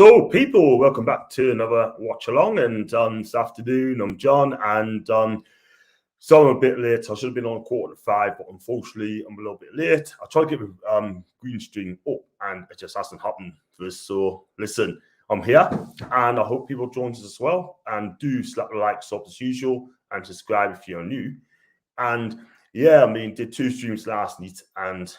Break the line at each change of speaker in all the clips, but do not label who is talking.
So, people, welcome back to another watch along. And this afternoon, I'm John, and so I'm a bit late. I should have been on 4:45, but unfortunately, I'm a little bit late. I tried to get the green stream up, and it just hasn't happened for us. So, listen, I'm here, and I hope people join us as well. And do slap the likes up as usual, and subscribe if you're new. And yeah, I mean, did 2 streams last night, and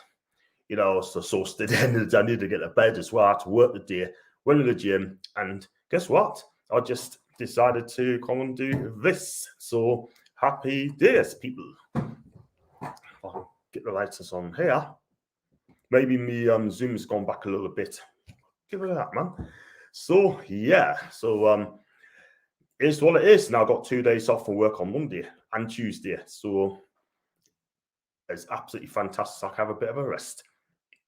you know, so at the end of the day, I need to get to bed as well. I had to work the day. Went to the gym, and guess what? I just decided to come and do this. So happy days, people. I'll get the lights on here. Maybe me Zoom has gone back a little bit. Get rid of that, man. So yeah, so it's what it is. Now I've got 2 days off from work on Monday and Tuesday, so it's absolutely fantastic. I can have a bit of a rest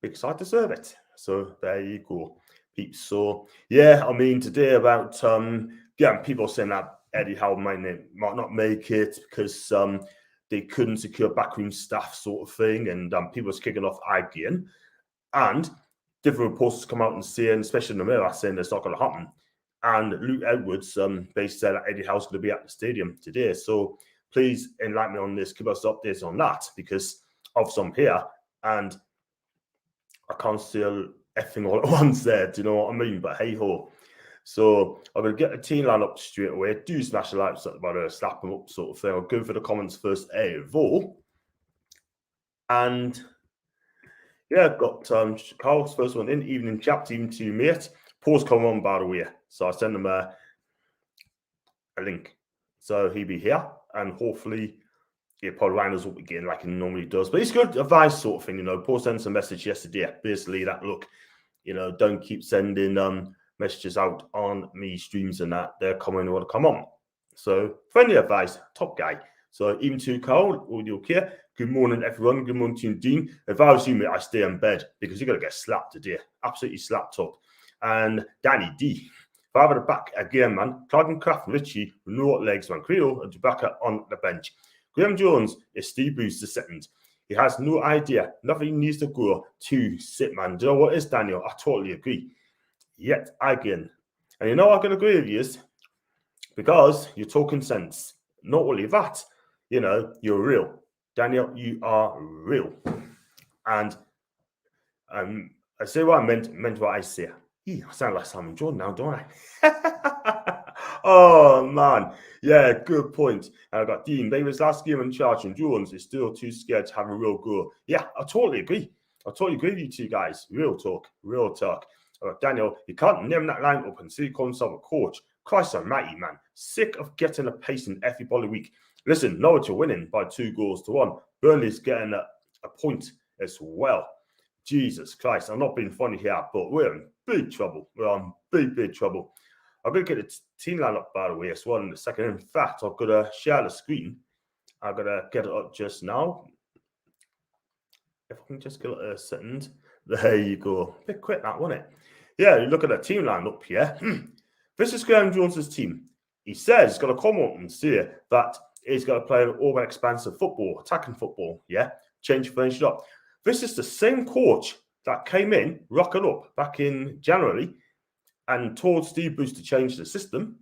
because I deserve it. So there you go, peeps. So yeah, I mean today about people saying that Eddie Howe might not make it because they couldn't secure backroom staff, sort of thing, and people was kicking off again, and different reports come out and saying, especially in the Mirror, saying it's not going to happen. And Luke Edwards basically said that Eddie Howe's going to be at the stadium today. So please enlighten me on this, give us updates on that, because obviously I'm here and I can't see effing all at once there, do you know what I mean? But hey ho. So I'm going to get the team line up straight away. Do smash the likes about it, slap them up, sort of thing. I'll go for the comments first, and yeah, I've got Carl's first one in, evening chat, team to mate. Paul's coming on, by the way. So I send him a link. So he'll be here, and hopefully he'll probably line us up again like he normally does. But it's good advice, sort of thing, you know. Paul sent us a message yesterday, basically that, look, you know, don't keep sending messages out on me streams and that. They're coming, want to come on. So friendly advice, top guy. So even to Carl, audio okay. Good morning, everyone. Good morning to you, Dean. If I was you, mate, I stay in bed because you're going to get slapped today. Absolutely slapped up. And Danny D. Five at the back again, man. Clark Craft and Richie with no legs, man. Credo and Chewbacca on the bench. Graham Jones is Steve Bruce the second. He has no idea. Nothing needs to go to sit, man. Do you know what it is, Daniel? I totally agree. Yet again. And you know I'm going to agree with you is because you're talking sense. Not only that, you know, you're real. Daniel, you are real. And I say what I meant what I say. I sound like Simon Jordan now, don't I? Oh, man. Yeah, good point. And I got Dean. David's last game in charge, and Jones is still too scared to have a real go. Yeah, I totally agree. I totally agree with you two guys. Real talk. Real talk. Daniel, you can't name that line up and see call himself a coach. Christ almighty, man. Sick of getting a pace in every body week. Listen, Norwich are winning by 2-1. Burnley's getting a point as well. Jesus Christ, I'm not being funny here, but we're in big trouble. We're in big trouble. I'm going to get the team line up, by the way, as well in a second. In fact, I've got to share the screen. I'm going to get it up just now. If I can just get a second. There you go. A bit quick, that, wasn't it? Yeah, you look at the team line up here. This is Graham Jones' team. He says he's going to come up and say that he's going to play an over-expansive football, attacking football, yeah? Change finish it up. This is the same coach that came in, rocking up back in January and told Steve Bruce to change the system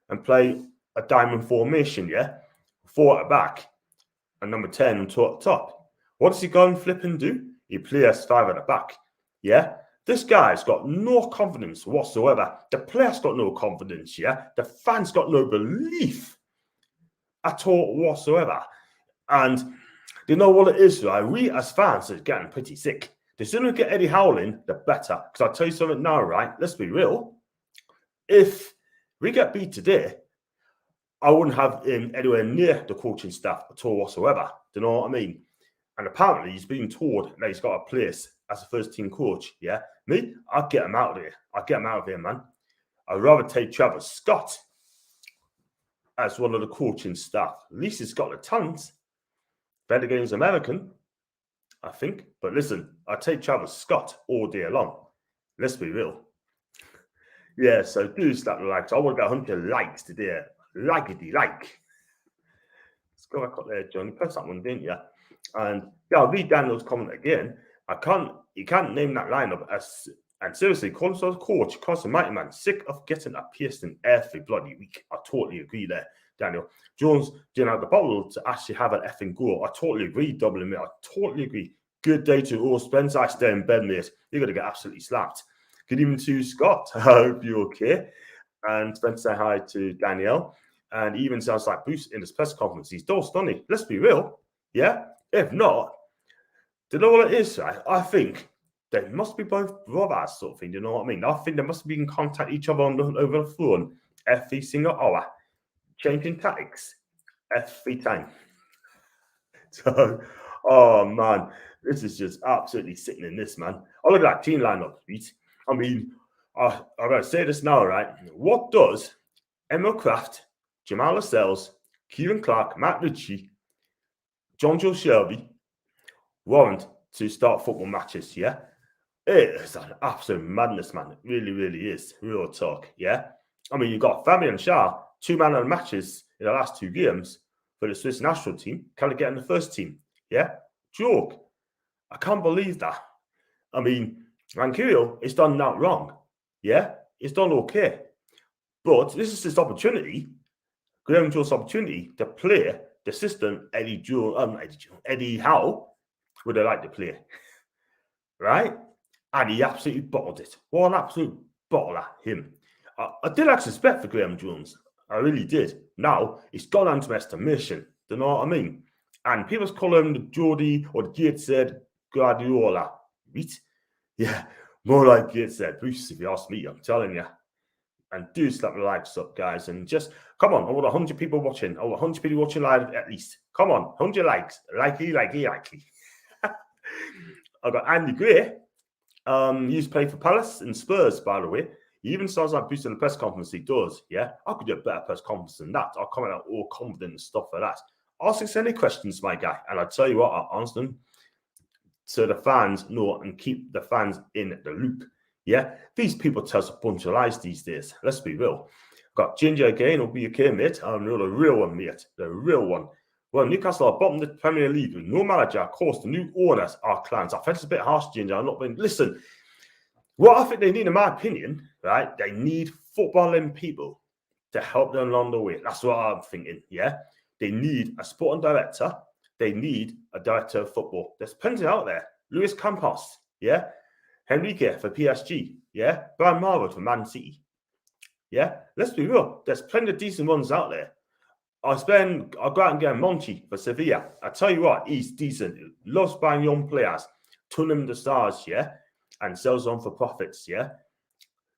and play a diamond formation, yeah? 4 at the back and number 10 and 2 at the top. What does he go and flip and do? He plays 5 at the back, yeah? This guy's got no confidence whatsoever. The players got no confidence, yeah? The fans got no belief at all whatsoever. And you know what it is, right? We as fans are getting pretty sick. The sooner we get Eddie Howe in, the better. Because I'll tell you something now, right? Let's be real. If we get beat today, I wouldn't have him anywhere near the coaching staff at all whatsoever. Do you know what I mean? And apparently he's been told that he's got a place as a first-team coach, yeah? Me, I'd get him out of here. I'd get him out of here, man. I'd rather take Travis Scott as one of the coaching staff. At least he's got the talent. Better games American, I think. But listen, I take Travis Scott all day long. Let's be real. Yeah, so do slap the likes. I want to get 100 likes today. Likety like. Let's go back up there, John. You pressed that one, didn't you? And yeah, I'll read Daniel's comment again. You can't name that lineup And seriously, call himself coach, cause a mighty man, sick of getting a piercing every bloody week. I totally agree there, Daniel. Jones didn't have the bottle to actually have an effing goal. I totally agree, doubling me. I totally agree. Good day to all. Spence, I stay in bed, mate. You're going to get absolutely slapped. Good evening to Scott. I hope you're okay. And Spence, say hi to Danielle. And even sounds like Bruce in his press conference. He's dull stunning. Let's be real. Yeah? If not, do you know what it is, right? I think they must be both brothers, sort of thing. Do you know what I mean? I think they must be in contact each other over the phone every single hour, changing tactics every time. So, oh man, this is just absolutely sickening, this man. Oh, look at that team lineup, Pete. I mean, I'm going to say this now, right? What does Emma Kraft, Jamal Lascelles, Kieran Clark, Matt Ritchie, John Joe Shelby warrant to start football matches? Yeah, it is an absolute madness, man. It really, really is. Real talk. Yeah, I mean, you've got Fabian Schär, 2-man of the matches in the last 2 games for the Swiss national team, kind of getting the first team. Yeah, joke. I can't believe that. I mean, Managerial is done that wrong. Yeah, it's done okay. But this is his opportunity, Graham Jones' opportunity to play the system Eddie Howe would have liked to play. Right? And he absolutely bottled it. What an absolute bottler, him. I did have respect for Graham Jones. I really did. Now, it's gone on to my estimation. Do you know what I mean? And people call him the Geordie or the Gateshead Guardiola. Right? Yeah, more like Gateshead. Bruce, if you ask me, I'm telling you. And do slap the likes up, guys. And just, come on, I want 100 people watching. Over 100 people watching live at least. Come on, 100 likes. Likely. I've got Andy Gray. He used to play for Palace and Spurs, by the way. He even sounds like Bruce in the press conference. He does, yeah. I could do a better press conference than that. I'll come out all confident and stuff like that. Ask us any questions, my guy, and I'll tell you what, I'll answer them so the fans know and keep the fans in the loop. Yeah, these people tell us a bunch of lies these days. Let's be real. Got Ginger again. Will be okay, mate. I'm the real one, mate. The real one. Well, Newcastle are bottom of the Premier League with no manager. Of course, the new owners are clans. I felt it's a bit harsh, Ginger. I'm not being. Listen, what I think they need, in my opinion, right? They need footballing people to help them along the way. That's what I'm thinking. Yeah, they need a sporting director. They need a director of football. There's plenty out there. Luis Campos, yeah. Henrique for PSG, yeah. Brian Marwood for Man City, yeah. Let's be real. There's plenty of decent ones out there. I'll go out and get Monchi for Sevilla. I tell you what, he's decent. Loves buying young players, turn them to stars, yeah, and sells on for profits, yeah.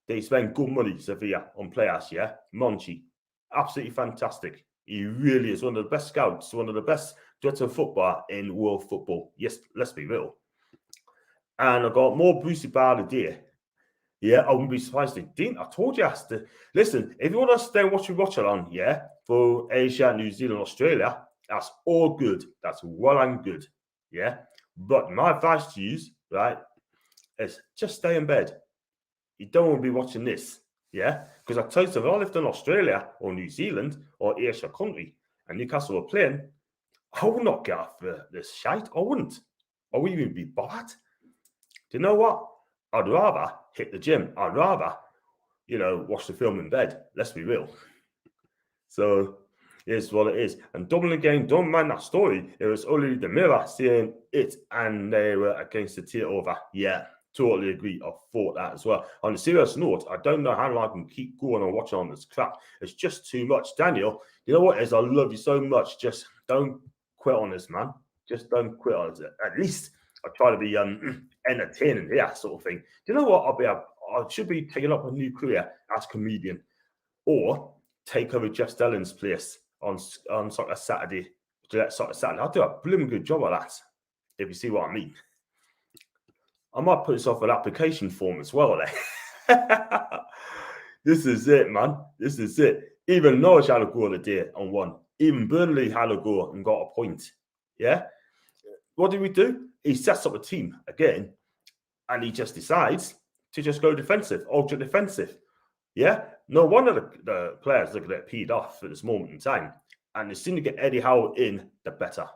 They spend good money, Sevilla, on players, yeah. Monchi, absolutely fantastic. He really is one of the best scouts, one of the best director of football in world football. Yes, let's be real. And I got more Brucey Barr today. Yeah, I wouldn't be surprised if they didn't. I told you, listen, if you want to stay and watch along, yeah, for Asia, New Zealand, Australia, that's all good. That's well and good. Yeah. But my advice to you, right, is just stay in bed. You don't want to be watching this. Yeah. Because I tell you, if I lived in Australia or New Zealand or Asia country and Newcastle were playing, I would not get off this shite. I wouldn't. I wouldn't even be bothered. Do you know what? I'd rather hit the gym. I'd rather, watch the film in bed. Let's be real. So, it's what it is. And Dublin again, don't mind that story. It was only the Mirror saying it and they were against the takeover. Yeah, totally agree. I thought that as well. On a serious note, I don't know how long I can keep going and watching on this crap. It's just too much. Daniel, you know what it is? I love you so much. Just don't quit on this, man. Just don't quit on it. At least I try to be entertaining, yeah, sort of thing. Do you know what? I should be taking up a new career as a comedian, or take over Jeff Stelling's place on sort of Saturday. I'll do a blooming good job of that, if you see what I mean. I might put this off an application form as well. This is it, man. This is it. Even Norwich had a goal today and won. Even Burnley had a goal and got a point. Yeah. What did we do? He sets up a team again, and he just decides to just go defensive, ultra defensive. Yeah. No wonder the players are going to get peed off at this moment in time. And the sooner you get Eddie Howe in, the better.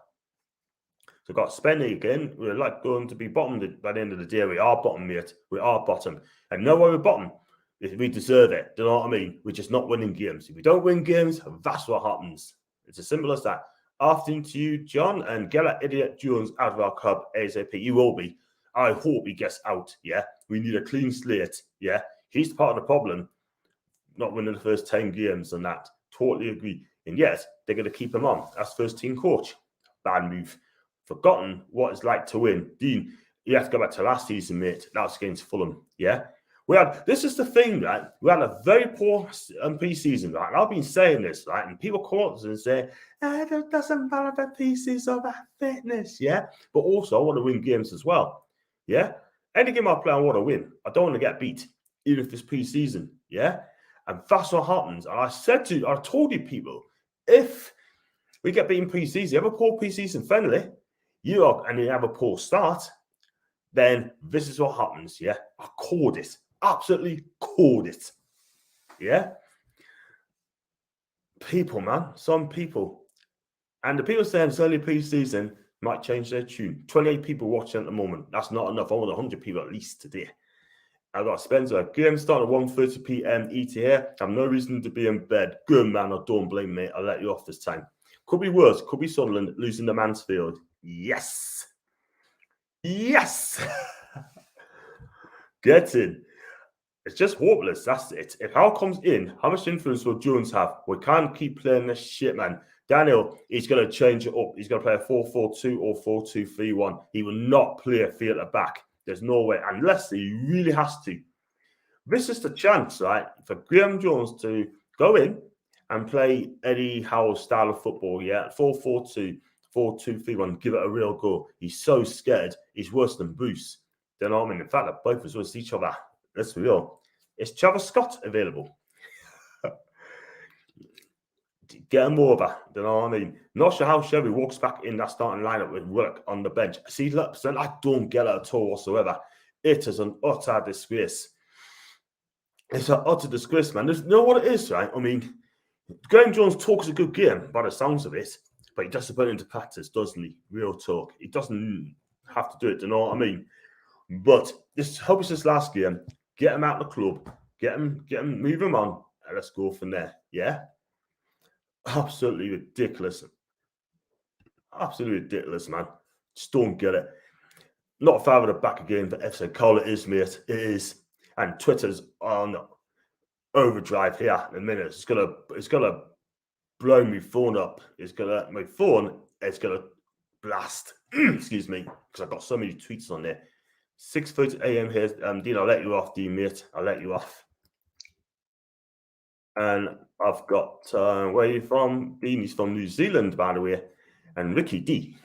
They've got spending again. We're like going to be bottomed by the end of the day. We are bottom, mate. We are bottom. And know why we're bottom? If we deserve it. Do you know what I mean? We're just not winning games. If we don't win games, that's what happens. It's as simple as that. Afternoon to you, John, and get that idiot Jones out of our club ASAP. He will be. I hope he gets out. Yeah. We need a clean slate. Yeah. He's part of the problem. Not winning the first 10 games and that. Totally agree. And yes, they're going to keep him on as first team coach. Bad move. Forgotten what it's like to win. Dean, you have to go back to last season, mate. That was against Fulham. Yeah. This is the thing, right? We had a very poor pre-season, right? And I've been saying this, right? And people call us and say, it doesn't matter about pre-season or about fitness, yeah? But also, I want to win games as well, yeah? Any game I play, I want to win. I don't want to get beat, even if it's pre-season, yeah? And that's what happens. And I told you people, if we get beaten pre-season, you have a poor pre-season friendly, you have a poor start, then this is what happens, yeah? I called it. Absolutely called it. Yeah? People, man. Some people. And the people saying it's only pre-season might change their tune. 28 people watching at the moment. That's not enough. I want 100 people at least today. I've got Spencer. Game starting at 1:30 p.m. ET here. I have no reason to be in bed. Good, man. I don't blame me. I'll let you off this time. Could be worse. Could be Sunderland losing to Mansfield. Yes. Yes. Get in. It's just hopeless. That's it. If Hal comes in, how much influence will Jones have? We can't keep playing this shit, man. Daniel, he's going to change it up. He's going to play a 4-4-2 or 4-2-3-1. He will not play a field at back. There's no way, unless he really has to. This is the chance, right, for Graham Jones to go in and play Eddie Howe's style of football, yeah, 4-4-2, 4-2-3-1, give it a real go. He's so scared. He's worse than Bruce. You know what I mean? In fact, they're both as worse as each other. Let's be real. Is Travis Scott available? Get him over. You know what I mean? Not sure how Chevy walks back in that starting lineup with work on the bench. See, look, I don't get it at all whatsoever. It is an utter disgrace. It's an utter disgrace, man. You know what it is, right? I mean, Graham Jones talks a good game by the sounds of it, but he doesn't put it into practice, doesn't he? Real talk. He doesn't have to do it. You know what I mean? But hope it's this last game. Get him out of the club. Get him, move him on, and let's go from there. Yeah? Absolutely ridiculous. Absolutely ridiculous, man. Just don't get it. Not far with the back again for FC Cole. It is, mate. It is. And Twitter's on overdrive here in a minute. It's gonna blow my phone up. My phone is gonna blast. Excuse me, because I've got so many tweets on there. 6:30 a.m. here. Dean, I'll let you off, Dean, mate. I'll let you off. And I've got, where are you from? Dean is from New Zealand, by the way. And Ricky D.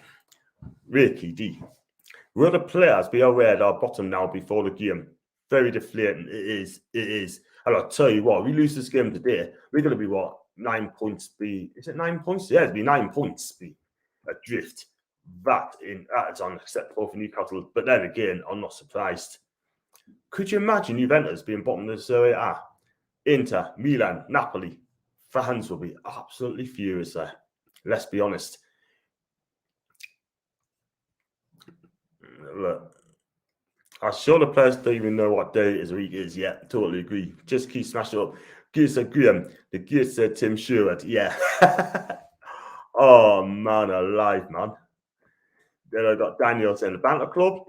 Will the players be aware they are bottom now before the game? Very deflating. It is. And I'll tell you what, we lose this game today, we're going to be what? 9 points. Is it 9 points? Yeah, it'll be 9 points adrift. That is unacceptable for Newcastle. But then again, I'm not surprised. Could you imagine Juventus being bottom of the Serie A? Inter, Milan, Napoli. Fans will be absolutely furious there. Let's be honest. Look, I'm sure the players don't even know what day it is or week it is yet. Totally agree. Just keep smashing up. Gears of Graham. The Gears said Tim Sherwood. Yeah. Oh, man, alive, man. Then I got Daniel saying the Banter Club.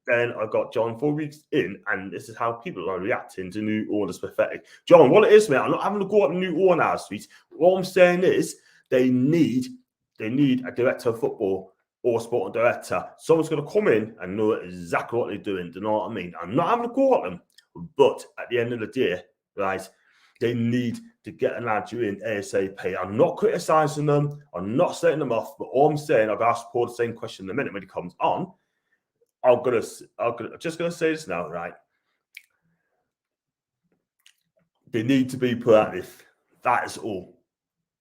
Then I got John 4 weeks in, and this is how people are reacting to new owners. Pathetic. John, what it is, mate, I'm not having to go at the new owner suite. What I'm saying is they need a director of football or sporting director. Someone's going to come in and know exactly what they're doing. Do you know what I mean? I'm not having to go at them, but at the end of the day, right, they need to get a Nigerian ASAP. I'm not criticising them. I'm not setting them off, but all I'm saying, I've asked Paul the same question in a minute when he comes on. I'm just gonna say this now, right? They need to be proactive. That is all.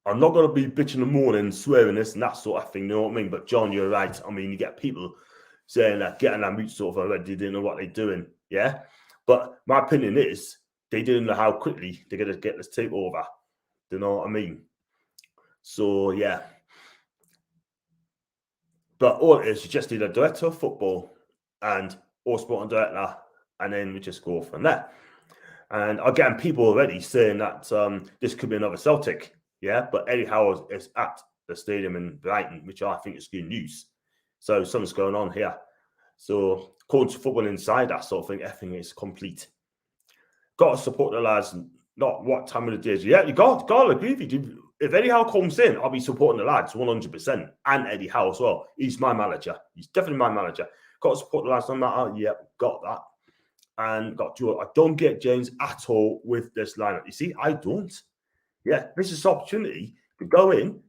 I'm not gonna be bitching in the morning, swearing this and that sort of thing. You know what I mean? But John, you're right. I mean, you get people saying that getting their moots sort of already, they didn't know what they're doing. Yeah. But my opinion is they didn't know how quickly they're gonna get this takeover. Do you know what I mean? So yeah. But all it is, you just need a director of football and all sporting director, and then we just go from there. And I'm getting people already saying that this could be another Celtic, but Eddie Howe is at the stadium in Brighton, which I think is good news. So something's going on here. So according to Football Insider, I sort of think everything is complete. Got to support the lads, not what time of the day is. Yeah, you got to agree with you. If Eddie Howe comes in, I'll be supporting the lads 100%. And Eddie Howe as well. He's my manager. He's definitely my manager. Got to support the lads no matter. Yeah, got that. And got to. I don't get James at all with this lineup. You see, I don't. Yeah, this is an opportunity to go in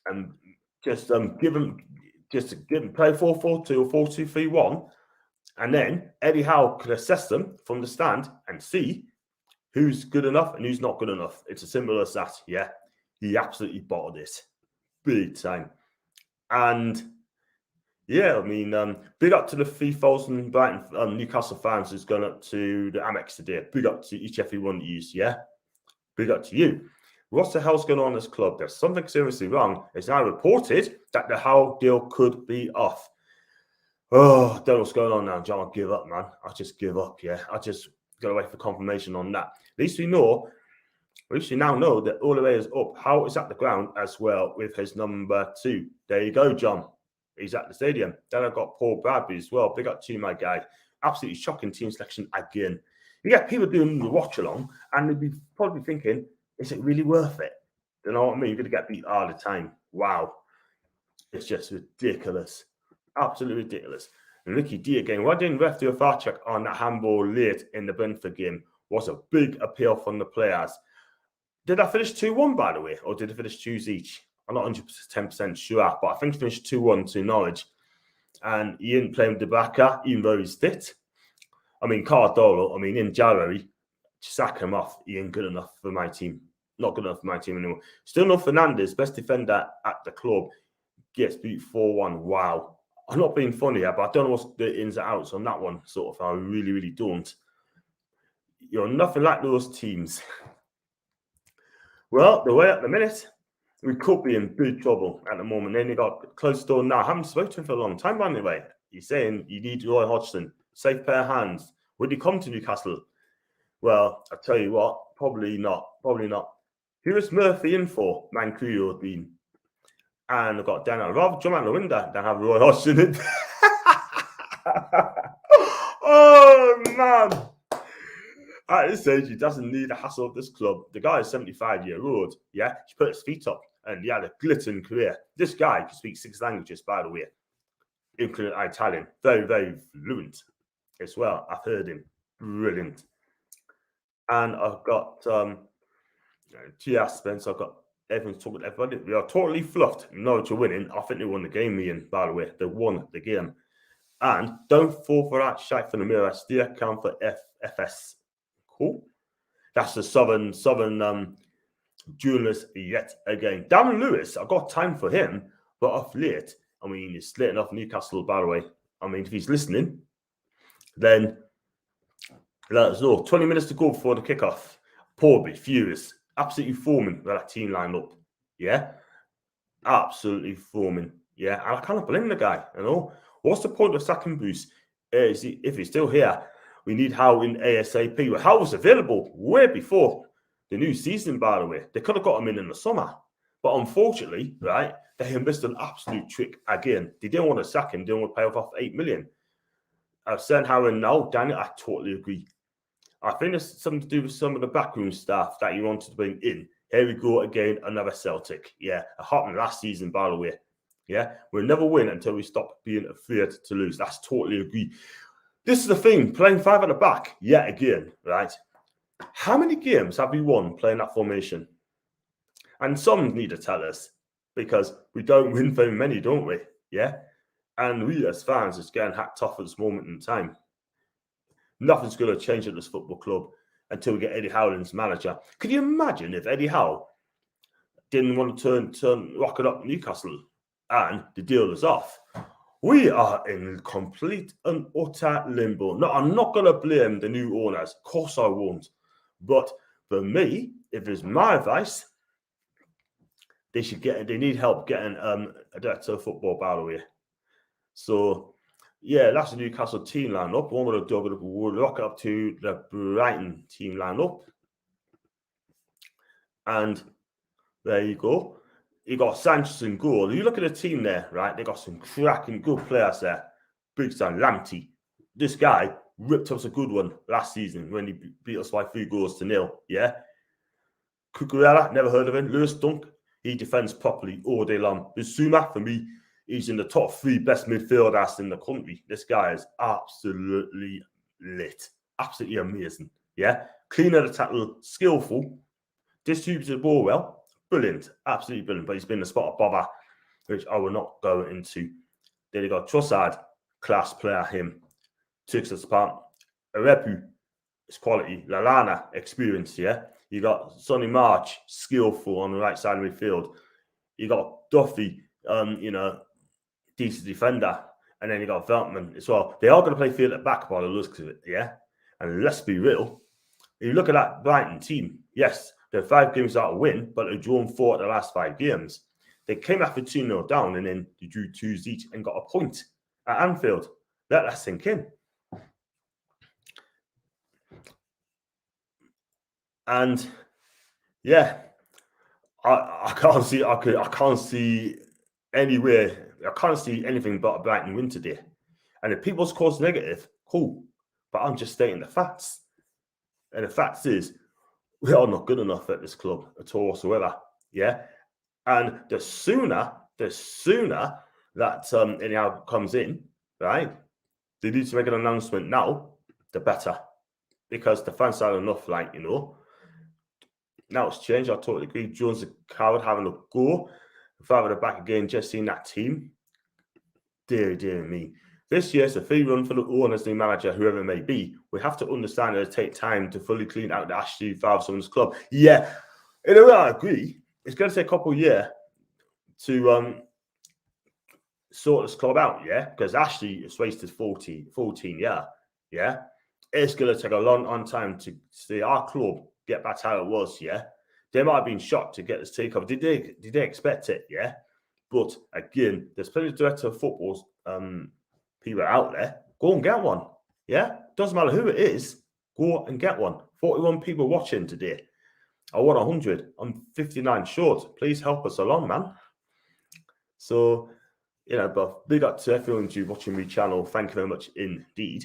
and just give him play 4-4-2 or 4-2-3-1, and then Eddie Howe could assess them from the stand and see who's good enough and who's not good enough. It's as simple as that. Yeah, he absolutely bottled it, big time. And yeah, I mean, big up to the 3,000 Brighton Newcastle fans who's gone up to the Amex today. Big up to each every one of you. Yeah, big up to you. What the hell's going on in this club? There's something seriously wrong. It's now reported that the Howe deal could be off. Oh, I don't know what's going on now, John. I give up, man. I just give up, yeah. I just got to wait for confirmation on that. At least we now know that all the way is up. Howe is at the ground as well with his number 2. There you go, John. He's at the stadium. Then I've got Paul Bradbury as well. Big up to you, my guy. Absolutely shocking team selection again. You get people doing the watch along, and they'd be probably thinking, is it really worth it? You know what I mean? You're going to get beat all the time. Wow. It's just ridiculous. Absolutely ridiculous. And Ricky D again. Why didn't ref do a VAR check on that handball late in the Brentford game? Was a big appeal from the players. Did I finish 2-1, by the way? Or did I finish 2 each? I'm not 110% sure, but I think I finished 2-1 to Norwich. And he didn't play with Debaka, even though he's fit. I mean, Cardolo, in January, sack him off. He ain't good enough for my team. Not good enough for my team anymore. Still no Fernandes, best defender at the club, gets beat 4-1. Wow. I'm not being funny here, but I don't know what's the ins and outs on that one, sort of. I really, really don't. You're nothing like those teams. Well, the way at the minute, we could be in big trouble at the moment. Then you got close door now. I haven't spoken to him for a long time, by the way. He's saying you need Roy Hodgson. Safe pair of hands. Would he come to Newcastle? Well, I tell you what, probably not. Probably not. Who is Murphy in for? Mancurio been. And I've got Dan. I'd rather jump out the window than have Roy Hodgson in. Oh, man. At this age, he doesn't need the hassle of this club. The guy is 75-year-old. Yeah, he put his feet up and he had a glittering career. This guy can speak 6 languages, by the way, including Italian. Very, very fluent as well. I've heard him. Brilliant. And I've got T.R. Spence. I've got everyone's talking to everybody. We are totally fluffed. Norwich are winning. I think they won the game, Ian, by the way. They won the game. And don't fall for that shite from the mirror. Stay account for FS. Cool. That's the Southern journalist yet again. Darren Lewis, I've got time for him, but off late, he's slitting off Newcastle, by the way. If he's listening, then let us know. 20 minutes to go before the kickoff. Porby, furious. Absolutely foaming with that team line up. Yeah? Absolutely foaming. Yeah? And I can't blame the guy, What's the point of sacking Bruce? If he's still here, we need Howe in ASAP. Well, Howe was available way before the new season, by the way. They could have got him in the summer. But unfortunately, right, they missed an absolute trick again. They didn't want to sack him. They didn't want to pay off $8 million. I've said Howe now, Daniel, I totally agree. I think there's something to do with some of the backroom staff that you wanted to bring in. Here we go again, another Celtic. Yeah, it happened last season, by the way. Yeah, we'll never win until we stop being afraid to lose. That's totally agree. This is the thing, playing 5 at the back, yet again, right? How many games have we won playing that formation? And some need to tell us, because we don't win very many, don't we? Yeah? And we as fans is getting hacked off at this moment in time. Nothing's going to change at this football club until we get Eddie Howe as manager. Could you imagine if Eddie Howe didn't want to turn rocket up Newcastle and the deal is off? We are in complete and utter limbo. No, I'm not going to blame the new owners. Of course I won't. But for me, if it's my advice, they need help getting a director of football, by the way. So, yeah, that's the Newcastle team lineup. What we're going to do, we'll rock up to the Brighton team lineup. And there you go. You got Sanchez and goal. You look at the team there, right? They got some cracking good players there. Big Stan Lamptey. This guy ripped us a good one last season when he beat us by 3-0. Yeah. Cucurella, never heard of him. Lewis Dunk, he defends properly all day long. Bissouma, for me, he's in the top 3 best midfielders in the country. This guy is absolutely lit. Absolutely amazing. Yeah. Clean at the tackle, skillful, distributes the ball well. Brilliant, absolutely brilliant. But he's been a spot of bother, which I will not go into. Then you got Trossard, class player, him. Takes us apart. Arepu, his quality. Lallana, experience, yeah. You got Sonny March, skillful on the right side of the midfield. You got Duffy, decent defender. And then you got Veltman as well. They are going to play field at back by the looks of it, yeah. And let's be real. If you look at that Brighton team, yes, they're 5 games out of win, but they've drawn 4 of the last 5 games. They came after 2-0 down and then they drew 2s each and got a point at Anfield. Let that sink in. And yeah, I can't see anywhere. I can't see anything but a Brighton win today. And if people's cause negative, cool. But I'm just stating the facts. And the fact is, we are not good enough at this club at all whatsoever. Yeah. And the sooner that anyhow comes in, right? They need to make an announcement now, the better. Because the fans are enough, now it's changed. I totally agree. Jones the coward having a go. Farther back again, just seeing that team. Dear me. This year's a free run for the owners, the manager, whoever it may be. We have to understand it'll take time to fully clean out the Ashley Farnson's club. Yeah, in a way, I agree. It's going to take a couple of years to sort this club out, yeah? Because Ashley has wasted 14 years, yeah? It's going to take a long time to see our club get back to how it was, yeah? They might have been shocked to get this takeover. Did they expect it, yeah? But again, there's plenty of director of football people out there. Go and get one, yeah? Doesn't matter who it is, go and get one. 41 people watching today. I want 100. I'm 59 short. Please help us along, man. So, but big up to everyone who's watching my channel. Thank you very much indeed.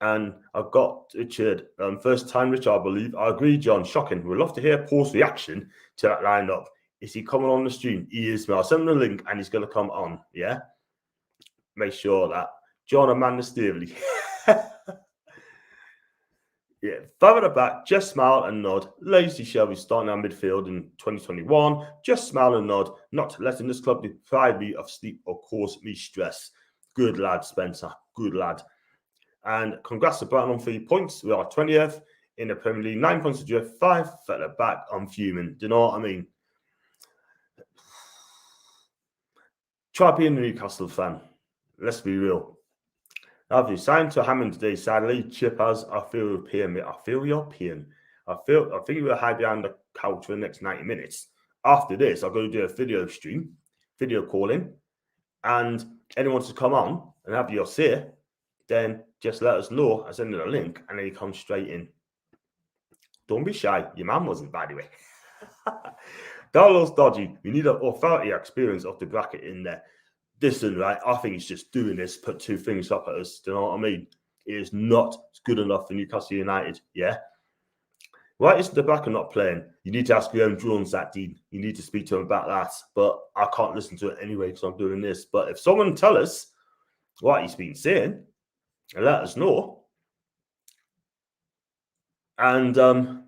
And I've got Richard, first time Richard, I believe. I agree, John. Shocking. We'd love to hear Paul's reaction to that lineup. Is he coming on the stream? He is. I'll send him the link and he's going to come on. Yeah. Make sure that John Amanda Sterling. Yeah, further at the back, just smile and nod. Lazy Shelby starting our midfield in 2021. Just smile and nod, not letting this club deprive me of sleep or cause me stress. Good lad, Spencer. Good lad. And congrats to Brighton on 3 points. We are 20th in the Premier League. 9 points to drift, 5 further back. I'm fuming. Do you know what I mean? Try being a Newcastle fan. Let's be real. Have you signed to Hammond today? Sadly, Chippers, I feel European. I think we'll hide behind the couch for the next 90 minutes. After this, I'm going to do a video stream, video calling, and anyone wants to come on and have your say, then just let us know. I send you a link, and then you come straight in. Don't be shy. Your man wasn't, by the way. That looks dodgy. We need an authority experience of the bracket in there. Listen, right? I think he's just doing this, put 2 things up at us. Do you know what I mean? It is not good enough for Newcastle United. Yeah. Why is the bracket not playing? You need to ask Graham Jones that, Dean. You need to speak to him about that. But I can't listen to it anyway because I'm doing this. But if someone tell us what he's been saying and let us know. And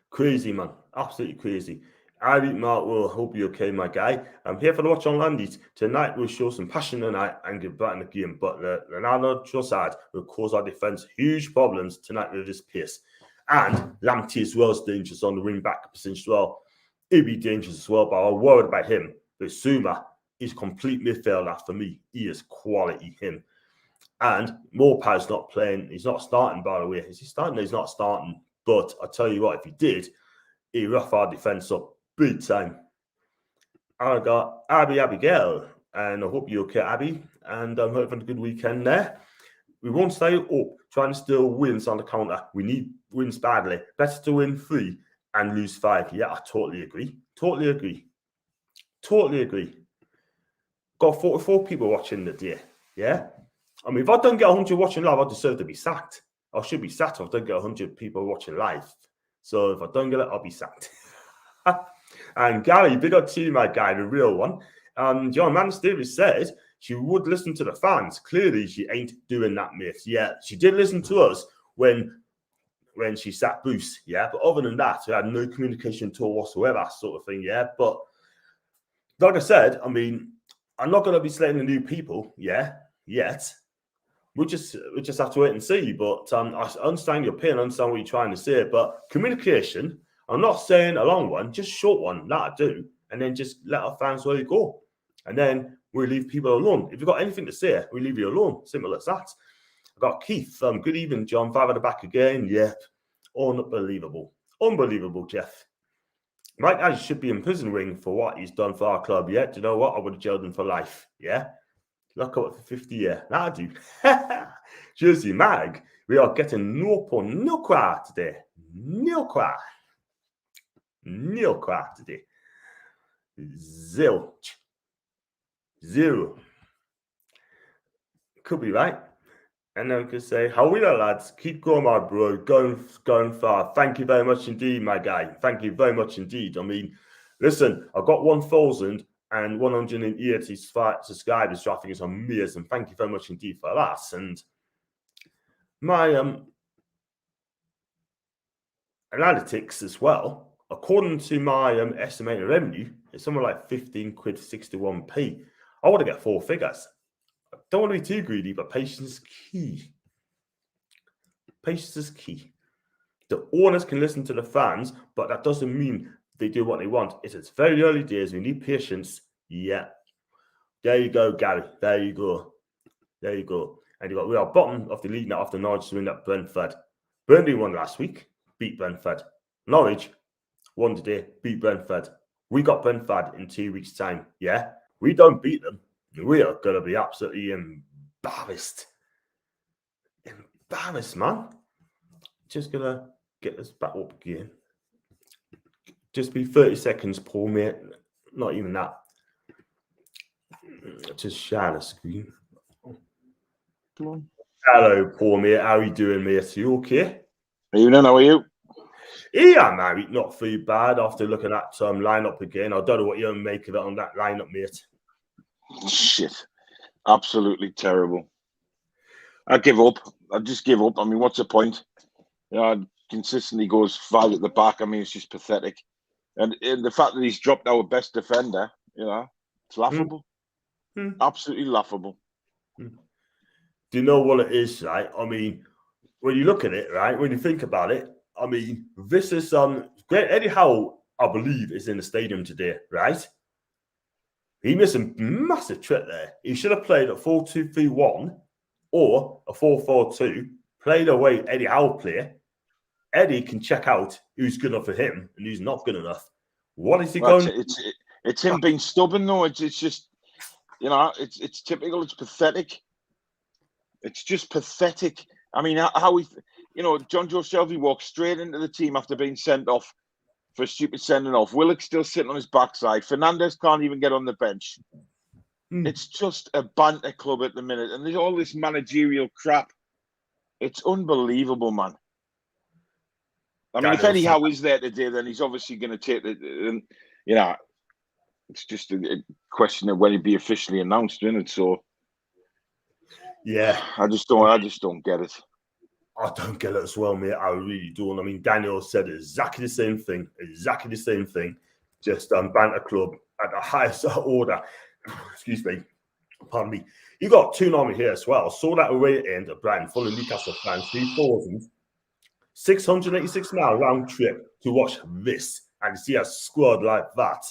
crazy, man. Absolutely crazy. I think Mark will hope you're okay, my guy. I'm here for the watch on Landis. Tonight we'll show some passion tonight and give Brighton the game. But Leonardo Trossard will cause our defence huge problems tonight with this pace. And Lamptey as well is dangerous on the wing back position as well. He'll be dangerous as well, but I'm worried about him. But Zuma is complete midfielder for me. He is quality, him. And Morpau's not playing. He's not starting, by the way. Is he starting? No, he's not starting. But I tell you what, if he did, he'd rough our defence up big time. I got Abigail. And I hope you're okay, Abby. And I'm hoping a good weekend there. We won't stay up trying to steal wins on the counter. We need wins badly. Better to win 3 and lose 5. Yeah, I totally agree. Totally agree. Got 44 people watching the day. Yeah? I mean, if I don't get 100 watching live, I deserve to be sacked. I should be sacked if I don't get 100 people watching live. So if I don't get it, I'll be sacked. And Gary, big up to you, my guy, the real one. John Mans Davis said she would listen to the fans. Clearly, she ain't doing that, mate. Yeah, she did listen to us when she sacked Bruce. Yeah, but other than that, we had no communication at all whatsoever, sort of thing. Yeah, but like I said, I mean, I'm not going to be slating the new people. Yeah, yet. We just have to wait and see. But I understand your pain, I understand what you're trying to say. But communication, I'm not saying a long one, just short one, that I do. And then just let our fans where you go. And then we leave people alone. If you've got anything to say, we leave you alone. Simple as that. I've got Keith. Good evening, John. 5 at the back again. Yep. Unbelievable. Unbelievable, Jeff. Mike Ash should be in prison ring for what he's done for our club. Yeah, do you know what? I would have jailed him for life. Yeah. Lock up for 50 years. Nah, dude. Jersey Mag. We are getting no cry today. No cry today. Zilch. 0. Could be right. And then we could say, how are we, lads? Keep going, my bro. Going far. Thank you very much indeed, my guy. Thank you very much indeed. I mean, listen, I've got 1,180 subscribers, so I think it's amazing. Thank you very much indeed for that. And my analytics as well, according to my estimated revenue, it's somewhere like 15 quid 61p. I want to get 4 figures. I don't want to be too greedy, but patience is key. Patience is key. The owners can listen to the fans, but that doesn't mean they do what they want. It's very early days. We need patience. Yeah. There you go, Gary. There you go. And we are bottom of the league now after Norwich win at Brentford. Burnley won last week, beat Brentford. Norwich won today, beat Brentford. We got Brentford in 2 weeks' time. Yeah. We don't beat them. We are going to be absolutely embarrassed. Embarrassed, man. Just going to get us back up again. Just be 30 seconds, Paul, mate. Not even that. Just share the screen.
Come on.
Hello, Paul, mate. How are you doing, mate? Are you okay?
Evening, how are you?
Yeah, mate. Not too bad after looking at lineup again. I don't know what you make of it on that lineup, mate.
Shit. Absolutely terrible. I give up. I just give up. I mean, what's the point? Consistently goes 5 at the back. I mean, it's just pathetic. And the fact that he's dropped our best defender, it's laughable. Absolutely laughable.
Do you know what it is, right? I mean, when you look at it, right, when you think about it, I mean, this is great. Eddie Howe, I believe, is in the stadium today, right? He missed a massive trick there. He should have played a 4-2-3-1 or a 4-4-2, played away Eddie Howe play. Eddie can check out who's good enough for him and who's not good enough. What is he going?
It's him being stubborn, though. It's just, it's typical. It's pathetic. It's just pathetic. I mean, how we, John Joe Shelby walked straight into the team after being sent off for a stupid sending off. Willock's still sitting on his backside. Fernandez can't even get on the bench. It's just a banter club at the minute. And there's all this managerial crap. It's unbelievable, man. I mean, if Eddie Howe is there today, then he's obviously going to take it's just a question of when he'd be officially announced, isn't it? So,
yeah,
I just don't get it.
I don't get it as well, mate. I really don't. I mean, Daniel said exactly the same thing. Just banter club at the highest order. Excuse me. Pardon me. You got 2 normal here as well. Saw that away end of Brighton, full of Newcastle fans, 3,686-mile round trip to watch this and see a squad like that.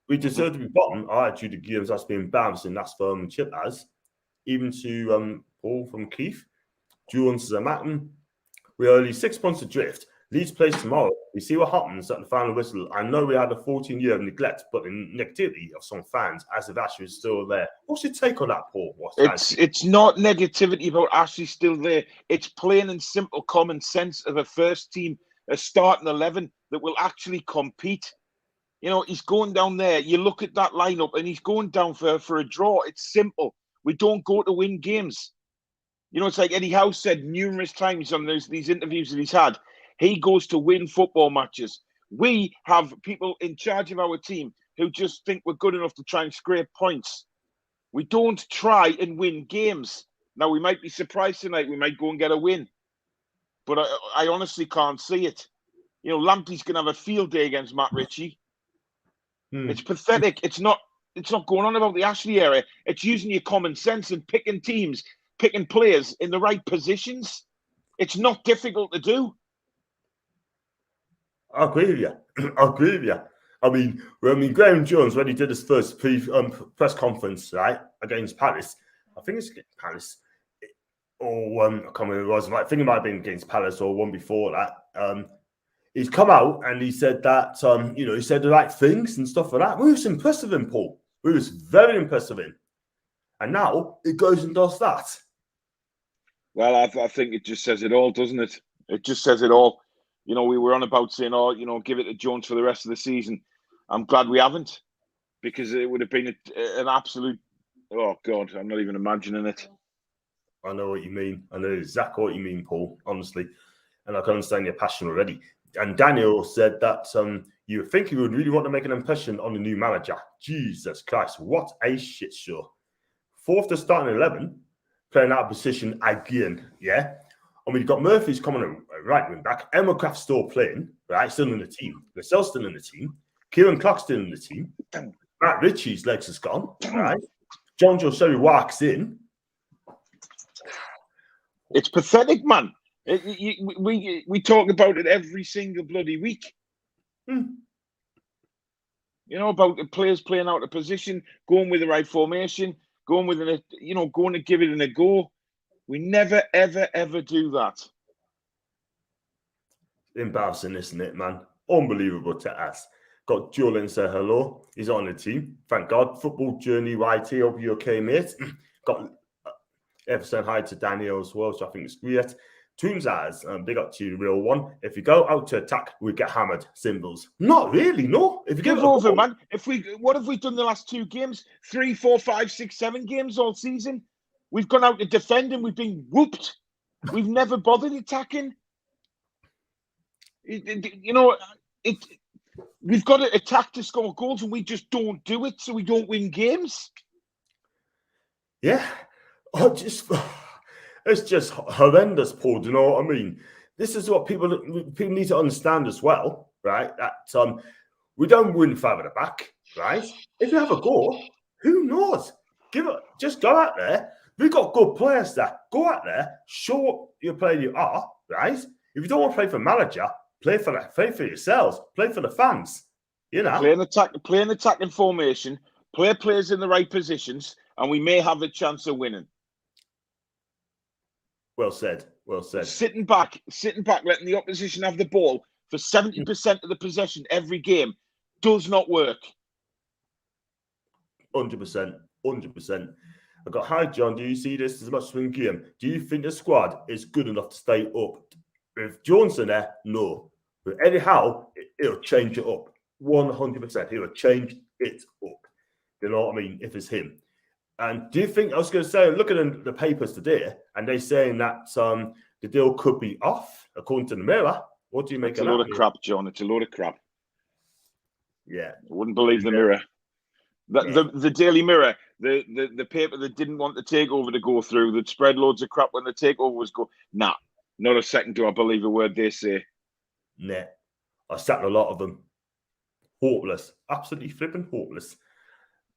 We deserve to be bottom. Our attitude of games that's been bouncing. That's from Chip as. Even to Paul from Keith. Jones is a Matten. We're only 6 points adrift. Leeds plays tomorrow. We see what happens at the final whistle. I know we had a 14-year of neglect, but the negativity of some fans as if Ashley is still there. What's your take on that, Paul?
It's not negativity about Ashley still there. It's plain and simple common sense of a first team, a starting 11 that will actually compete. You know, he's going down there. You look at that lineup and he's going down for a draw. It's simple. We don't go to win games. You know, it's like Eddie Howe said numerous times on these interviews that he's had. He goes to win football matches. We have people in charge of our team who just think we're good enough to try and scrape points. We don't try and win games. Now, we might be surprised tonight. We might go and get a win. But I honestly can't see it. You know, Lamptey's going to have a field day against Matt Ritchie. It's pathetic. It's not going on about the Ashley era. It's using your common sense and picking teams, picking players in the right positions. It's not difficult to do.
I agree with you. I mean, Graham Jones, when he did his first press conference, right, against Palace, I think it's against Palace, or I can't remember who it was. I think it might have been against Palace or one before that. He's come out and he said that, he said the right things and stuff like that. We was impressed with him, Paul. We was very impressed with him. And now it goes and does that.
Well, I think it just says it all, doesn't it? It just says it all. You know, we were on about saying, give it to Jones for the rest of the season. I'm glad we haven't, because it would have been an absolute, oh, God, I'm not even imagining it.
I know what you mean. I know exactly what you mean, Paul, honestly. And I can understand your passion already. And Daniel said that you think he would really want to make an impression on the new manager. Jesus Christ, what a shit show. Fourth to starting 11, playing out of position again, yeah? I mean, you've got Murphy's coming in right wing back. Emma Craft's still playing, right? Still in the team. Lascelles still in the team. Kieran Clark's still in the team. Matt Ritchie's legs is gone, right? John Joe Sherry walks in.
It's pathetic, man. We talk about it every single bloody week. You know, about the players playing out of position, going with the right formation, going to give it a go. We never, ever, ever do that.
Embarrassing, isn't it, man? Unbelievable to us. Got Julian say hello. He's on the team. Thank God. Football Journey YT. Hope you're okay, mate. Got Everson hi to Daniel as well, so I think it's great. Toons has big up to you, the real one. If you go out to attack, we get hammered. Symbols. Not really, no. If you give it
over, man. What have we done the last 2 games? 3, 4, 5, 6, 7 games all season. We've gone out to defend and we've been whooped. We've never bothered attacking. We've got to attack to score goals and we just don't do it, so we don't win games.
Yeah. It's just horrendous, Paul. Do you know what I mean? This is what people need to understand as well, right? That we don't win 5 at the back, right? If you have a goal, who knows? Just go out there. We've got good players there. Go out there, show what your player you are, right? If you don't want to play for manager, play for yourselves, play for the fans. You know,
play an attacking formation, play players in the right positions, and we may have a chance of winning.
Well said. Well said.
Sitting back, letting the opposition have the ball for 70% of the possession every game does not work.
100%. 100%. I got, hi, John. Do you see this as a must-win game? Do you think the squad is good enough to stay up? With Jones in there, no. But Eddie Howe, it'll change it up. 100%. He'll change it up. You know what I mean? If it's him. And do you think, I was going to say, looking at the papers today, and they're saying that the deal could be off, according to the Mirror. What do you make of that?
It's a load of crap, John. It's a load of crap.
Yeah.
I wouldn't believe the Mirror. The Daily Mirror, the paper that didn't want the takeover to go through, that spread loads of crap when the takeover was going. Nah, not a second do I believe a word they say.
Nah. I sat in a lot of them. Hopeless. Absolutely flipping hopeless.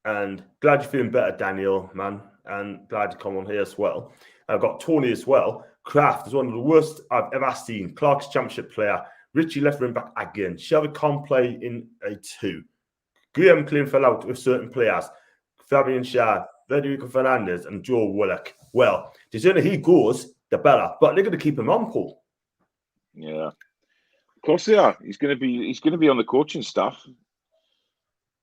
And glad you're feeling better, Daniel, man. And glad to come on here as well. I've got Tony as well. Kraft is one of the worst I've ever seen. Clark's championship player. Richie left wing back again. Shelby can't play in a 2. Graham Clean fell out with certain players. Fabian Shah, Federico Fernandez, and Joe Willock. Well, the sooner he goes, the better. But they're going to keep him on, Paul.
Yeah. Of course they are. He's going to be on the coaching staff.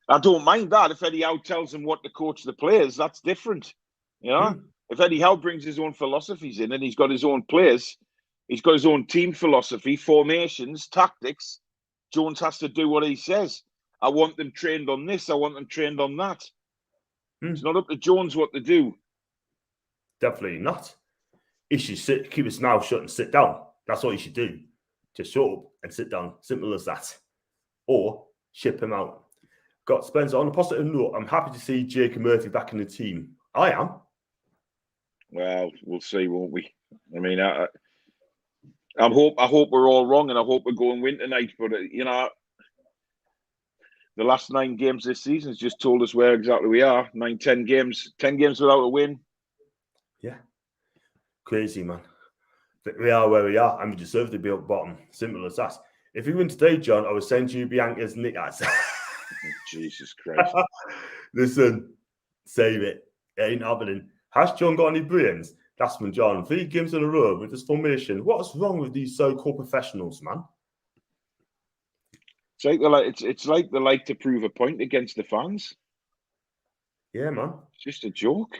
I don't mind that. If Eddie Howe tells him what to coach the players, that's different. You know, if Eddie Howe brings his own philosophies in and he's got his own players, he's got his own team philosophy, formations, tactics. Jones has to do what he says. I want them trained on this. I want them trained on that. It's not up to Jones what to do.
Definitely not. He should keep his mouth shut and sit down. That's what he should do. Just shut up and sit down. Simple as that. Or ship him out. Got Spencer, on a positive note, I'm happy to see Jake Murphy back in the team. I am.
Well, we'll see, won't we? I mean, I hope we're all wrong, and I hope we go and win tonight. But you know, the last 9 games this season has just told us where exactly we are. 10 games without a win.
Yeah, crazy, man. But we are where we are, and we deserve to be up bottom. Simple as that. If you win today, John, I would send you Bianca's knickers.
Jesus Christ.
Listen, save it. It ain't happening. Has John got any brains? That's when John, 3 games in a row with this formation. What's wrong with these so-called professionals, man?
It's like they like to prove a point against the fans.
Yeah, man.
It's just a joke.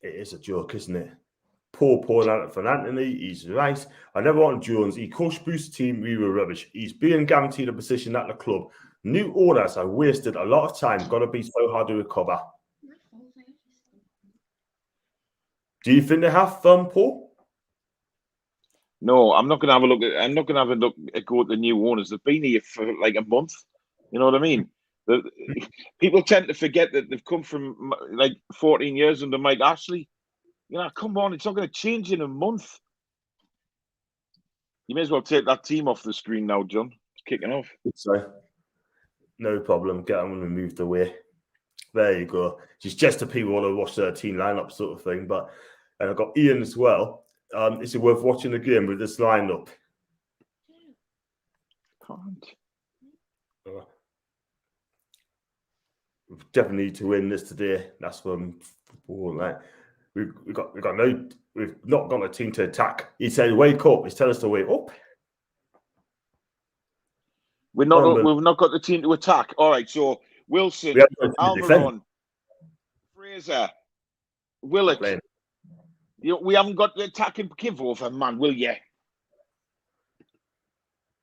It is a joke, isn't it? Poor for Anthony. He's right. I never wanted Jones. He coached Bruce's team. We were rubbish. He's being guaranteed a position at the club. New owners have wasted a lot of time. Got to be so hard to recover. Do you think they have Paul?
No, I'm not going to have a look. I'm not going to have a look at go at the new owners. They've been here for like a month. You know what I mean? People tend to forget that they've come from like 14 years under Mike Ashley. You know, come on, it's not going to change in a month. You may as well take that team off the screen now, John. It's kicking off.
So, no problem. Get them moved away. There you go. Just the people want to watch their team lineup sort of thing. But and I've got Ian as well. Is it worth watching the game with this lineup?
Can't.
We definitely need to win this today. That's from football. Like we've not got a team to attack. He said, "Wake up!" He's telling us to wake up.
We've not got the team to attack. All right, so Wilson, Almiron, Fraser, Willett. We haven't got the attacking give over, man, will you?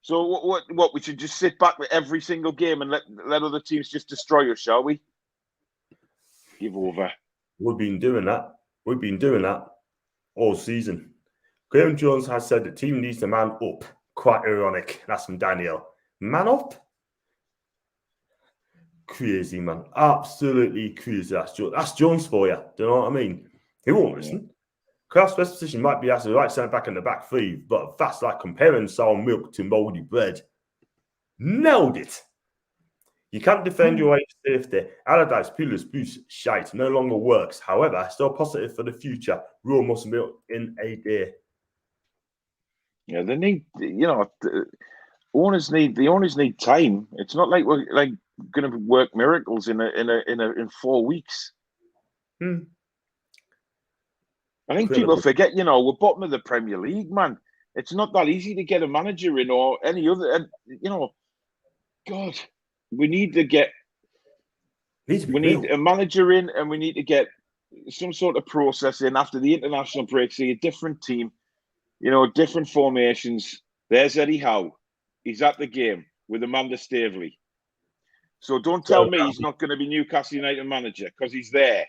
So what? We should just sit back with every single game and let other teams just destroy us, shall we? Give over.
We've been doing that. We've been doing that all season. Graham Jones has said the team needs to man up. Quite ironic. That's from Daniel. Man up? Crazy, man. Absolutely crazy. That's Jones for you. Do you know what I mean? He won't listen. Kraft's best position might be as the right centre back in the back 3, but that's like comparing sour milk to mouldy bread. Nailed it. You can't defend your way to safety. Allardyce, Pulis, Bruce, shite. No longer works. However, still positive for the future. Rule must be in a day.
Yeah, they need, the owners need time. It's not like we're like going to work miracles in 4 weeks. I think people forget, we're bottom of the Premier League, man. It's not that easy to get a manager in or any other. And God, we need a manager in, and we need to get some sort of process in after the international break. See a different team, different formations. There's Eddie Howe. He's at the game with Amanda Staveley. So don't tell me he's not going to be Newcastle United manager, because he's there.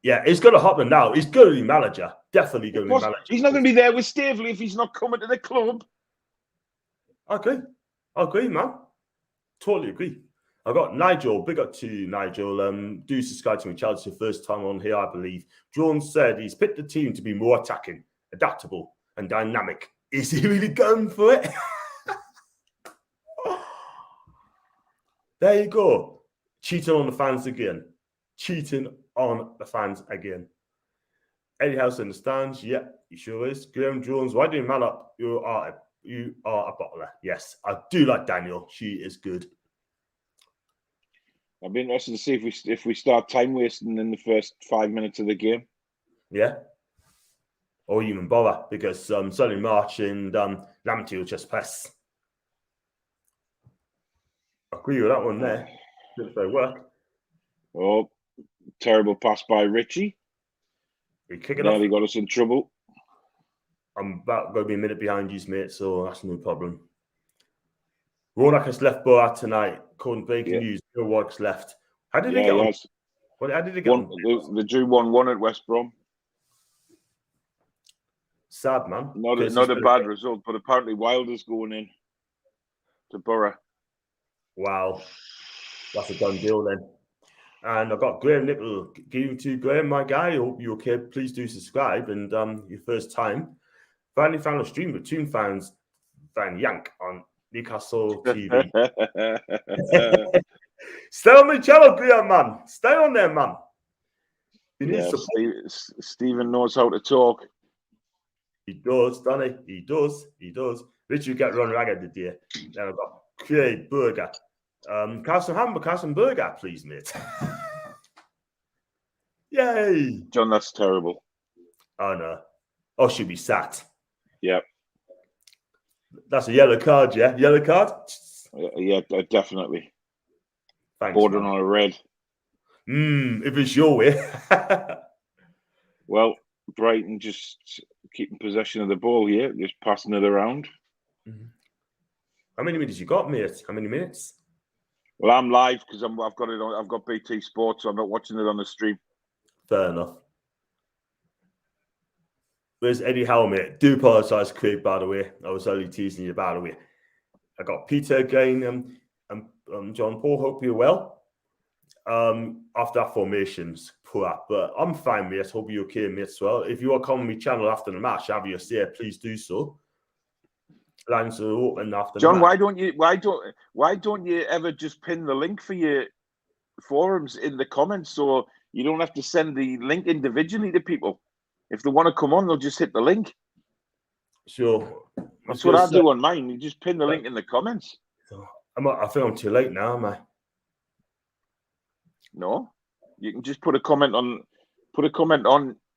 Yeah, it's going to happen now. He's going to be manager. Definitely going to be manager.
He's not going to be there with Staveley if he's not coming to the club.
I agree, man. Totally agree. I got Nigel. Big up to you, Nigel. Do subscribe to me. Challenge your first time on here, I believe. Jones said he's picked the team to be more attacking, adaptable, and dynamic. Is he really going for it? There you go. Cheating on the fans again. Eddie House understands. Yeah, he sure is. Graham Jones, why do you man up? You are a bottler. Yes, I do like Daniel. She is good.
I'd be interested to see if we start time wasting in the first 5 minutes of the game.
Yeah. Or even bother, because Sonny March and Lamptey will just press. I agree with that one there. Didn't very work.
Oh, terrible pass by Richie.
We kick it
Nearly
off.
got us in trouble.
I'm about going to be a minute behind you, mate, so that's no problem. Ronak has left Boat tonight. According to breaking news, Bill Warwick's left. How did they get on?
Yes.
How did they get on?
They drew 1-1 at West Brom.
Sad, man.
Not a bad result, but apparently Wilder's going in to Borough.
Wow. That's a done deal then. And I've got Graham Nickel. Giving to Graham, my guy. I hope you're okay. Please do subscribe. And your first time. Finally found a stream with Toon fans Van Yank on Newcastle TV. Stay on the channel, Graham, man. Stay on there, man.
Stephen knows how to talk.
He does, doesn't he? He does. He does. Richard get run ragged today. Then I've got Craig Burger. Carson Burger, please, mate. Yay.
John, that's terrible.
Oh, no. Oh, should be sat.
Yep.
That's a yellow card, yeah? Yellow card?
Yeah, definitely.
Thanks,
Bordering on a red.
If it's your way.
Well, Brighton just keeping possession of the ball here, just passing it around.
Mm-hmm. How many minutes you got, mate? How many minutes?
Well, I'm live because I've got it on. I've got BT Sports, so I'm not watching it on the stream.
Fair enough. Where's Eddie Howe, mate? Do apologise, Craig, by the way. I was only teasing you, by the way. I got Peter again and John Paul. Hope you're well. After that formation's poor, but I'm fine, mate. Hope you're okay, mate, as well. If you want to come on my channel after the match, have your say, please do so. Lines are open after
John,
the match.
why don't you ever just pin the link for your forums in the comments so you don't have to send the link individually to people? If they want to come on, they'll just hit the link.
Sure.
That's what I do on mine. You just pin the link in the comments.
I think I'm too late now, am I?
No, you can just put a comment on the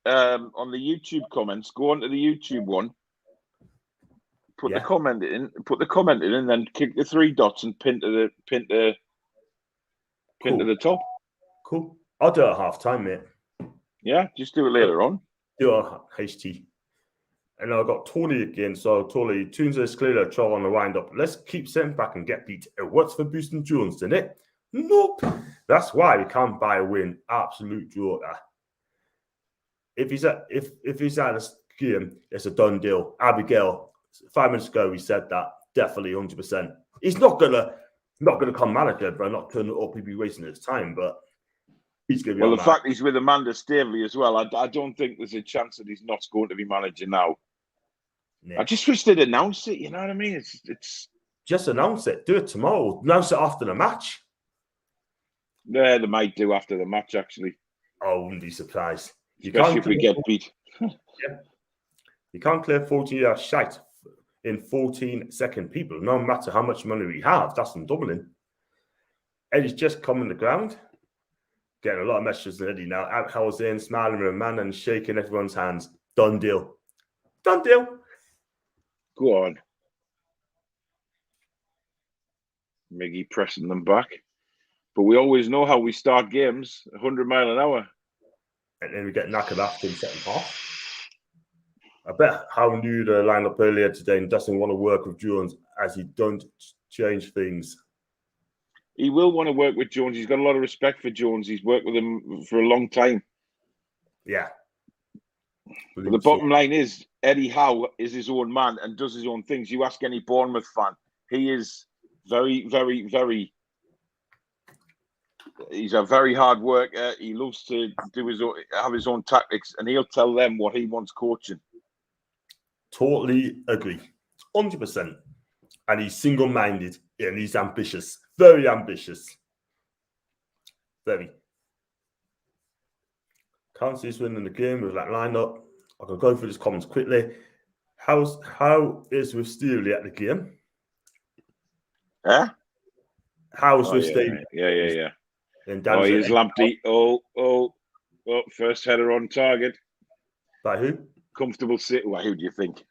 YouTube comments. Go onto the YouTube one, put the comment in, and then click the three dots and pin to the top.
Cool. I'll do it at half time, mate.
Yeah, just do it later on.
Do it on HT. And I've got Tony again. So Tony, tunes is clearly a trial on the wind up. Let's keep sitting back and get beat. It works for boosting Jones, didn't it? Nope. That's why we can't buy a win. Absolute joker. If he's at this game, it's a done deal. Abigail, 5 minutes ago, we said that. Definitely 100%. He's not gonna come manager, but not turn it up. He'd be wasting his time, but he's gonna be.
Well, the fact he's with Amanda Staveley as well, I don't think there's a chance that he's not going to be manager now. Yeah. I just wish they'd announce it. You know what I mean? It's
just announce it. Do it tomorrow. Announce it after the match.
Yeah, they might do after the match, actually.
I wouldn't be surprised.
Especially if we get beat.
Yeah. You can't clear 14 years shite in 14-second people, no matter how much money we have. That's in Dublin. Eddie's just coming to the ground. Getting a lot of messages from Eddie now. Out Howell's in, smiling with a man and shaking everyone's hands. Done deal. Done deal.
Go on. Miggy pressing them back. But we always know how we start games, 100 mile an hour.
And then we get knackered after the second half. I bet Howe knew the lineup earlier today and doesn't want to work with Jones as he don't change things.
He will want to work with Jones. He's got a lot of respect for Jones. He's worked with him for a long time.
Yeah.
But the bottom line is, Eddie Howe is his own man and does his own things. You ask any Bournemouth fan, he is very, very, very... He's a very hard worker. He loves to have his own tactics, and he'll tell them what he wants coaching.
Totally agree. 100%. And he's single-minded and he's ambitious. Very ambitious. Very. Can't see us winning the game with that lineup. I can go through this comments quickly. How is with Steely at the game?
Huh?
How's with Steely?
Yeah. He's Lamptey. First header on target.
By who?
Comfortable save. Well, who do you think?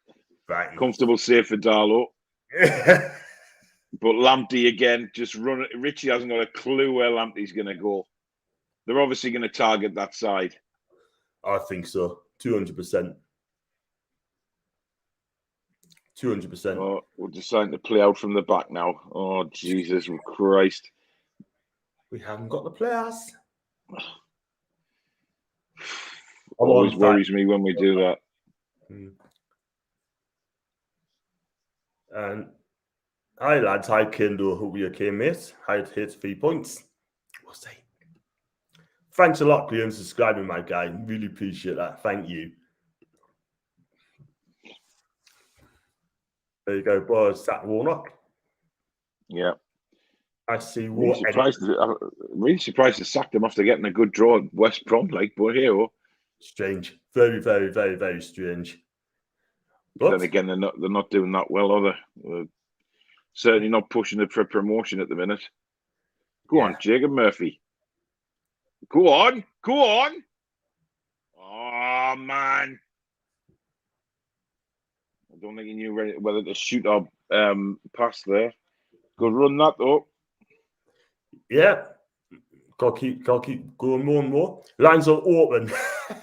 Brighton.
Comfortable save for Darlow. But Lamptey again, just run. Richie hasn't got a clue where Lamptey's going to go. They're obviously going to target that side.
I think so. 200%. 200%.
Oh, we're deciding to play out from the back now. Oh, Jesus Christ.
We haven't got the players.
Always worries me when we do that.
And hi, lads. Hi, Kendo. Hope you're okay, mate. Hi, hit 3 points. We'll see. Thanks a lot, Graham, for subscribing, my guy. Really appreciate that. Thank you. There you go, boys. Zach Warnock.
Yeah.
I see.
I'm really surprised they sacked him after getting a good draw at West Brom, like, but here.
Strange. Very, very, very, very strange.
But then again, they're not doing that well, are they? Certainly not pushing it for promotion at the minute. Go on, Jacob Murphy. Go on. Oh, man. I don't think he knew whether to shoot or pass there. Good run that, though.
Yeah. Got to keep going more and more. Lines are open.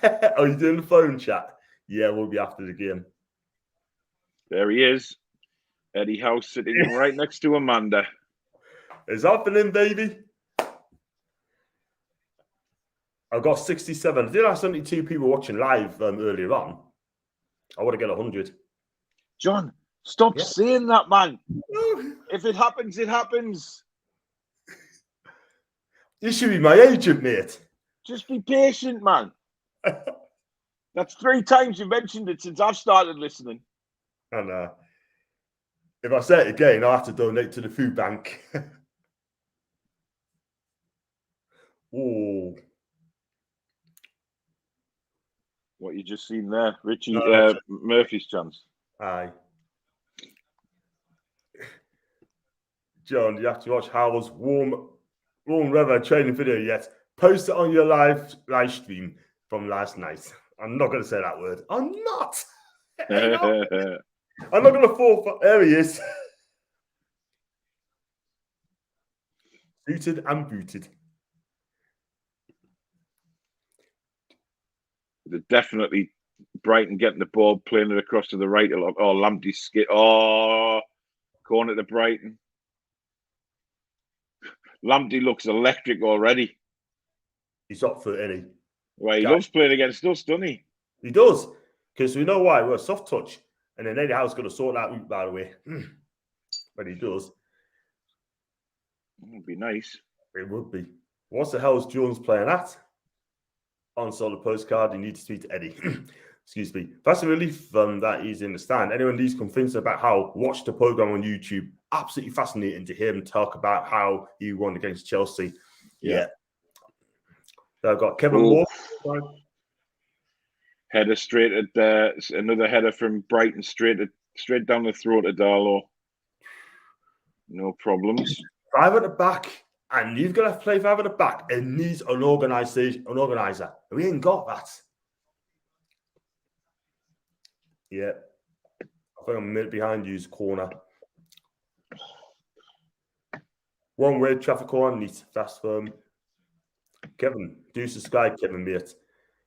Are you doing the phone chat? Yeah, we'll be after the game.
There he is. Eddie House sitting right next to Amanda.
It's happening, baby. I've got 67. I did have 72 people watching live earlier on. I want to get 100.
John, stop saying that, man. If it happens, it happens.
You should be my agent, mate.
Just be patient, man. That's 3 times you've mentioned it since I've started listening.
And if I say it again, I'll have to donate to the food bank. Oh.
What you just seen there, Richie Murphy's chance.
Aye. John, you have to watch Howell's warm weather training video yet. Post it on your live stream from last night. I'm not going to say that word. I'm not. I'm not going to fall for. There he is. Booted and booted.
They're definitely Brighton getting the ball, playing it across to the right a lot. Oh, Lamptey's skit. Oh, corner to Brighton. Lamptey looks electric already.
He's up for any.
Well, he loves playing against us, doesn't he?
He does. Because we know why. We're a soft touch. And then Eddie Howe's going to sort that out, by the way. But he does.
It would be nice.
It would be. What the hell is Jones playing at? On solid postcard, you need to speak to Eddie. Excuse me. That's a relief that he's in the stand. Anyone needs convinced about how watch the program on YouTube. Absolutely fascinating to hear him talk about how he won against Chelsea. Yeah. So I've got Kevin Moore.
Header straight at another header from Brighton, straight down the throat of Darlow. No problems.
5 at the back. And you've got to play 5 at the back. It needs an organizer. We ain't got that. Yeah. I think I'm a minute behind you's corner. One way traffic on neat. That's Kevin. Do subscribe, Kevin, mate.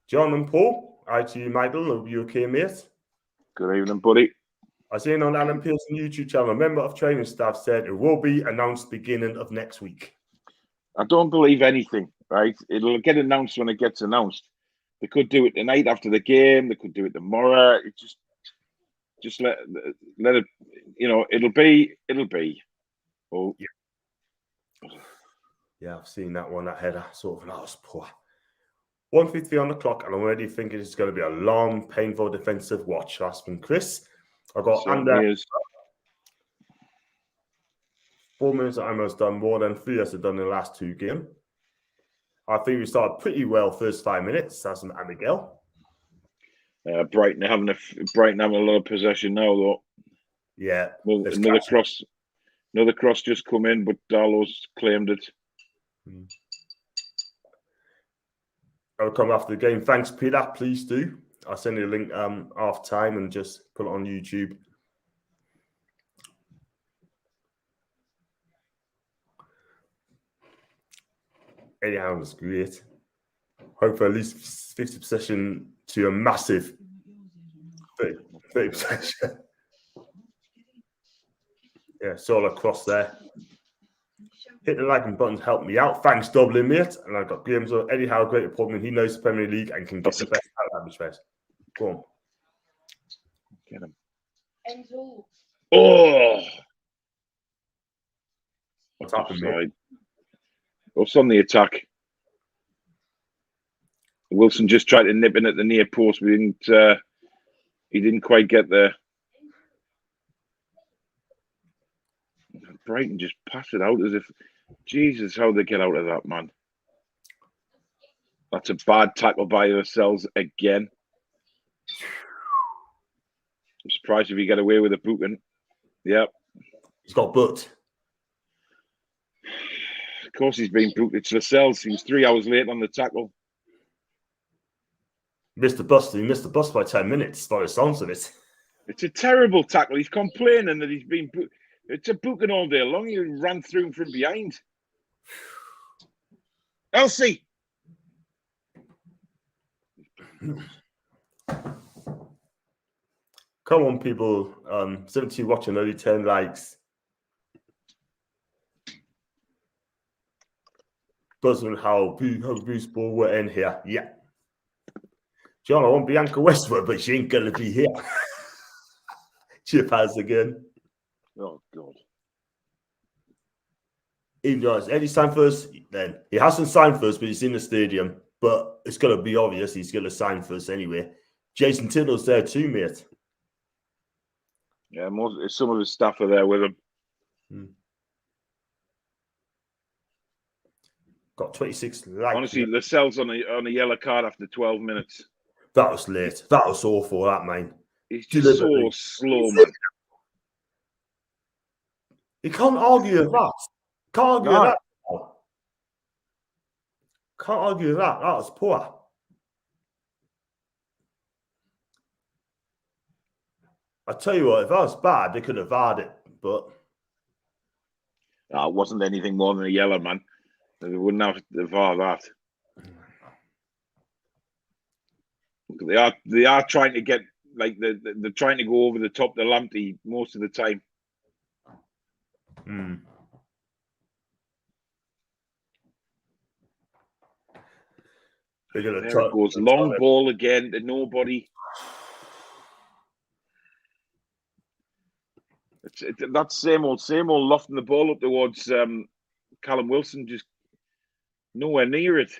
John and Paul. Hi to you, Michael. Are you okay, mate?
Good evening, buddy.
I seen on Alan Pearson YouTube channel, a member of training staff said it will be announced beginning of next week.
I don't believe anything, right? It'll get announced when it gets announced. They could do it tonight after the game. They could do it tomorrow. It just let it, it'll be. Oh,
yeah, I've seen that one. That header, sort of, that was poor. 1:50 on the clock, and I'm already thinking it's going to be a long, painful defensive watch. That's from Chris. I've got under 4 minutes. I almost done more than 3 as I've done in the last 2 games. I think we started pretty well first 5 minutes. That's from Abigail.
Brighton having a lot of possession now, though.
Yeah.
Another cross just come in, but Darlow's claimed it.
I'll come after the game. Thanks, Peter. Please do. I'll send you a link half time and just put it on YouTube. Eddie Howe was great. Hope for at least 50 possession to a massive 30 possession. Yeah, all across there. Hit the like and buttons help me out. Thanks, Dublin, mate. And I've got Graham's Eddie Howe, great appointment. He knows the Premier League and can get the best out of that. Go on.
Get him. Oh!
What's happened, mate?
What's on the attack? Wilson just tried to nip in at the near post, but he didn't quite get there. Brighton just pass it out as if, Jesus, how they get out of that, man. That's a bad tackle by ourselves again. I'm surprised if he get away with a booking. Yep.
He's got booked.
Of course he's been booked. It's Lascelles. He was 3 hours late on the tackle.
Missed the bus. He missed the bus by 10 minutes by the sounds of it.
It's a terrible tackle. He's complaining that he's been booked. It's a booking all day long. He ran through him from behind. Elsie!
Come on, people. 17 watching, only 10 likes. Buzzing how Bruce Ball will end here. Yeah. John, I want Bianca Westwood, but she ain't going to be here. Chip has again.
Oh, God.
Even Jones, Eddie signed first, then. He hasn't signed first, but he's in the stadium. But it's going to be obvious he's going to sign first anyway. Jason Tittle's there too, mate.
Yeah, some of his staff are there with him.
Got 26 likes.
Honestly, Lascelles on a yellow card after 12 minutes.
That was late. That was awful, that, man.
He's just so slow, man.
You can't argue with that. Can't argue with that. Can't argue with that. That was poor. I tell you what, if that was bad, they could have had it, but
it wasn't anything more than a yellow, man. They wouldn't have that. They are trying to get like they're trying to go over the top of the Lamptey most of the time.
There
it goes long ball again to nobody. It's that same old lofting the ball up towards Callum Wilson, just nowhere near it.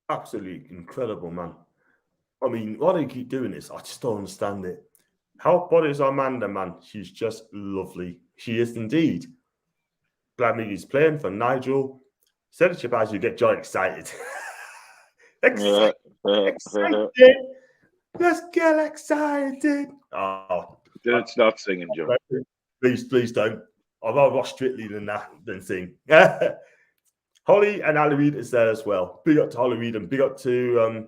Absolutely incredible, man. I mean, why do you keep doing this? I just don't understand it. How body is Amanda, man? She's just lovely. She is indeed. Glad he's playing for Nigel. Censorship as you get John excited. Excited. Let's get excited. Oh,
don't start singing, John.
Please don't. I'd rather watch Strictly than sing. Holly and Ali Reid is there as well. Big up to Holly Reid and big up to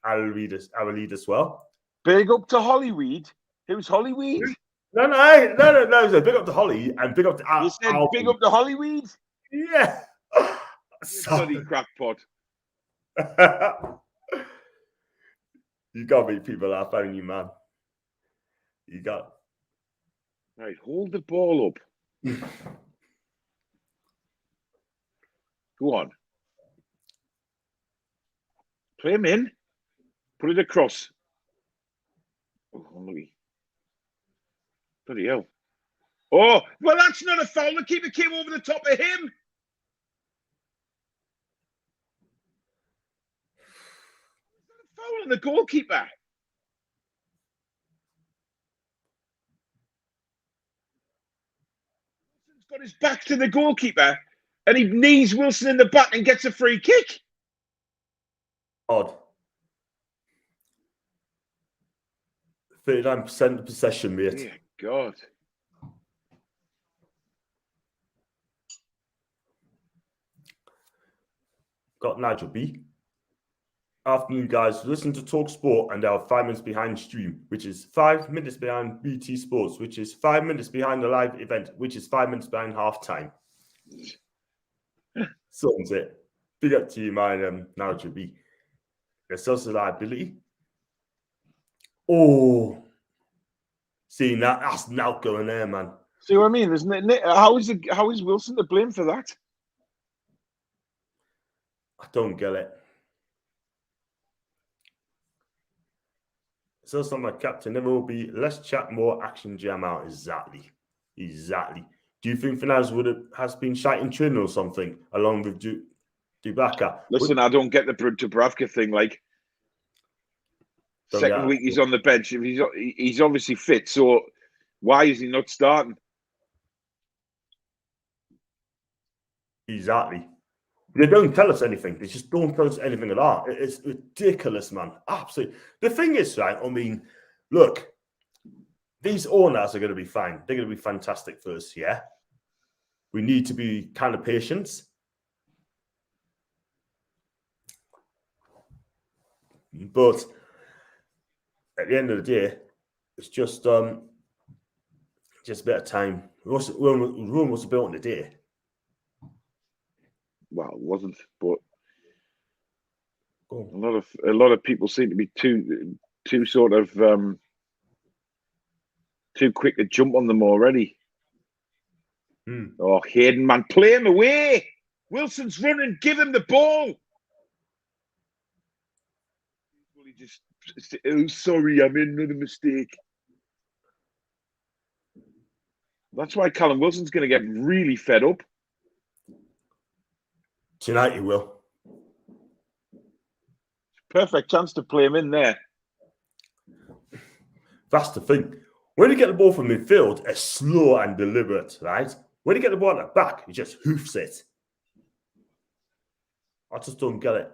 Ali Reid as well.
Big up to Holly Reid. Who's Holly Reid?
No. So big up to Holly and big up to
You said big up to Holly Reid?
Yeah.
Bloody crackpot.
You got me, people are phoning you, man. You got.
Right, hold the ball up. Go on. Play him in. Put it across. Oh, unlucky. Bloody hell. Oh, well, that's not a foul. The keeper came over the top of him. Foul on the goalkeeper. Wilson's got his back to the goalkeeper and he knees Wilson in the back and gets a free kick.
Odd. 39% possession, mate.
Dear God.
Got Nigel B. afternoon, guys. Listen to Talk Sport, and they are 5 minutes behind stream, which is 5 minutes behind BT Sports, which is 5 minutes behind the live event, which is 5 minutes behind halftime. Something's it. Big up to you, my narrative B. There's also liability. Oh, seeing that's now going there, man.
See what I mean? How is Wilson to blame for that?
I don't get it. So some my captain never will be less chat, more action, jam out. Exactly. Do you think Fernandes has been shouting trin or something along with Dubaka?
Listen, I don't get the Dubravka thing. Like, second week he's on the bench. If he's obviously fit, so why is he not starting?
Exactly. They don't tell us anything. They just don't tell us anything at all. It's ridiculous, man. Absolutely. The thing is, right, I mean, look, these owners are going to be fine. They're going to be fantastic for us, yeah? We need to be kind of patient. But at the end of the day, it's just a bit of time. Rome was built in a day.
Well, it wasn't, but a lot of people seem to be too sort of too quick to jump on them already. Oh, Hayden, man, play him away. Wilson's running, give him the ball. Well, he just, oh, sorry, I made another mistake. That's why Callum Wilson's going to get really fed up.
Tonight he will.
Perfect chance to play him in there.
That's the thing. When you get the ball from midfield, it's slow and deliberate, right? When you get the ball at the back, he just hoofs it. I just don't get it.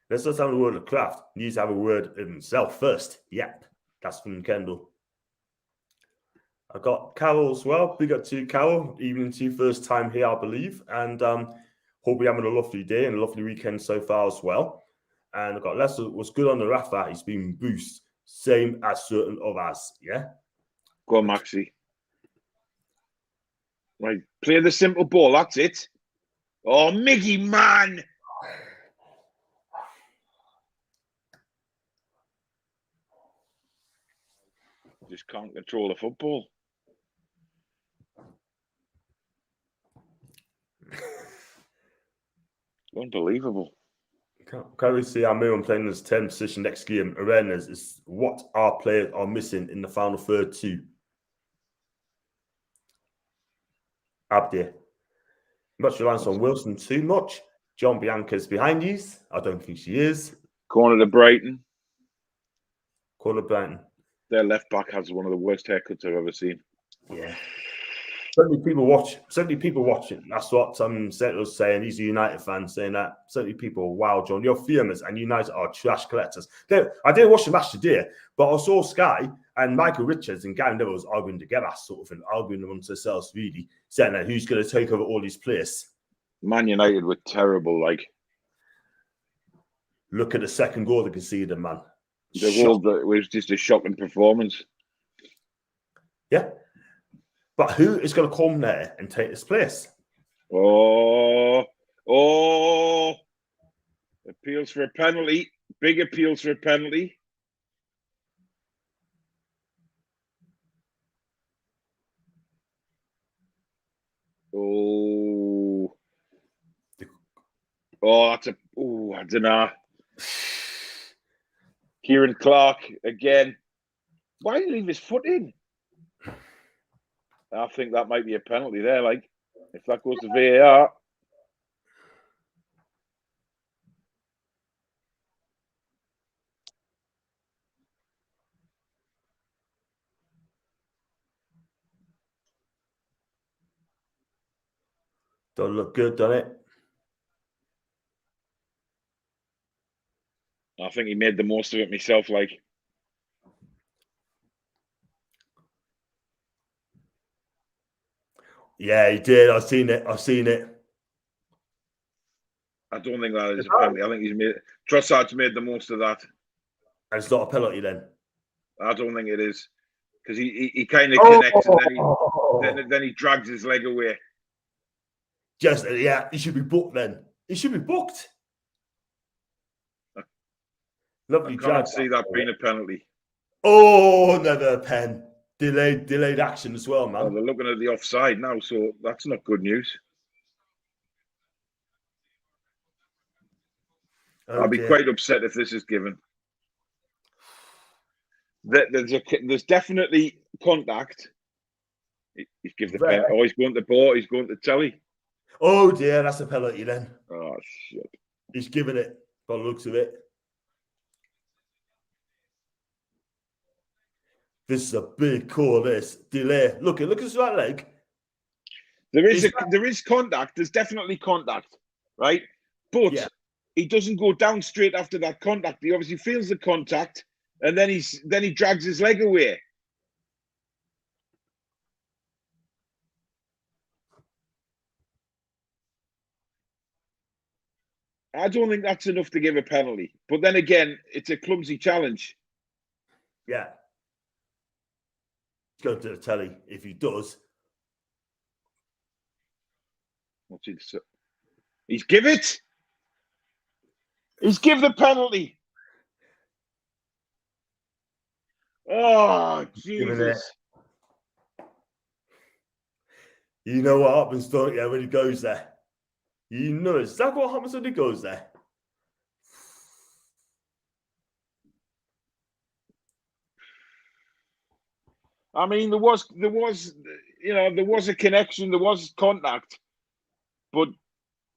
Let's just have a word of craft. He needs to have a word of himself first. Yep. That's from Kendall. I got Carol as well. Big up to Carol. Evening to you, first time here, I believe. And hope you're having a lovely day and a lovely weekend so far as well. And I've got Lester was good on the Rafa. He's been boost. Same as certain others. Yeah?
Go on, Maxi. Right. Play the simple ball. That's it. Oh, Miggy, man. Just can't control the football. Unbelievable.
Can we see our Milan playing this 10 position next game? Awareness is what our players are missing in the final third too. Abdi. Much reliance on Wilson too much. John Bianca's behind you. I don't think she is.
Corner to Brighton.
Corner Brighton.
Their left back has one of the worst haircuts I've ever seen.
Yeah. Certainly people watching. That's what Seto was saying. He's a United fan saying that. Certainly people, wow, John, you're famous and United are trash collectors. I didn't watch the match today, but I saw Sky and Michael Richards and Gary Neville was arguing together, sort of, and arguing amongst themselves, really, saying that who's going to take over all these players.
Man United were terrible, like.
Look at the second goal they conceded, man.
It was just a shocking performance.
Yeah. But who is going to come there and take this place?
Oh. Appeals for a penalty. Big appeals for a penalty. Oh. I don't know. Kieran Clark again. Why did he leave his foot in? I think that might be a penalty there, like, if that goes to VAR.
Don't look good, doesn't it?
I think he made the most of it myself, like.
Yeah, he did. I've seen it.
I don't think that is a penalty. I think Trossard's made the most of that.
And it's not a penalty then.
I don't think it is, because he kind of connects and then he drags his leg away.
Just yeah, he should be booked then. He should be booked. Lovely
I can't see that being a penalty.
Oh, another pen. Delayed action as well, man.
Oh, they're looking at the offside now, so that's not good news. I'll be quite upset if this is given. There's definitely contact. He's given the pen. Oh, he's going to ball. He's going to telly.
Oh dear, that's a penalty then.
Oh shit!
He's given it by the looks of it. This is a big call. This delay. Look at his right leg.
There is contact. There's definitely contact, right? But he doesn't go down straight after that contact. He obviously feels the contact, and then he drags his leg away. I don't think that's enough to give a penalty. But then again, it's a clumsy challenge.
Yeah. Go to the telly if he does.
What's he say? He's give it. He's give the penalty. Oh Jesus!
You know what happens, don't you, when he goes there? You know exactly what happens when he goes there.
I mean, there was a connection, there was contact, but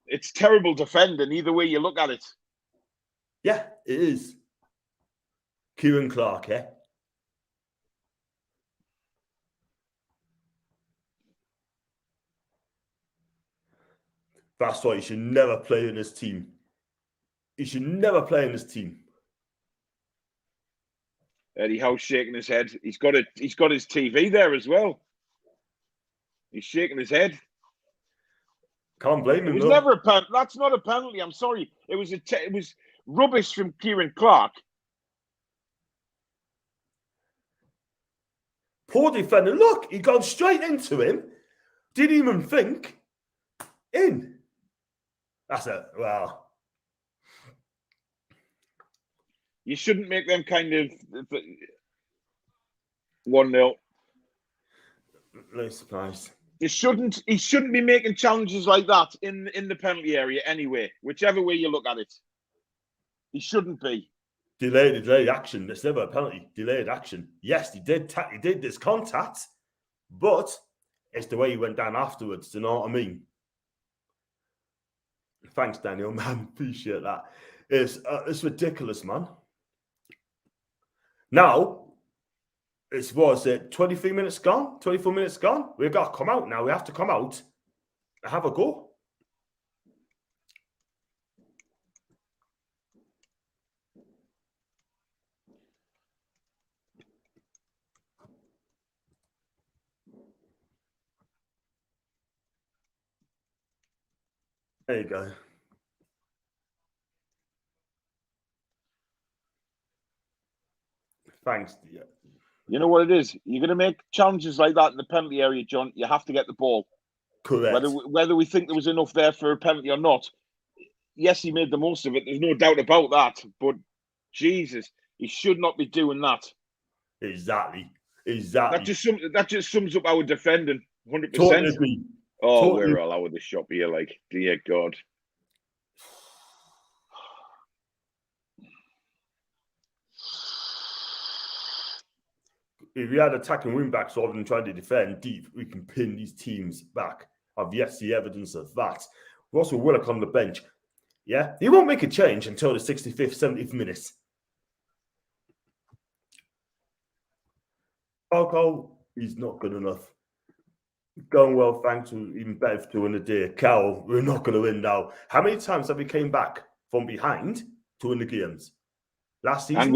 it's terrible defending either way you look at it.
Yeah, it is. Kieran Clark, eh? That's why he should never play in this team. He should never play in this team.
Eddie Howe's shaking his head. He's got his TV there as well. He's shaking his head.
Can't blame him.
It was never a penalty. That's not a penalty. I'm sorry. It was rubbish from Kieran Clark.
Poor defender. Look, he got straight into him. Didn't even think. In. That's it. Wow.
You shouldn't make them kind of 1-0.
No surprise.
He shouldn't be making challenges like that in the penalty area anyway, whichever way you look at it. He shouldn't be.
Delayed action. It's never a penalty. Delayed action. Yes, he did this contact, but it's the way he went down afterwards. Do you know what I mean? Thanks, Daniel, man. Appreciate that. It's ridiculous, man. Now, it's 23 minutes gone? 24 minutes gone? We've got to come out now. We have to come out and have a go. There you go. Thanks.
You know what it is? You're going to make challenges like that in the penalty area, John. You have to get the ball.
Correct.
Whether we think there was enough there for a penalty or not, yes, he made the most of it. There's no doubt about that. But Jesus, he should not be doing that.
Exactly.
That just sums up our defending. 100%.
Totally agree.
Oh,
totally.
we're all out of the shop here. Like, dear God.
If we had attacking wing backs rather than trying to defend deep, we can pin these teams back. I've yet to see evidence of that. Russell Willock on the bench. Yeah, he won't make a change until the 65th, 70th minute. Falco, he's not good enough. Going well, thanks to even better to win the day. Cal, we're not going to win now. How many times have we came back from behind to win the games? Last season?
And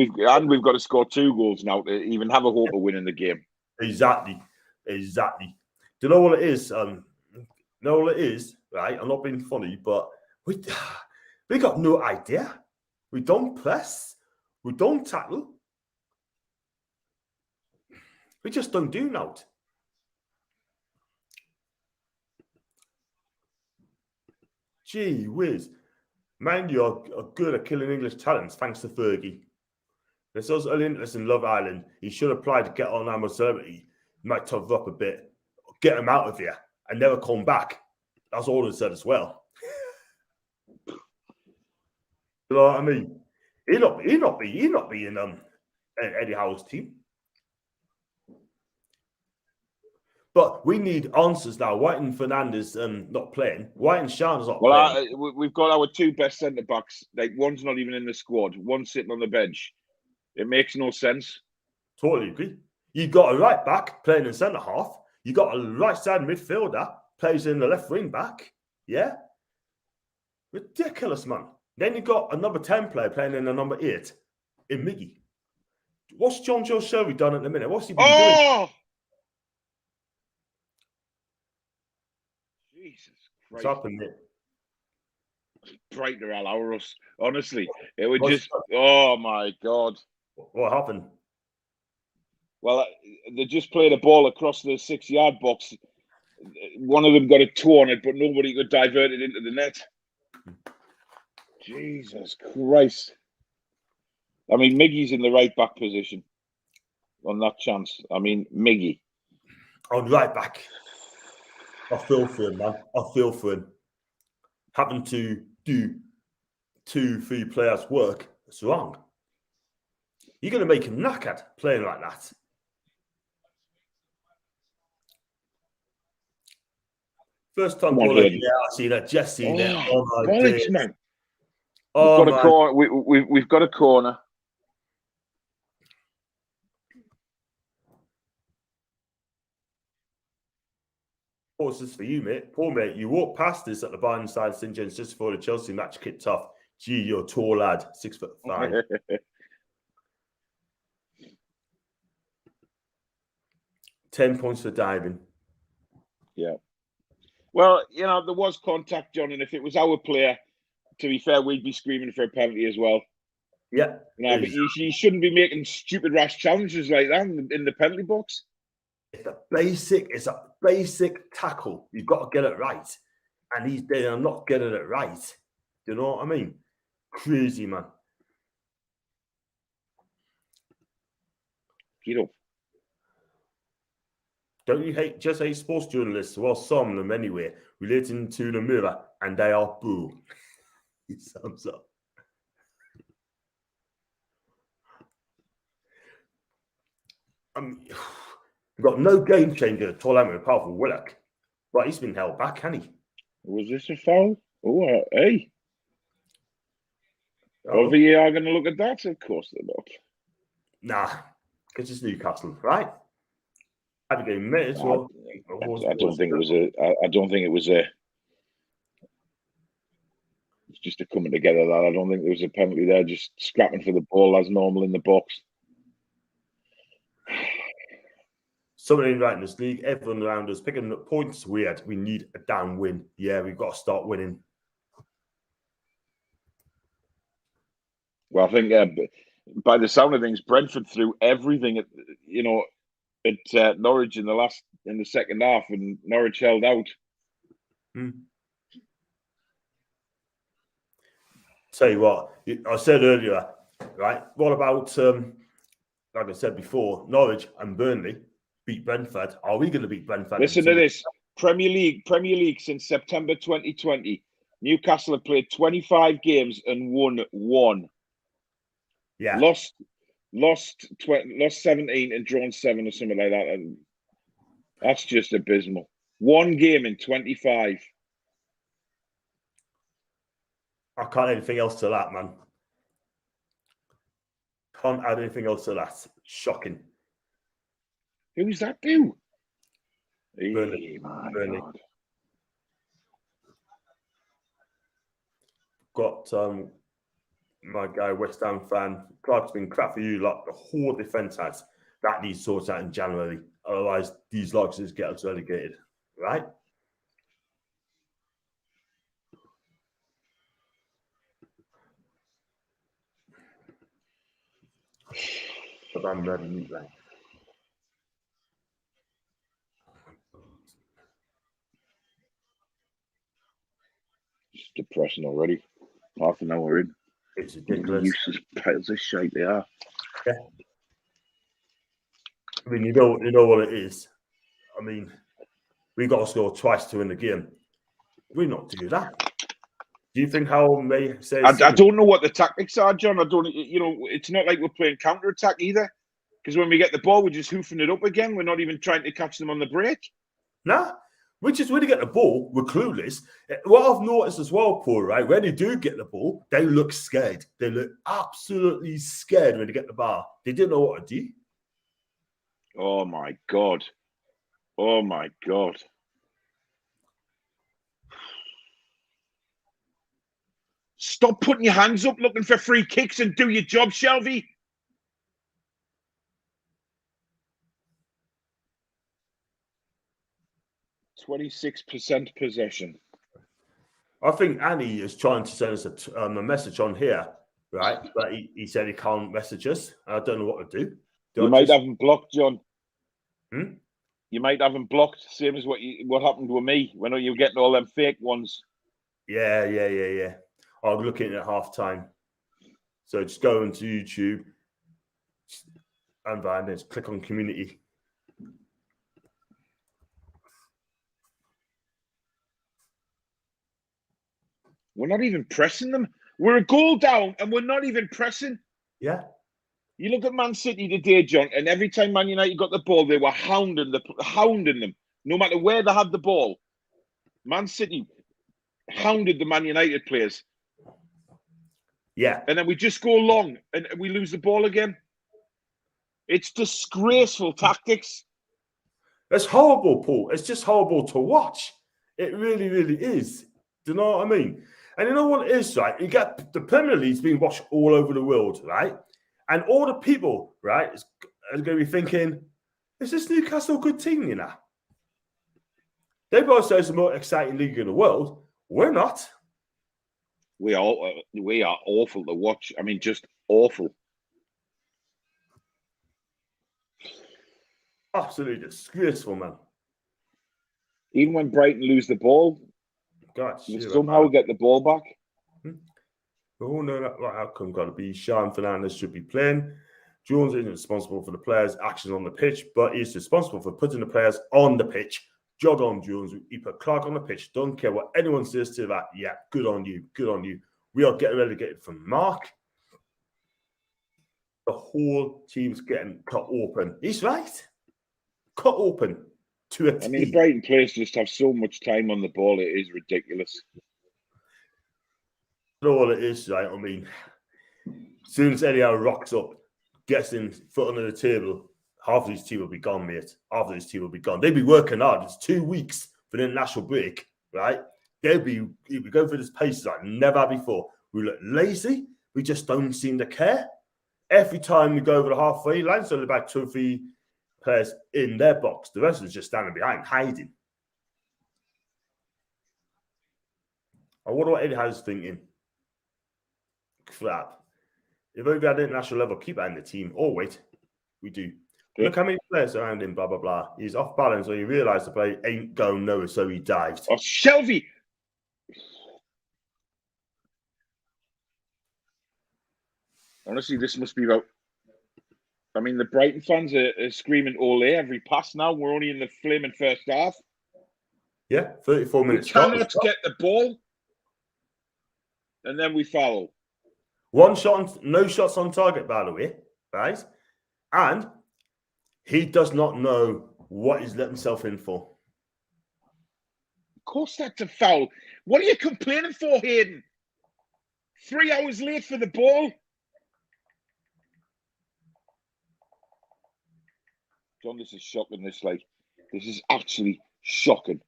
we've got to score 2 goals now to even have a hope of winning the game.
Exactly. Do you know what it is? Right? I'm not being funny, but We got no idea. We don't press. We don't tackle. We just don't do now. Gee whiz. Man, you're good at killing English talents, thanks to Fergie. There's also an interest in Love Island. He should apply to get on our celebrity. Might tough up a bit. Get him out of here and never come back. That's all he said as well. You know what I mean? He not be in Eddie Howe's team. But we need answers now. White and Fernandez not playing. White and Sean's not playing.
We've got our two best centre backs. Like, one's not even in the squad. One's sitting on the bench. It makes no sense.
Totally agree. You got a right back playing in centre half. You got a right side midfielder plays in the left wing back. Yeah, ridiculous, man. Then you got a number 10 player playing in the number 8 in Miggy. What's John Joe Shelby done at the minute? What's he been doing?
Jesus
What's
Christ.
happened there?
Brighton allow us. Honestly, it would just. Oh my God.
What happened?
Well, they just played a ball across the 6-yard box. One of them got a toe on it, but nobody could divert it into the net. Jesus Christ. I mean, Miggy's in the right back position on that chance. I mean, Miggy.
On right back. I feel for him, man. I feel for him. Having to do 2-3 players' work, it's wrong. You're going to make him knackered playing like that. First time goal, yeah, I see that. Jesse there. Oh my God,
man! Oh, we've got a corner. We've got a corner.
What's this for you, mate? Poor mate, you walked past this at the Bayern side St. James just before the Chelsea match kicked off. Gee, you're a tall lad, 6'5". 10 points for diving.
Yeah. Well, you know, there was contact, John, and if it was our player, to be fair, we'd be screaming for a penalty as well.
Yeah.
No, but you shouldn't be making stupid rash challenges like that in the penalty box.
It's a basic tackle. You've got to get it right. And they are not getting it right. Do you know what I mean? Crazy, man.
You know.
Don't you just hate sports journalists? Well, some of them anyway, relating to the mirror, and they are boo. Thumbs up. We've got no game changer at all, apart from Willock. But he's been held back, hasn't he?
Was this a foul? Oh, hey. Are VAR going to look at that? Of course they're not.
Nah, because it's Newcastle, right? Had a game, mate. As well.
I don't think it was a. It's just a coming together that I don't think there was a penalty there. Just scrapping for the ball as normal in the box.
Something right in this league. Everyone around us picking up points. Weird. We need a down win. Yeah, we've got to start winning.
Well, I think by the sound of things, Brentford threw everything at Norwich in the second half, and Norwich held out.
Tell you what, I said earlier, right? What about like I said before, Norwich and Burnley beat Brentford? Are we going to beat Brentford?
Listen to this: Premier League since September 2020, Newcastle have played 25 games and won 1.
Yeah,
lost 17 and drawn 7 or something like that. And that's just abysmal. 1 game in 25.
I can't add anything else to that, man. Can't add anything else to that. Shocking.
Who's that do?
Burnley.
Burnley.
Got my guy, West Ham fan. Clark's been crap for you, like the whole defence has. That needs sorted out in January. Otherwise, these logs just get us relegated, right? I'm ready meat line.
It's depressing already. Half an hour in.
It's ridiculous.
Useless piles of shite they are.
Yeah. I mean, you know what it is. I mean, we got to score twice to win the game. We not do that. Do you think Howell may say?
I don't know what the tactics are, John. I don't. It's not like we're playing counter attack either. Because when we get the ball, we're just hoofing it up again. We're not even trying to catch them on the break.
Nah, we just when they get the ball, we're clueless. What I've noticed as well, Paul, right? When they do get the ball, they look scared. They look absolutely scared when they get the ball. They didn't know what to do.
Oh my God. Oh my God. Stop putting your hands up looking for free kicks and do your job, Shelby. %26 possession.
I think Annie is trying to send us a message on here, right? But he said he can't message us. I don't know what to do.
You might have him blocked, John.
Hmm?
You might have him blocked, same as what happened with me when you were getting all them fake ones.
Yeah. I'm looking at halftime. So just go into YouTube and then just click on community.
We're not even pressing them. We're a goal down and we're not even pressing.
Yeah.
You look at Man City today, John, and every time Man United got the ball, they were hounding them, no matter where they had the ball. Man City hounded the Man United players.
Yeah.
And then we just go long and we lose the ball again. It's disgraceful tactics.
It's horrible, Paul. It's just horrible to watch. It really, really is. Do you know what I mean? And you know what it is, right? You get the Premier League's being watched all over the world, right? And all the people, right, is going to be thinking, is this Newcastle a good team, you know? They both say it's the most exciting league in the world. We're not.
We are awful to watch. I mean, just awful.
Absolutely disgraceful, man.
Even when Brighton lose the ball, we somehow get the ball back.
We all know that outcome got to be Sean Fernandez should be playing. Jones isn't responsible for the players' actions on the pitch, but he's responsible for putting the players on the pitch. Jog on, Jones. He put Clark on the pitch. Don't care what anyone says to that. Yeah, good on you. Good on you. We are getting relegated from Mark. The whole team's getting cut open. He's right. Cut open to a T.
I mean, the Brighton players just have so much time on the ball. It is ridiculous.
You know what it is, right? I mean, as soon as Eddie Howe rocks up, gets in foot under the table, half of his team will be gone, mate. Half of his team will be gone. They'd be working hard. It's 2 weeks for the international break, right? He'd be going through this pace like never before. We look lazy. We just don't seem to care. Every time we go over the halfway line, so about 2 or 3 players in their box. The rest is just standing behind, hiding. I wonder what Eddie Howe's thinking. Crap. If we had international level, keep that in the team. Oh, wait. We do. Yeah. Look how many players around him, blah, blah, blah. He's off balance when he realised the play ain't going nowhere, so he dived.
Oh, Shelby! Honestly, this must be about... I mean, the Brighton fans are screaming ole every pass now. We're only in the flaming first half.
Yeah, 34 minutes.
We cannot get the ball. And then we foul.
One shot, no shots on target, by the way, right? And he does not know what he's let himself in for.
Of course that's a foul. What are you complaining for, Hayden? 3 hours late for the ball? John, this is shocking. This is actually shocking.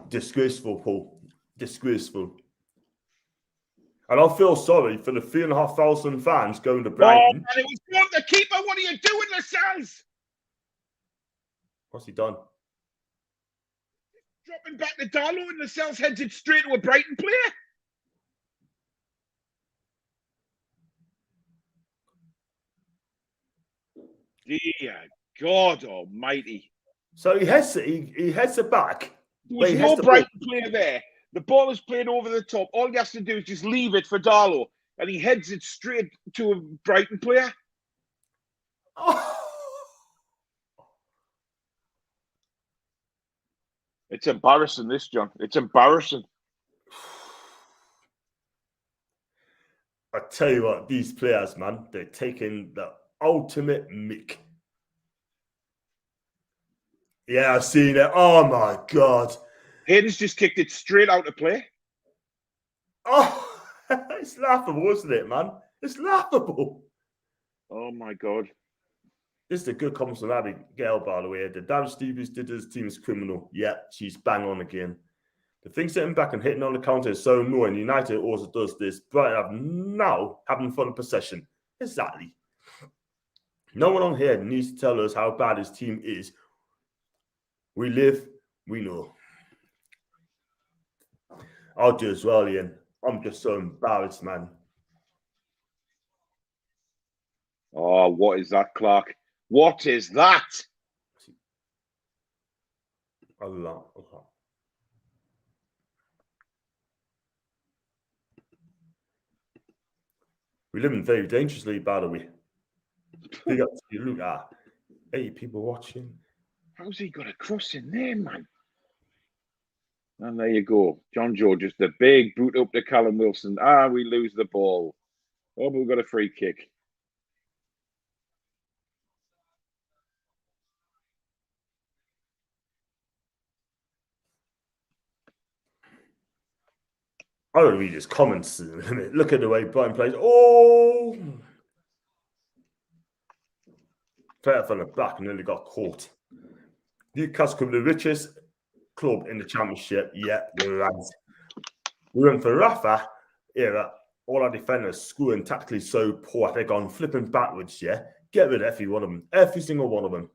Disgraceful, Paul. Disgraceful. And I feel sorry for the 3,500 fans going to
Oh,
Brighton.
and it was going the keeper. What are you doing, Lascelles?
What's he done?
Dropping back to Darlow, and Lascelles heads it straight to a Brighton player. Dear God Almighty!
So he heads it back.
There's no Brighton player there. The ball is played over the top. All he has to do is just leave it for Darlow, and he heads it straight to a Brighton player.
Oh.
It's embarrassing, this, John. It's embarrassing.
I tell you what, these players, man, they're taking the ultimate mick. Yeah, I've seen it. Oh my God.
Hayden's just kicked it straight out of play.
Oh, it's laughable, isn't it, man? It's laughable.
Oh my God.
This is a good comment from Abigail, by the way. The damage Stevens did to his team is criminal. Yeah, she's bang on again. The thing sitting back and hitting on the counter is so annoying. United also does this. Brighton have now having fun in possession. Exactly. No one on here needs to tell us how bad his team is. We live, we know. I'll do as well, Ian. I'm just so embarrassed, man.
Oh, what is that, Clark? What is that?
Allah. We live in very dangerously, by the way. Big up to you, look at 80 people watching.
How's he got a cross in there, man? And there you go. John Joe, just a big boot up to Callum Wilson. We lose the ball. Oh, but we've got a free kick.
I don't read his comments in a minute. Look at the way Brighton plays. Oh! Player from the back and nearly got caught. Newcastle could be the richest club in the Championship. Yeah, we're right. We went for Rafa era. All our defenders scoring tactically so poor. They're gone flipping backwards, yeah? Get rid of every one of them. Every single one of them.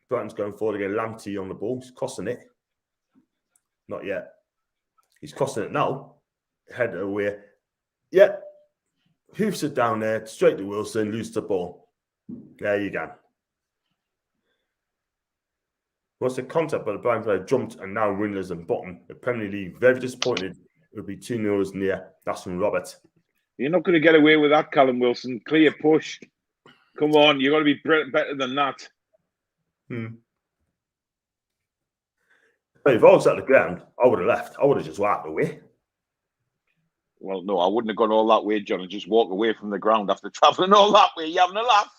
Brighton's going forward again. Lamptey on the ball. He's crossing it. Not yet. He's crossing it now. Head away. Yeah. Hoofs it down there. Straight to Wilson. Lose the ball. There you go. What's the contact? But the Brighton player jumped and now winless and bottom. The Premier League, very disappointed. It would be 2-0 near. That's from Robert.
You're not going to get away with that, Callum Wilson. Clear push. Come on. You've got to be better than that.
But if I was at the ground, I would have left. I would have just walked away.
Well, no, I wouldn't have gone all that way, John, and just walk away from the ground after travelling all that way. You having a laugh?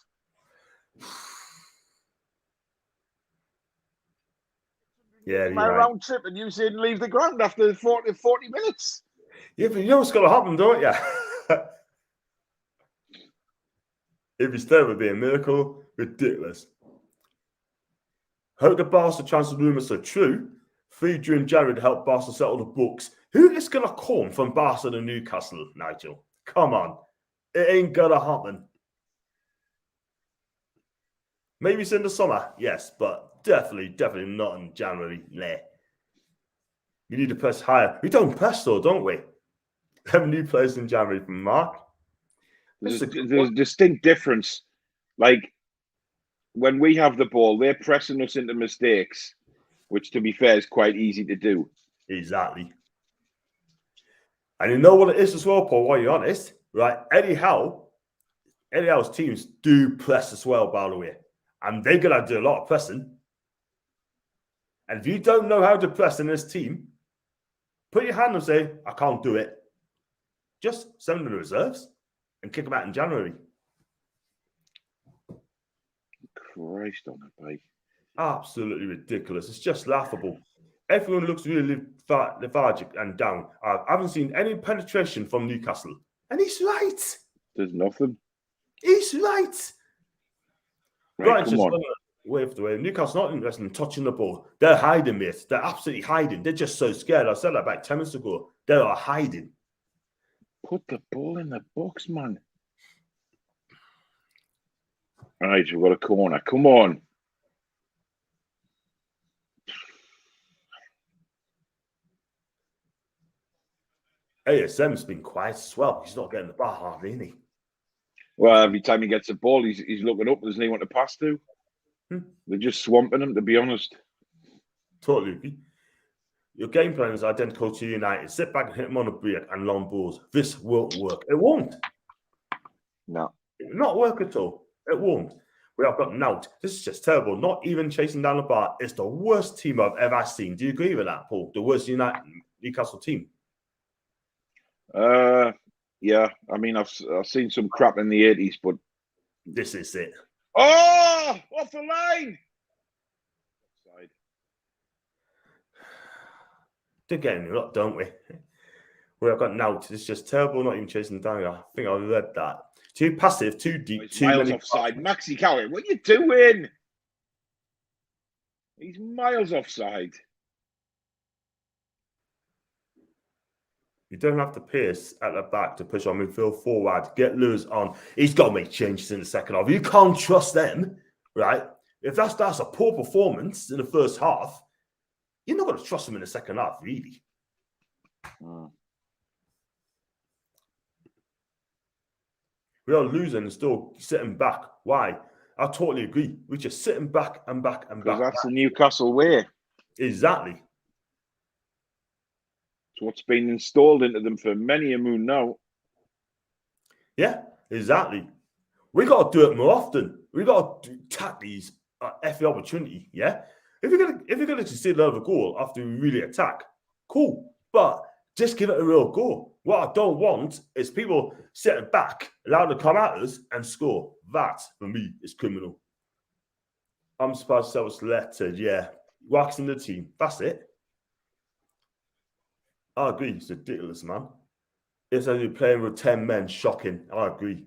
Yeah,
my round trip, and you said leave the ground after 40 minutes.
Yeah, but you know what's going to happen, don't you? If you stay, it would be a miracle. Ridiculous. Hope the Barca transfer rumours are true. Free during January to help Barca settle the books. Who is going to come from Barca to Newcastle, Nigel? Come on. It ain't going to happen. Maybe it's in the summer, yes, but definitely not in January. Nah. We need to press higher. We don't press though, don't we? 11 new players in January from Mark.
There's a distinct difference. Like, when we have the ball, they're pressing us into mistakes, which, to be fair, is quite easy to do.
Exactly. And you know what it is as well, Paul, while you're honest, right? Eddie Howe's teams do press as well, by the way. And they're going to do a lot of pressing. And if you don't know how to press in this team, put your hand and say, I can't do it. Just send them to the reserves and kick them out in January.
Christ on a bike.
Absolutely ridiculous. It's just laughable. Everyone looks really lethargic and down. I haven't seen any penetration from Newcastle. And he's right.
There's nothing.
He's right.
Right, come on.
Wave the way. Newcastle not interested in touching the ball. They're hiding, mate. They're absolutely hiding. They're just so scared. I said that about 10 minutes ago. They are hiding.
Put the ball in the box, man. All right, we've got a corner. Come on.
ASM's been quiet as well. He's not getting the bar hardly, isn't he?
Well, every time he gets the ball, he's looking up. There's anyone to pass to. They're just swamping him, to be honest.
Totally agree. Your game plan is identical to United. Sit back and hit them on the break and long balls. This won't work. It won't.
No.
It will not work at all. It won't. We have got Nout. This is just terrible. Not even chasing down the bar. It's the worst team I've ever seen. Do you agree with that, Paul? The worst Newcastle team?
Yeah. I mean, I've seen some crap in the 80s, but
this is it.
Oh, off the line. Offside.
They're getting a lot, don't we? We've got Nout. It's just terrible. Not even chasing down. I think I read that. Too passive, too deep, too
miles
many
offside. Maxi Cowan, what are you doing? He's miles offside.
You don't have to pierce at the back to push on midfield forward. Get Lewis on. He's got to make changes in the second half. You can't trust them, right? If that's a poor performance in the first half, you're not going to trust them in the second half, really. We are losing and still sitting back. Why? I totally agree. We're just sitting back and back and back.
Because that's the Newcastle way.
Exactly.
It's what's been installed into them for many a moon now.
Yeah, exactly. We got to do it more often. We got to attack these every opportunity. Yeah, if you're gonna concede another goal after we really attack, cool. But just give it a real goal. What I don't want is people sitting back, allowed to come at us and score. That for me is criminal. I'm surprised I was selected. Yeah, waxing the team. That's it. I agree. It's ridiculous, man. It's only playing with 10 men. Shocking. I agree.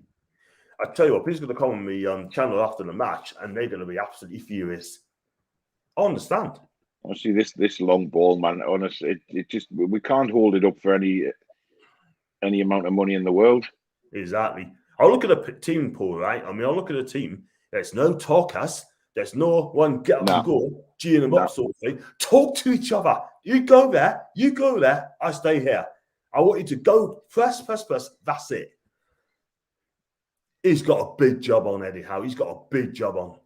I tell you what, people are going to come on me on channel after the match and they're going to be absolutely furious. I understand.
Honestly, this long ball, man, honestly, it just, we can't hold it up for any amount of money in the world.
Exactly. I'll look at a team, Paul, right? I mean, I'll look at a team. There's no talkers. There's no one get up and go, geeing them up sort of thing. Talk to each other. You go there, I stay here. I want you to go, press. That's it. He's got a big job on, Eddie Howe. He's got a big job on.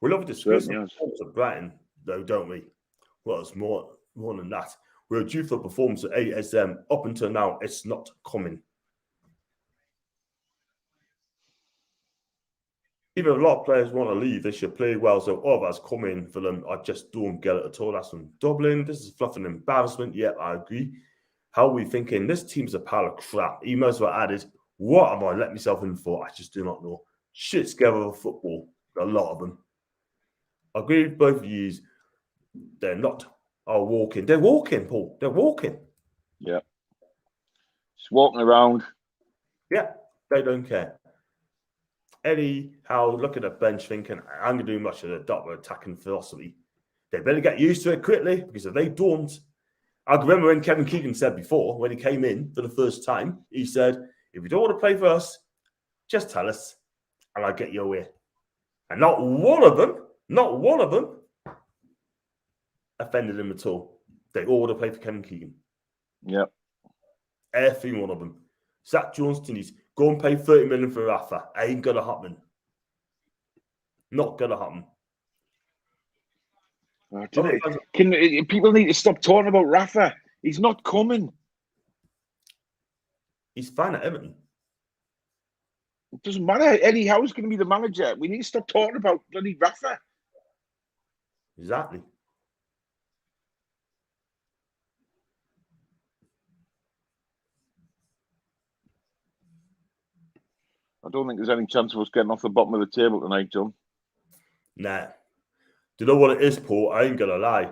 We love a disgraceful performance at Brighton, though, don't we? Well, it's more than that. We're due for a performance at ASM. Up until now, it's not coming. Even if a lot of players want to leave, they should play well. So all of us come in for them. I just don't get it at all. That's from Dublin. This is fluff and embarrassment. Yeah, I agree. How are we thinking? This team's a pile of crap. He might as well added. What have I let myself in for? I just do not know. Shit together of football. A lot of them. I agree with both of you. They're not walking. They're walking, Paul. They're walking.
Yeah. Just walking around.
Yeah, they don't care. Eddie Howe, look at the bench thinking, I'm going to do much of the double attacking philosophy. They better get used to it quickly, because if they don't, I remember when Kevin Keegan said before, when he came in for the first time, he said, if you don't want to play for us, just tell us, and I'll get your way. And not one of them offended him at all. They all want to play for Kevin Keegan.
Yep.
Every one of them. Zach Johnston is go and pay 30 million for Rafa. Ain't gonna happen. Not gonna happen.
People need to stop talking about Rafa. He's not coming.
He's fine at Everton.
It doesn't matter. Eddie Howe's going to be the manager. We need to stop talking about bloody Rafa.
Exactly.
I don't think there's any chance of us getting off the bottom of the table tonight, John.
Nah. Do you know what it is, Paul? I ain't going to lie.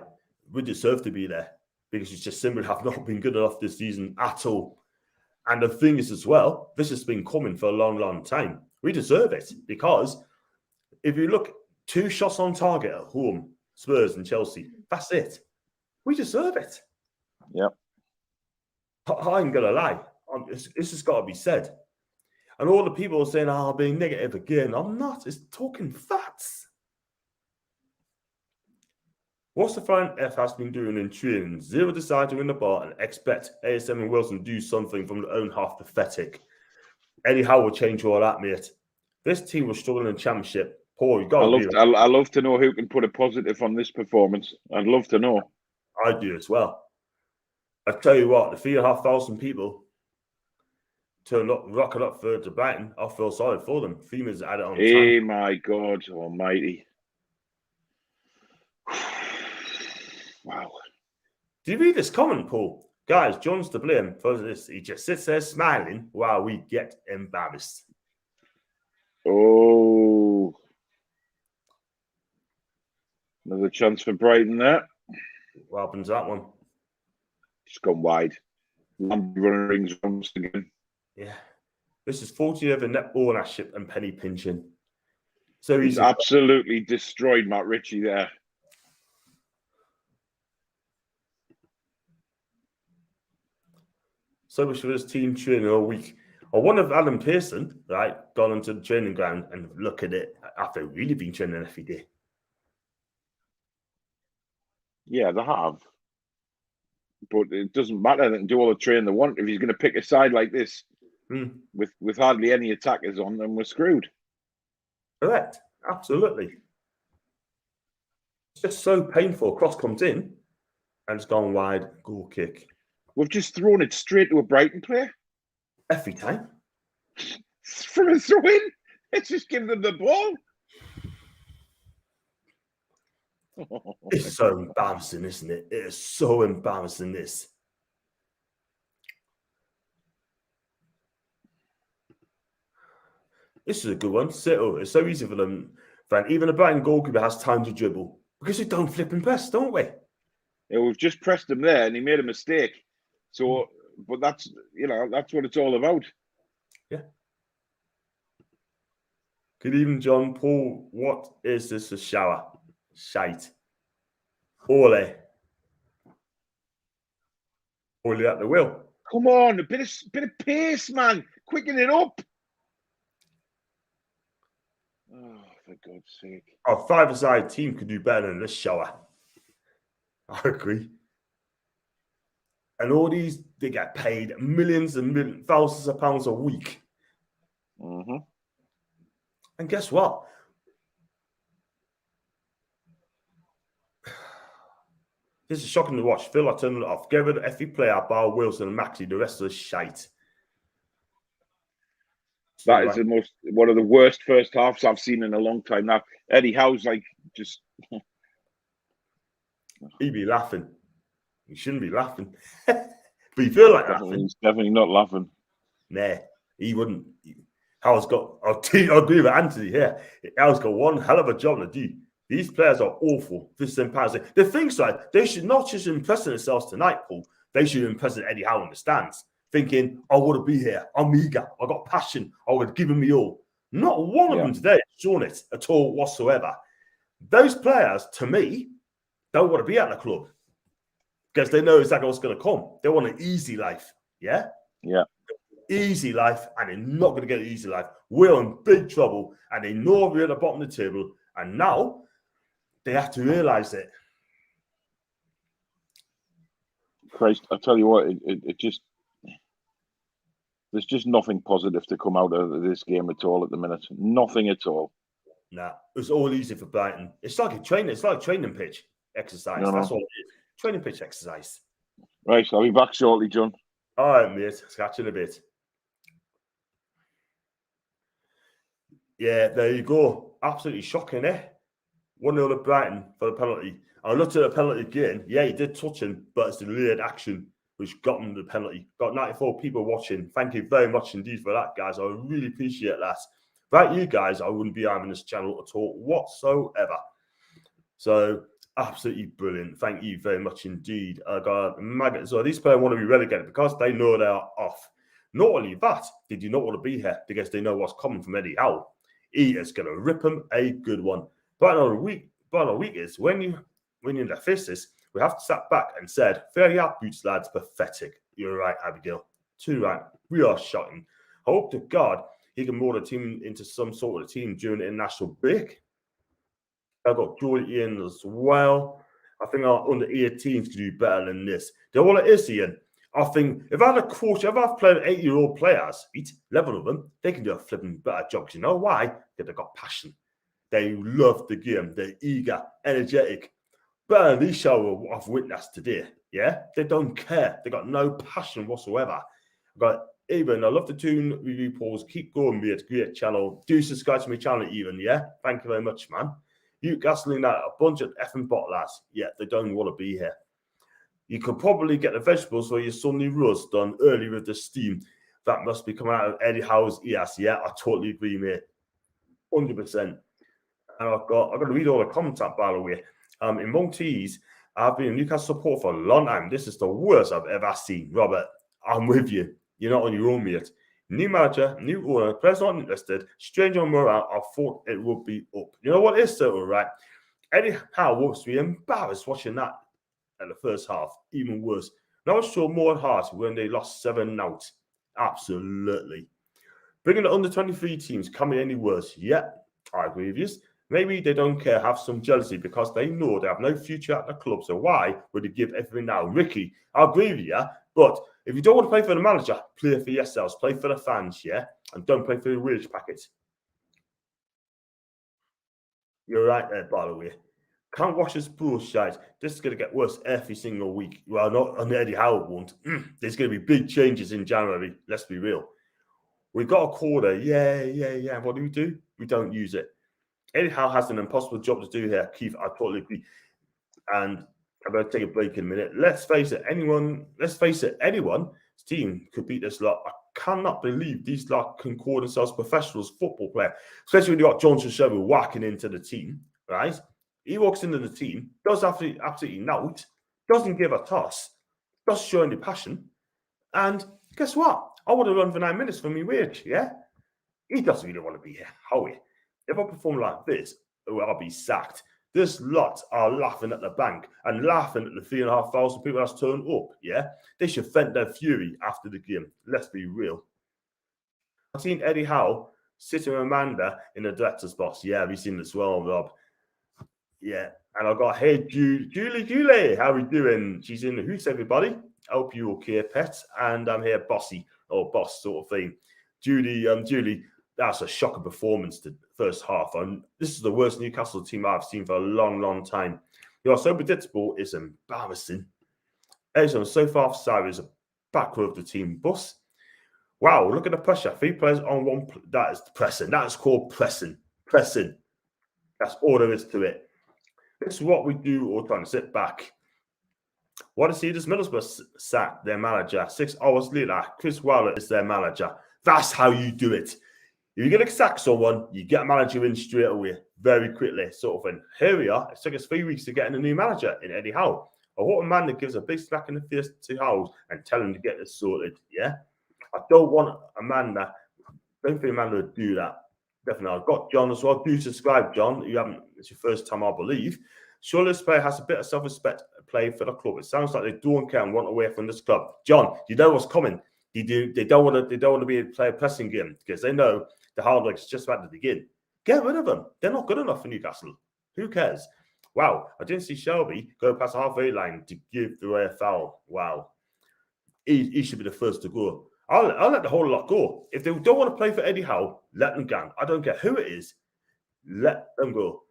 We deserve to be there because we just simply have not been good enough this season at all. And the thing is as well, this has been coming for a long, long time. We deserve it because if you look, 2 shots on target at home, Spurs and Chelsea, that's it. We deserve it.
Yep.
I ain't going to lie. This has got to be said. And all the people are saying, "Oh, being negative again." I'm not. It's talking facts. What's the front F has been doing in training? Zero decide to win the bar and expect ASM and Wilson to do something from their own half. Pathetic. Eddie Howe will change all that, mate. This team was struggling in championship. Paul, you got to
I love to know who can put a positive on this performance. I'd love to know.
I do as well. I tell you what, the 3,500 people turned up, rocking up for Brighton. I feel sorry for them. Females had it on
Hey,
time.
my God almighty. Wow.
Do you read this comment, Paul? Guys, John's to blame for this. He just sits there smiling while we get embarrassed.
Oh. Another chance for Brighton there.
What happens to that one?
It's gone wide. Running rings once again.
Yeah. This is 40 over net ownership and penny pinching. So
he's absolutely destroyed Matt Ritchie there.
So much for this team training all week. I wonder if Adam Pearson, right, gone onto the training ground and look at it after really been training every day.
Yeah, they have. But it doesn't matter. They can do all the training they want. If he's going to pick a side like this with hardly any attackers on, then we're screwed.
Correct. Absolutely. It's just so painful. Cross comes in and it's gone wide. Goal kick.
We've just thrown it straight to a Brighton player.
Every time.
From a throw in. Let's just give them the ball.
It's so embarrassing, isn't it? It is so embarrassing, this. This is a good one. It's so easy for them. Even a Brighton goalkeeper has time to dribble because we don't flip and press, don't we?
Yeah, we've just pressed him there and he made a mistake. So, but that's what it's all about.
Yeah. Good evening, John. Paul, what is this, a shower? Shite. Ole. Ole at the wheel.
Come on, a bit of pace, man. Quicken it up. Oh, for God's sake.
Our five-a-side team could do better than this shower. I agree. And all these, they get paid millions and millions, thousands of pounds a week.
Mm-hmm.
And guess what? This is shocking to watch. Phil, I turned it off. Get rid of every player, bar Wilson and Maxi. The rest of the shite.
That is one of the worst first halves I've seen in a long time now. Eddie Howe's like just...
He'd be laughing. He shouldn't be laughing. But he feel like laughing.
He's definitely not laughing.
Nah, he wouldn't. Howe's got... I agree with Anthony here. Howe's got one hell of a job to do. These players are awful. This is embarrassing. The thing's like, they should not just impress themselves tonight, Paul. They should impress Eddie Howe in the stands, thinking, I want to be here. I'm eager. I got passion. I would give him me all. Not one of them today has shown it at all whatsoever. Those players, to me, don't want to be at the club because they know exactly what's going to come. They want an easy life. Yeah?
Yeah.
Easy life, and they're not going to get an easy life. We're in big trouble, and they know we're at the bottom of the table, and now they have to realise it.
Christ, I tell you what, it just... There's just nothing positive to come out of this game at all at the minute. Nothing at all.
Nah, it's all easy for Brighton. It's like a training pitch exercise. That's all it is. Training pitch exercise.
Right, I'll be back shortly, John.
All right, mate. Catch you in a bit. Yeah, there you go. Absolutely shocking, eh? 1-0 to Brighton for the penalty. I looked at the penalty again. Yeah, he did touch him, but it's the delayed action which got him the penalty. Got 94 people watching. Thank you very much indeed for that, guys. I really appreciate that. Without you guys, I wouldn't be having this channel at all whatsoever. So, absolutely brilliant. Thank you very much indeed. I got maggots. So these players want to be relegated because they know they are off. Not only that, they do not want to be here because they know what's coming from Eddie Howe. He is going to rip them a good one. But on a week is when you're in the faces, we have to step back and said, fair out boots, lads, pathetic. You're right, Abigail. Too right. We are shocking. I hope to God he can mold the team into some sort of team during the international break. I've got Geordie in as well. I think our under-18s can do better than this. You know what it is, Ian? I think if I had a coach, if I've played 8-year-old players, 11 of them, they can do a flipping better job. You know why? Because they've got passion. They love the game. They're eager, energetic. But these show I've witnessed today, yeah, they don't care. They got no passion whatsoever. But even I love the tune review polls. Keep going, mate. Great channel. Do subscribe to my channel, even. Yeah, thank you very much, man. NEWCASTLE United, a bunch of effing bottlers. Yeah, they don't want to be here. You could probably get the vegetables for your Sunday roast done early with the steam. That must be coming out of Eddie Howe's ears. Yeah, I totally agree, mate. 100%. And I've got to read all the comments up, by the way. In Maltese, I've been a Newcastle supporter for a long time. This is the worst I've ever seen. Robert, I'm with you. You're not on your own, mate. New manager, new owner, players not interested, strange on morale. I thought it would be up. You know what is so right? Eddie Howe was be embarrassed watching that at the first half. Even worse. Now it's so more hard when they lost 7-0. Absolutely. Bringing the under-23 teams can be any worse. Yeah, I agree with you. Maybe they don't care, have some jealousy because they know they have no future at the club. So why would they give everything now? Ricky, I agree with you, but if you don't want to play for the manager, play for yourselves, play for the fans, yeah? And don't play for the wage packet. You're right there, by the way. Can't watch this bullshit. This is going to get worse every single week. Well, not on Eddie Howe won't. There's going to be big changes in January. Let's be real. We've got a quarter. Yeah. What do? We don't use it. Eddie Howe has an impossible job to do here, Keith. I totally agree. And I'm going to take a break in a minute. Let's face it, anyone's team could beat this lot. I cannot believe these lot can call themselves professionals football player, especially when you got Johnson Sherwood whacking into the team, right? He walks into the team, does absolutely nothing, doesn't give a toss, doesn't show any passion. And guess what? I would have run for 9 minutes for me wage, yeah? He doesn't really want to be here, Howie. If I perform like this, I'll be sacked. This lot are laughing at the bank and laughing at the 3,500 people that's turned up, yeah? They should vent their fury after the game. Let's be real. I've seen Eddie Howe sitting with Amanda in the director's box. Yeah, we've seen this as well, Rob. Yeah, and I've got, hey, Julie, how we doing? She's in the house, everybody. I hope you're okay, pet. And I'm here, bossy, or boss sort of thing. Julie, that's a shocking performance the first half. And this is the worst Newcastle team I've seen for a long, long time. You are so predictable, it's embarrassing. Edison so far offside is a back row of the team bus. Wow, look at the pressure. 3 players on one. That is pressing. That is called pressing. Pressing. That's all there is to it. This is what we do all trying to sit back. What to see this Middlesbrough sack their manager. 6 hours later, Chris Wilder is their manager. That's how you do it. If you're going to sack someone, you get a manager in straight away, very quickly, sort of thing. Here we are. It took us 3 weeks to get in a new manager in Eddie Howe. I want a man that gives a big smack in the face to Howe and tell him to get this sorted, yeah? I don't want a man that, don't think a man would do that. Definitely. I've got John as well. Do subscribe, John. You haven't, it's your first time, I believe. Surely this player has a bit of self-respect playing for the club. It sounds like they don't care and want away from this club. John, you know what's coming. They don't want to be a player pressing game because they know the hard work is just about to begin. Get rid of them. They're not good enough for Newcastle. Who cares? Wow, I didn't see Shelby go past the halfway line to give away a foul. Wow. He should be the first to go. I'll let the whole lot go. If they don't want to play for Eddie Howe, let them go. I don't care who it is. Let them go.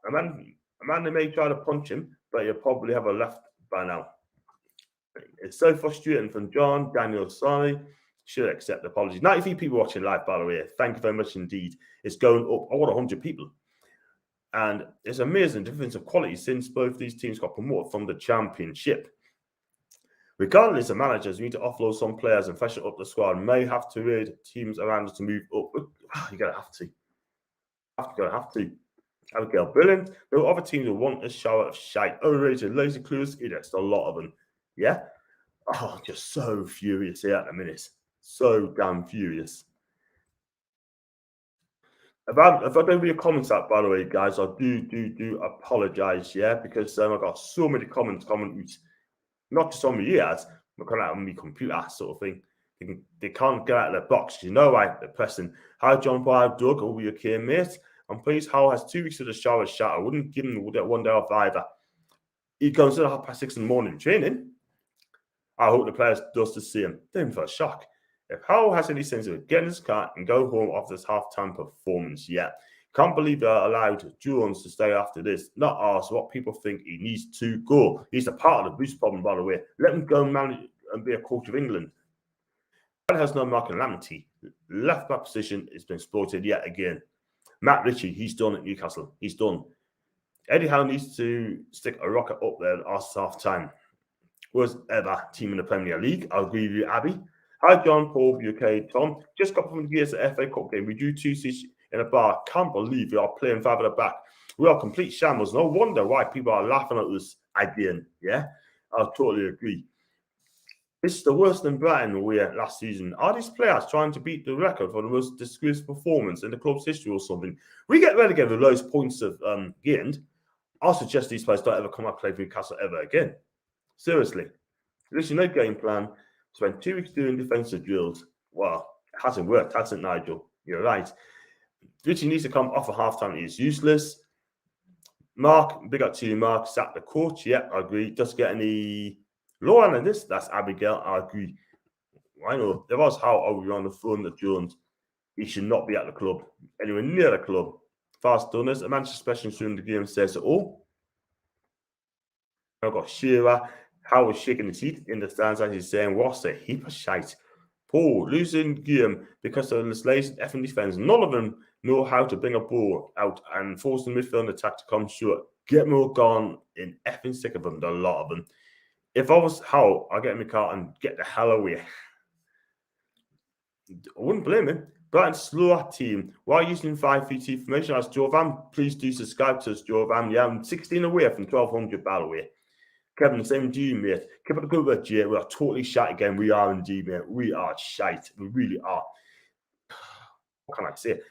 A man they may try to punch him, but he'll probably have a left by now. It's so frustrating from John, Daniel, sorry. Should accept the apologies. 93 people watching live, by the way. Thank you very much indeed. It's going up. I want 100 people. And it's amazing difference of quality since both these teams got promoted from the Championship. Regardless of managers, we need to offload some players and freshen up the squad. May have to raid teams around us to move up. You're going to have to. You're going to have to. Abigail, brilliant. No other teams will want a shower of shite. Overrated, lazy, clueless idiots. A lot of them. Yeah? Oh, just so furious here at the minute. So damn furious. If I don't read your comments out, by the way, guys, I do apologize, yeah, because I got so many comments coming, not just on my ears, but coming out on my computer, sort of thing. They can't get out of their box. You know why? They're pressing. How John Paul Doug over your care, mate? I'm pleased Howell has 2 weeks of the shower shot. I wouldn't give him that 1 day off either. He goes at 6:30 in the morning training. I hope the players does the same. Then for a shock. If Howell has any sense of it, get in his car and go home after this half-time performance. Yeah. Can't believe they're allowed Jones to stay after this. Not ask what people think he needs to go. He's a part of the boost problem, by the way. Let him go and manage and be a coach of England. That has no Mark and Lamptey. Left back position has been exploited yet again. Matt Ritchie, he's done at Newcastle. He's done. Eddie Howe needs to stick a rocket up there at half-time. Worst ever team in the Premier League. I'll agree with you, Abby. Hi, John, Paul, UK, Tom. Just got from the gears at FA Cup game. We drew 2-6 in a bar. Can't believe we are playing 5 at the back. We are complete shambles. No wonder why people are laughing at us again. Yeah, I totally agree. This is the worst than Brighton we were last season. Are these players trying to beat the record for the most disgraceful performance in the club's history or something? We get relegated with those points of gained. I'll suggest these players don't ever come out and play for Newcastle ever again. Seriously. Listen, no game plan. Spent 2 weeks doing defensive drills. Well, it hasn't worked, has it, Nigel? You're right. Richie needs to come off at halftime. He's useless. Mark, big up to you, Mark. Sack the coach. Yeah, I agree. Just get any lower than this. That's Abigail. I agree. I know. There was how we on the phone at Jones. He should not be at the club. Anywhere near the club. Fast donors. A Manchester specialist during the game says it all. I've got Shearer. How was shaking his teeth in the stands as he's saying, what's a heap of shite. Paul, losing game because of this lazy effing defense. None of them know how to bring a ball out and force the midfield attack to come short. Get more gone in effing sick of them, a lot of them. If I was Howe, I'd get in my car and get the hell away. I wouldn't blame him. Brighton's slower team. Why using 5-3 formation as Jovan? Please do subscribe to us, Jovan. Yeah, I'm 16 away from 1200, by the way. Kevin, the same to you, mate. Keep it a good word, Jay. We are totally shite again. We are indeed, mate. We are shite. We really are. What can I say?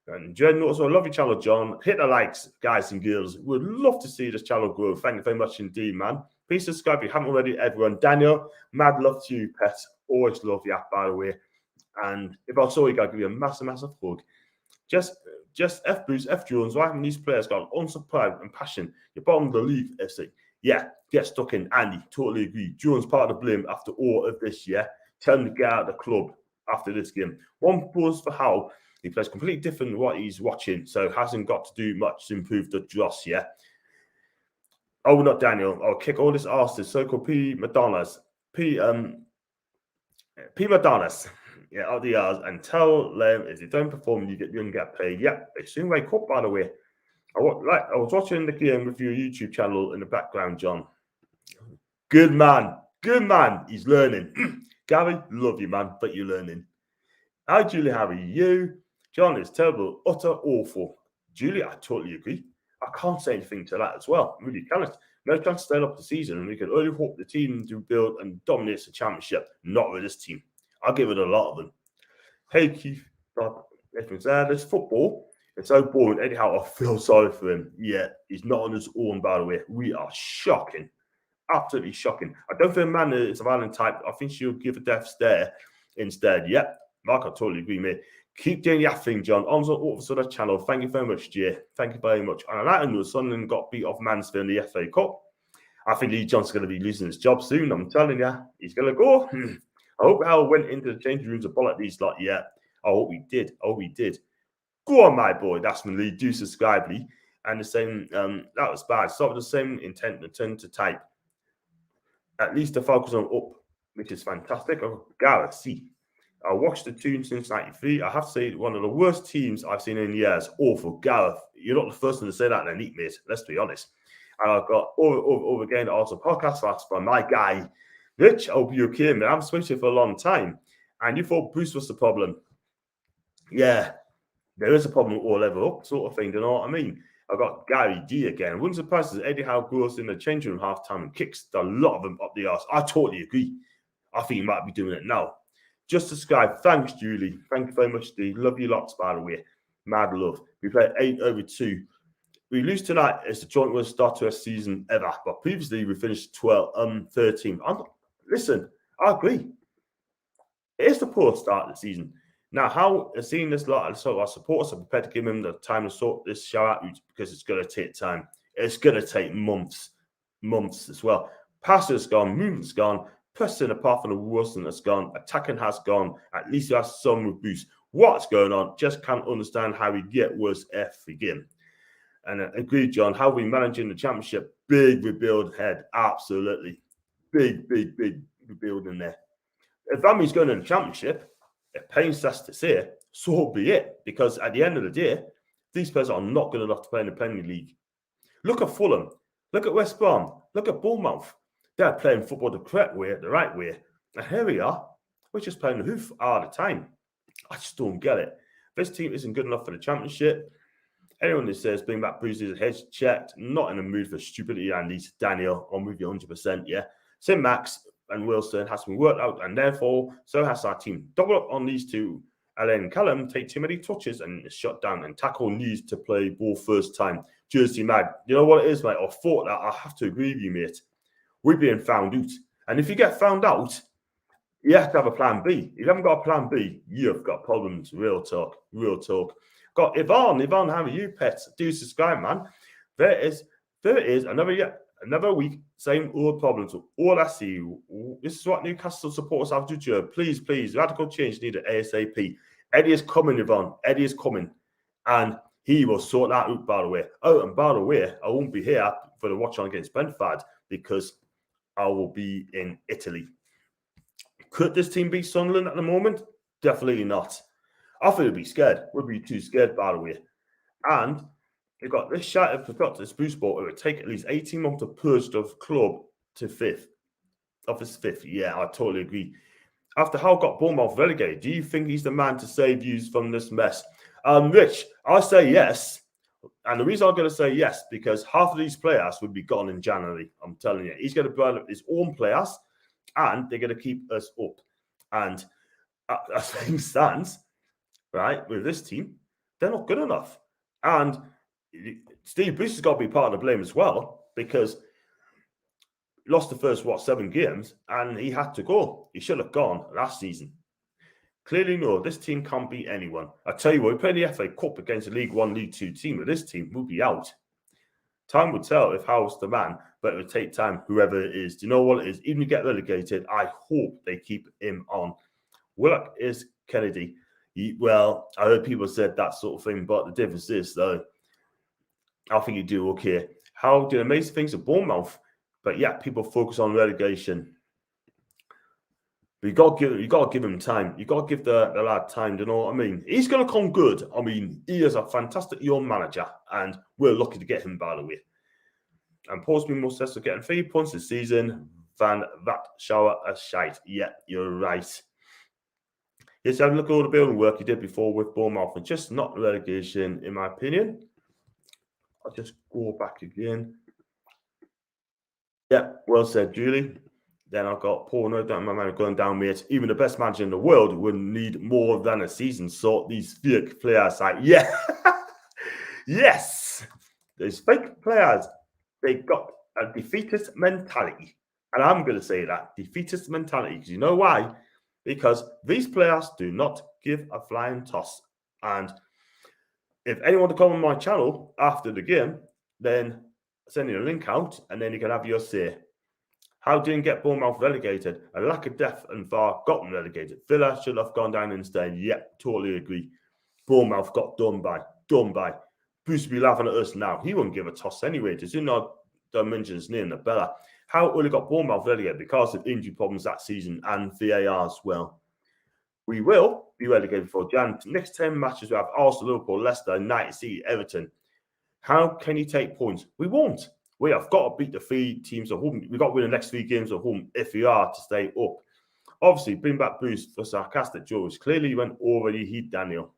And Jen, also, I love your channel, John. Hit the likes, guys and girls. We'd love to see this channel grow. Thank you very much indeed, man. Please subscribe if you haven't already, everyone. Daniel, mad love to you, pet. Always love you, by the way. And if I saw you, I'd give you a massive, massive hug. Just F Bruce, F Jones. Why haven't these players got unsurprised and passion? You're bottom of the league, FC. Yeah, get stuck in. Andy, totally agree. Jones part of the blame after all of this, yeah. Tell him to get out of the club after this game. One pause for Howe. He plays completely different than what he's watching, so hasn't got to do much to improve the dross, yeah. Oh, not Daniel. I'll kick all this arse to so-called P. Madonnas. P. Madonnas. Yeah, out the hours and tell them if they don't perform, you don't get paid. Yeah, they soon wake up, by the way. I was watching the game with your YouTube channel in the background, John. Good man. Good man. He's learning. Gary, love you, man, but you're learning. Hi, Julie. How are you? John, it's terrible. Utter awful. Julie, I totally agree. I can't say anything to that as well. I really cannot. No chance to stay up the season, and we can only hope the team to build and dominate the championship. Not with this team. I'll give it a lot of them. Hey, Keith. This football. It's so boring. Anyhow, I feel sorry for him. Yeah, he's not on his own, by the way. We are shocking. Absolutely shocking. I don't think Amanda is a violent type. I think she'll give a death stare instead. Yeah, Mark, I totally agree, mate. Keep doing your thing, John. Arms on over to the channel. Thank you very much, Jay. Thank you very much. And I know Sunderland got beat off Mansfield in the FA Cup. I think Lee Johnson's going to be losing his job soon. I'm telling you, he's going to go. I hope Hal went into the changing rooms and bollocked these lot. Yeah, I hope he did. I hope he did. Go on, my boy. That's when Lee. Do subscribe, Lee. And the same, that was bad. Stop with the same intent and turn to type. At least the focus on up, which is fantastic. Oh, Gareth, see. I watched the team since 93. I have to say, one of the worst teams I've seen in years. Awful. Gareth, you're not the first one to say that, then, mate. Let's be honest. And I've got over again also podcast fast from my guy, Rich. I hope you're okay, man. I've spoken to you for a long time. And you thought Bruce was the problem. Yeah. There is a problem all level up, sort of thing. Do you know what I mean? I've got Gary D again. Wouldn't surprise us. Eddie Howe goes in the changing room halftime and kicks a lot of them up the arse. I totally agree. I think he might be doing it now. Just subscribe. Thanks, Julie. Thank you very much, Steve. Love you lots, by the way. Mad love. We played 8-2. We lose tonight. It's the joint worst start to a season ever. But previously, we finished 13. Listen, I agree. It is the poor start of the season. Now, how seeing this lot of sort of supporters are prepared to give him the time to sort this show out because it's going to take time. It's going to take months as well. Passes gone, movement's gone, pressing apart from the Wilson has gone, attacking has gone. At least he has some boost. What's going on? Just can't understand how we get worse every game. And agreed, John. How we managing the championship? Big rebuild ahead. Absolutely. Big rebuild in there. If Bambi's going to the championship, it pains us to say, so be it. Because at the end of the day, these players are not good enough to play in the Premier League. Look at Fulham. Look at West Brom. Look at Bournemouth. They're playing football the correct way, the right way. And here we are. We're just playing the hoof all the time. I just don't get it. This team isn't good enough for the championship. Anyone that says bring back Bruce's head's checked, not in the mood for stupidity, and these Daniel, I'm with you 100%, yeah. St. Max and Wilson has been worked out, and therefore, so has our team. Double up on these two. Alan Callum take too many touches and is shut down, and tackle needs to play ball first time. Jersey Mag, you know what it is, mate? I thought that. I have to agree with you, mate. We're being found out. And if you get found out, you have to have a plan B. If you haven't got a plan B, you've got problems. Real talk. Got Yvonne, how are you, pets? Do subscribe, man. There is another week, same old problems. All I see, this is what Newcastle supporters have to do. Please, radical change needed ASAP. Eddie is coming, Yvonne. Eddie is coming. And he will sort that out, by the way. Oh, and by the way, I won't be here for the watch on against Brentford because I will be in Italy. Could this team beat Sunderland at the moment? Definitely not. I think we'd be scared. We'd be too scared, by the way. And we've got this shot of this boost ball. It would take at least 18 months to purge the club to fifth. Of his fifth. Yeah, I totally agree. After Hull got Bournemouth relegated, do you think he's the man to save you from this mess? Rich, I say yes. And the reason I'm going to say yes, because half of these players would be gone in January. I'm telling you. He's going to burn up his own players, and they're going to keep us up. And as things stands, right, with this team, they're not good enough. And Steve Bruce has got to be part of the blame as well, because he lost the first, 7 games, and he had to go. He should have gone last season. Clearly, no, this team can't beat anyone. I tell you what, we play the FA Cup against a League 1, League 2 team, but this team will be out. Time will tell if Howe's the man, but it will take time, whoever it is. Do you know what it is? Even if you get relegated, I hope they keep him on. Willock is Kennedy. Well, I heard people said that sort of thing, but the difference is, though, I think you do okay. How did amazing things at Bournemouth, but yeah, people focus on relegation. But you got to give him time. You got to give the lad time. Do you know what I mean? He's going to come good. I mean, he is a fantastic young manager, and we're lucky to get him, by the way. And Paul's been more successful getting 3 points this season than that shower a shite. Yeah, you're right. Yes, have a look at all the building work he did before with Bournemouth, and just not relegation, in my opinion. I'll just go back again. Yeah, well said, Julie. Then I've got Paul, no doubt my man going down, mate. Even the best manager in the world would need more than a season. Sort these fake players like, yeah. Yes. Those fake players, they got a defeatist mentality. And I'm going to say that, defeatist mentality. Because you know why? Because these players do not give a flying toss. And if anyone to come on my channel after the game, then send you a link out, and then you can have your say. How didn't get Bournemouth relegated? A lack of depth and VAR got them relegated. Villa should have gone down instead. Yep, totally agree. Bournemouth got done by. Bruce will be laughing at us now. He wouldn't give a toss anyway. Does he not mention his name, the Bella? How only got Bournemouth relegated? Because of injury problems that season and VAR as well. We will be relegated before Jan. Next 10 matches we have Arsenal, Liverpool, Leicester, United, City, Everton. How can you take points? We won't. We have got to beat the 3 teams at home. We've got to win the next 3 games at home if we are to stay up. Obviously, bring back Bruce for sarcastic jokes. Clearly, you went over your heat, Daniel.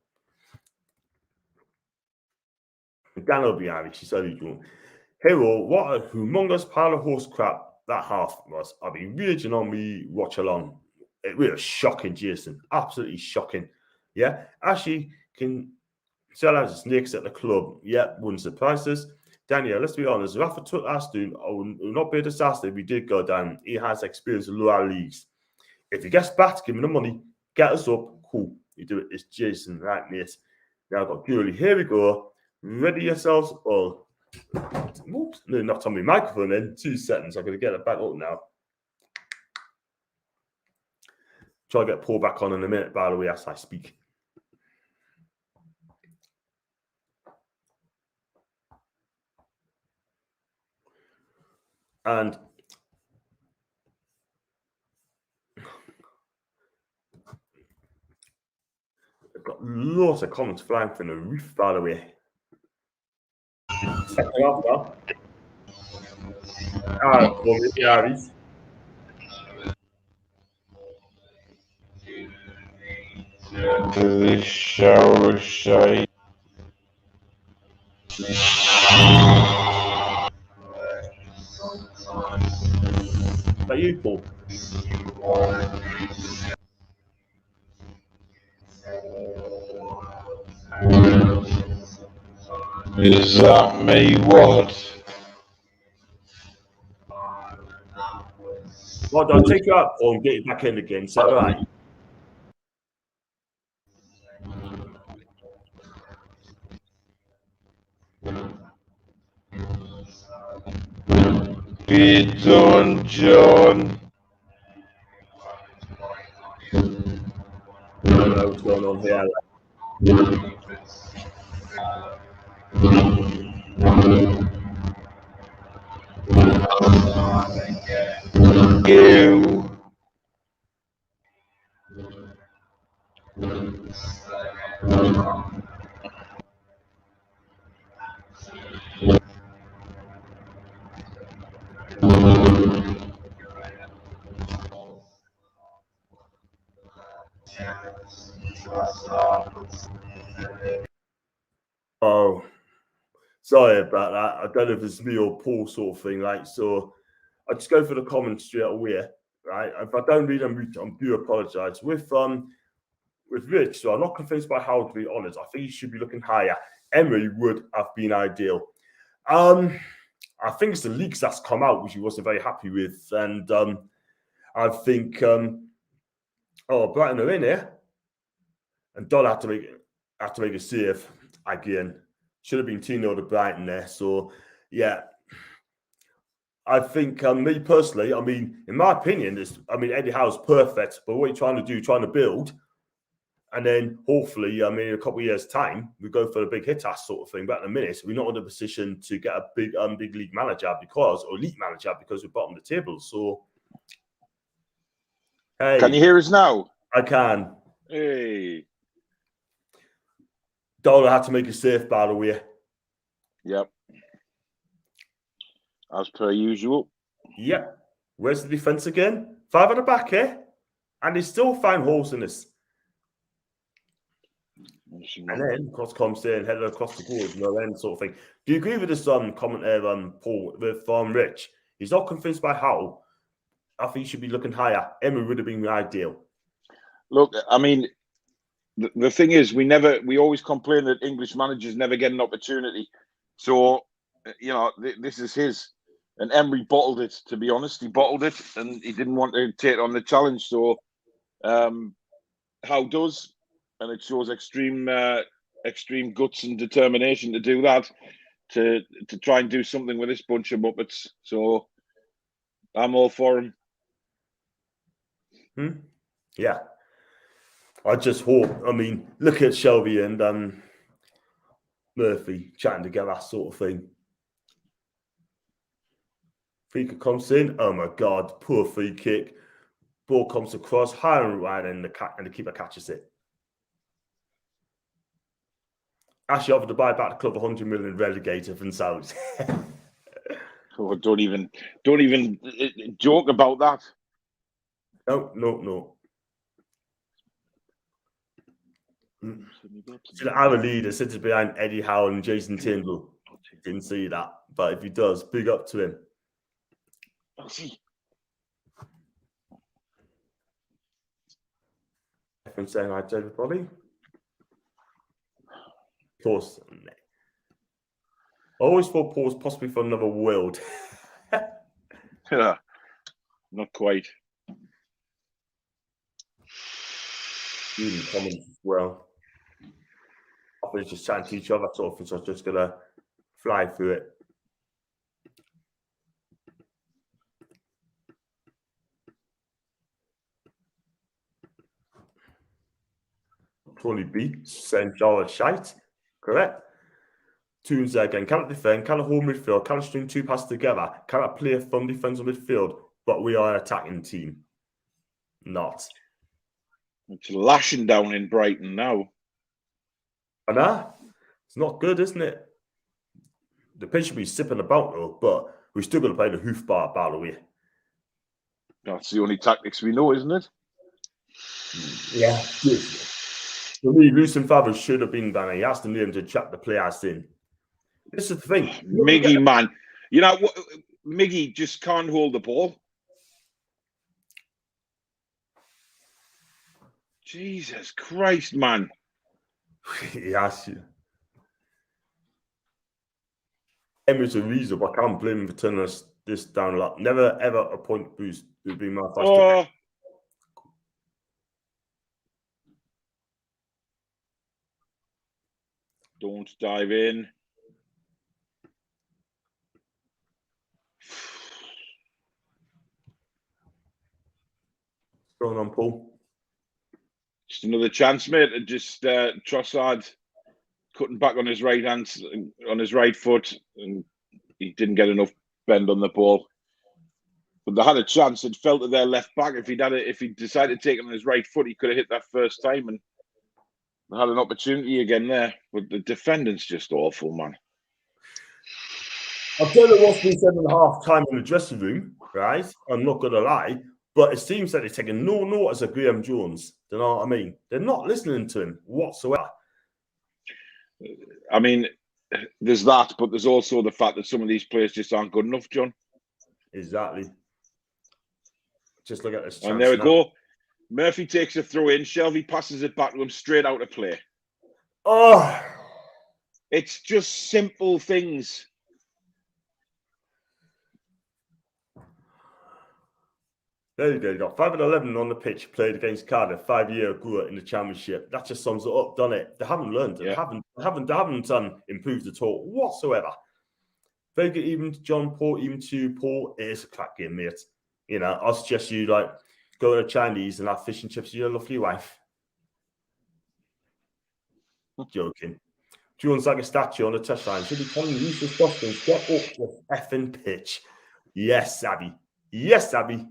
Daniel will be Irish. He said he's doing. Hero, what a humongous pile of horse crap that half was. I'll be raging on me watch along. It was shocking, Jason. Absolutely shocking. Yeah. Ashley can sell out the snakes at the club. Yeah, wouldn't surprise us. Daniel, let's be honest. Rafa took Aston. Will not be a disaster if we did go down. He has experience in lower leagues. If he gets back, give him the money. Get us up. Cool. You do it. It's Jason. Right, mate. Now I've got Julie. Here we go. Ready yourselves. Oh, whoops. No, not on my microphone in. 2 seconds. I'm going to get it back up now. Try to get Paul back on in a minute, by the way, as I speak. And I've got lots of comments flying from the roof, by the way. Second half now. Harry's.
The shower shite.
But you, Paul.
Is that me? What?
Well, I'll take you out, Paul, and get you back in again. Is that all right?
Be done, John.
I don't know what's going on here.
You.
Oh, sorry about that. I don't know if it's me or Paul sort of thing. Like, so I just go for the comments straight away, right? If I don't read them, I do apologise. With Rich, so I'm not convinced by how, to be honest. I think he should be looking higher. Emery would have been ideal. I think it's the leaks that's come out, which he wasn't very happy with, and I think Brighton are in here, and Doll had to make a save again. Should have been 2-0 to Brighton there. So yeah, I think me personally, I mean, in my opinion, Eddie Howe's perfect, but what you're trying to do, trying to build. And then hopefully, in a couple of years' time, we go for a big hit ass sort of thing. But in a minute, we're not in a position to get a big league manager or elite manager because we're bottom of the table. So, hey,
Can you hear us now?
I can.
Hey.
Dollar had to make a save, by the way.
Yep. As per usual.
Yep. Where's the defense again? 5 at the back, eh? And they still find holes in this. And then, of course, saying headed across the board, no end sort of thing. Do you agree with this comment there, Paul, with Rich? He's not convinced by how. I think he should be looking higher. Emery would have been ideal.
Look, I mean, the thing is, we always complain that English managers never get an opportunity. So, this is his. And Emery bottled it, to be honest. He bottled it, and he didn't want to take on the challenge. So, Howe does. And it shows extreme guts and determination to do that, to try and do something with this bunch of Muppets. So I'm all for him.
Yeah. I just hope, look at Shelby and Murphy chatting together, sort of thing. Free kick comes in. Oh my God, poor free kick. Ball comes across, high and wide, and the keeper catches it. Actually offered to buy back the club 100 million relegated from salaries.
Oh, don't even joke about that.
No. Should have a leader sitting behind Eddie Howe and Jason Tindall. Didn't see that, but if he does, big up to him.
I'll see.
Everyone saying hi to everybody. Of course. I always thought Paul was possibly for another world.
Yeah, not quite.
reading comments as well. I think it's just chatting to each other, sort of thing, so I'm just going to fly through it. Tony B saying Charlotte shite. Correct. Tunes again. Cannot defend, cannot hold midfield, cannot string two passes together, cannot play from defense on midfield, but we are an attacking team. Not.
It's lashing down in Brighton now.
And it's not good, isn't it? The pitch should be sipping about though, but we're still going to play the hoofball battle here.
That's the only tactics we know, isn't it?
Yeah. For me, Lucien Favre should have been done. He has to need him to trap the players in. This is the thing.
Miggy, man. You know, Miggy just can't hold the ball. Jesus Christ, man.
He has to. Emery's a reason, but I can't blame him for turning this down a lot. Never, ever a point boost would be my first.
Oh. Don't dive in.
What's going on, Paul?
Just another chance, mate. Just Trossard cutting back on his right hand, on his right foot, and he didn't get enough bend on the ball. But they had a chance. It fell to their left back. If he decided to take it on his right foot, he could have hit that first time, and they had an opportunity again there. But the defending's just awful, man.
I've done it what's been said in the half time in the dressing room, right? I'm not going to lie, but it seems that they're taking no notice of Graham Jones. Do you know what I mean? They're not listening to him whatsoever.
I mean, there's that, but there's also the fact that some of these players just aren't good enough, John.
Exactly. Just look at this chance.
And there we go. Murphy takes a throw in. Shelby passes it back to him straight out of play.
Oh,
it's just simple things.
There you go. You got 5-11 on the pitch, played against Cardiff 5 years ago in the Championship. That just sums it up, doesn't it? They haven't learned. They haven't improved at all whatsoever. Very good, even to John Paul, even to Paul. It is a crack game, mate. You know, I suggest you go to Chinese and have fish and chips with your lovely wife. Joking. Jones like a statue on the touchline. Should be telling you to stop and get up the effing pitch. Yes, Abby. Yes, Abby.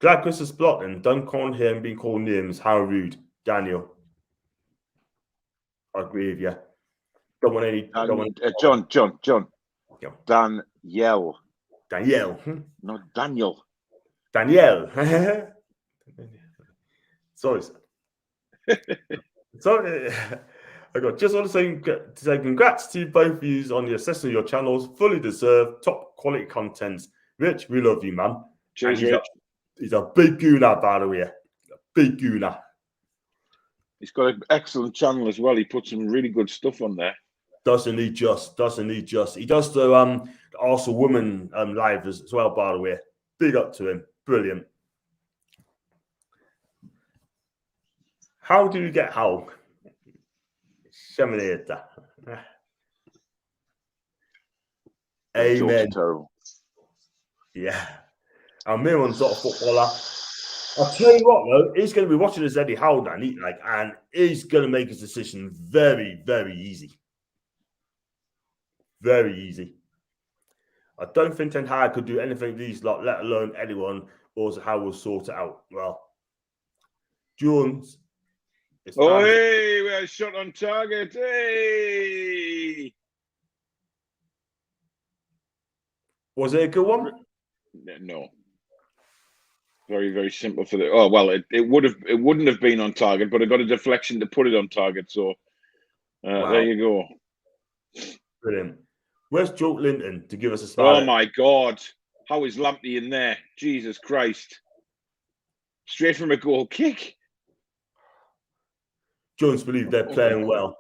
Glad Chris is blocked and don't call him being called names. How rude. Daniel. I agree with you. Don't want any.
John.
Yeah.
Danielle.
Danielle.
No, Daniel.
Danielle. Sorry. Sorry. I got just want to say congrats to both of you on the success of your channels. Fully deserved top quality content. Rich, we love you, man.
Cheers, Rich.
He's a big gooner, by the way. A big gooner.
He's got an excellent channel as well. He puts some really good stuff on there.
Doesn't he just? He does the Arsenal Women live as well, by the way. Big up to him. Brilliant. How do you get how? Seminator. Amen. Yeah. Our main sort of footballer. I'll tell you what, though, he's going to be watching his Eddie Howe and he's going to make his decision very, very easy. Very easy. I don't think Ten Hag could do anything of these lot, let alone anyone, or how we'll sort it out. Well, Jones.
Oh, hey, we had a shot on target. Hey.
Was it a good one?
No. Very, very simple for the. Oh well, it wouldn't have been on target, but I got a deflection to put it on target. So
wow.
There you go.
Brilliant. Where's Joe Linton to give us a smile?
Oh my God! How is Lamptey in there? Jesus Christ! Straight from a goal kick.
Jones believe they're playing well.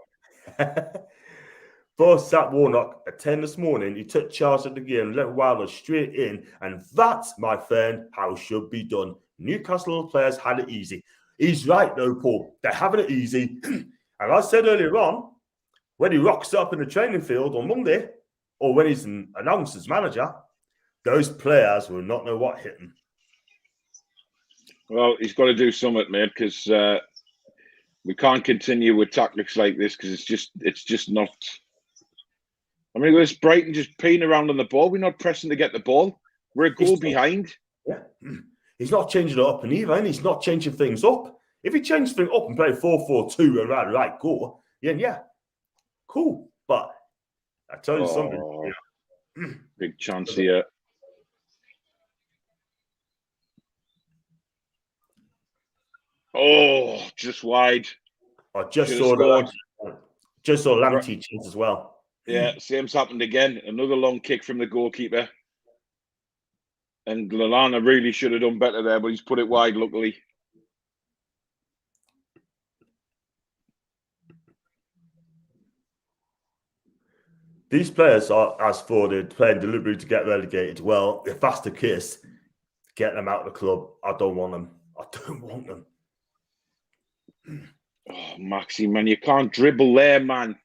Boss Zach Warnock at 10 this morning. He took charge of the game, let Wilder straight in, and that's, my friend, how it should be done. Newcastle players had it easy. He's right, though, Paul. They're having it easy. And I said earlier on, when he rocks up in the training field on Monday, or when he's announced as manager, those players will not know what hit him.
Well, he's got to do something, mate, because we can't continue with tactics like this because it's just not. I mean, there's Brighton just peeing around on the ball. We're not pressing to get the ball. We're a goal behind.
Yeah. He's not changing it up, and even he's not changing things up. If he changed things up and played 4-4-2 and right, go, yeah, cool. But I tell you something. Yeah.
Big chance here. Oh, just wide.
I just saw Lamptey chance as well.
Yeah, same's happened again. Another long kick from the goalkeeper. And Lallana really should have done better there, but he's put it wide, luckily.
These players are, as forwarded, playing deliberately to get relegated. Well, if that's the case, get them out of the club. I don't want them. I don't want them.
Oh, Maxi, man, you can't dribble there, man.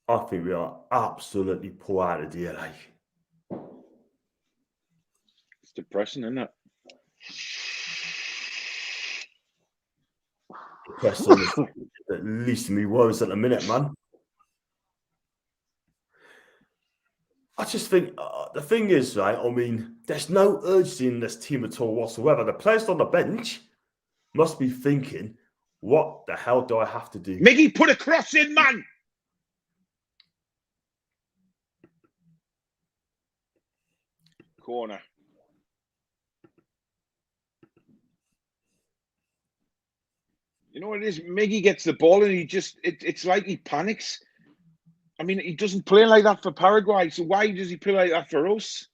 I think we are absolutely poor out of the LA.
It's depressing, isn't it?
Depressing. At least me worries at the minute, man. I just think the thing is, right, I mean, there's no urgency in this team at all whatsoever. The players on the bench must be thinking, what the hell do I have to do?
Miggy, put a cross in, man! Corner. You know what it is? Miggy gets the ball and he just, it's like he panics. I mean, he doesn't play like that for Paraguay, so why does he play like that for us?